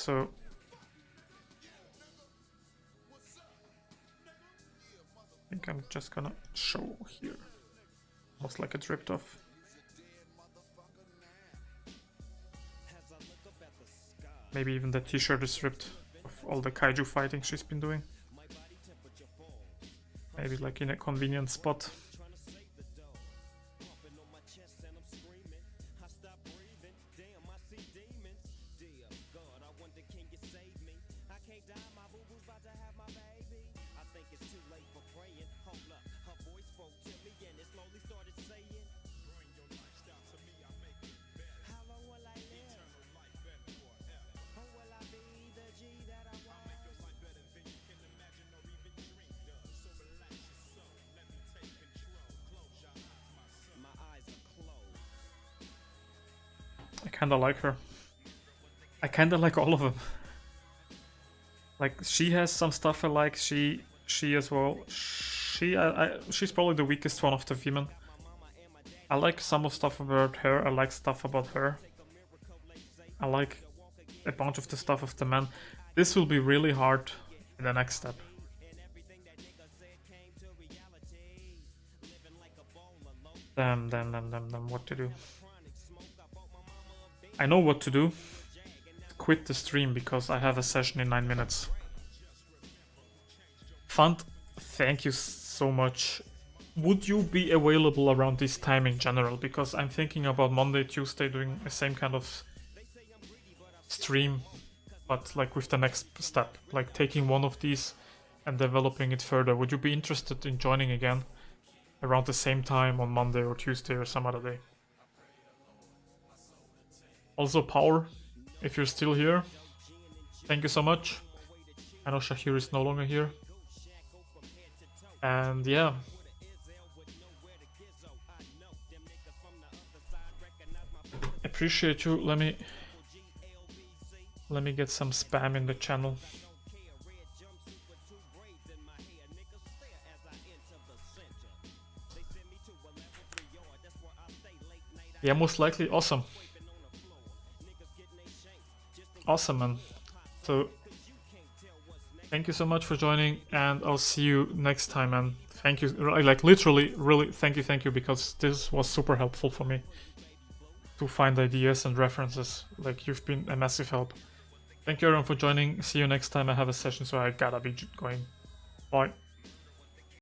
so I think I'm just gonna show here. Looks like it's ripped off. Maybe even the t-shirt is ripped of all the kaiju fighting she's been doing. Maybe like in a convenient spot. I kinda like her. I kinda like all of them. Like, she has some stuff I like, she as well. She's probably the weakest one of the women. I like some of stuff about her, I like stuff about her. I like a bunch of the stuff of the men. This will be really hard in the next step. Damn, what to do? I know what to do. Quit the stream because I have a session in 9 minutes. Fund, thank you so much. Would you be available around this time in general? Because I'm thinking about Monday, Tuesday doing the same kind of stream, but like with the next step, like taking one of these and developing it further. Would you be interested in joining again around the same time on Monday or Tuesday or some other day? Also, Power, if you're still here, thank you so much. I know Shahir is no longer here. And yeah. Appreciate you. Let me get some spam in the channel. Yeah, most likely. Awesome. Awesome, man. So thank you so much for joining, and I'll see you next time, man. Thank you. Like, literally, really, thank you, because this was super helpful for me to find ideas and references. Like, you've been a massive help. Thank you everyone for joining. See you next time. I have a session, so I gotta be going. Bye.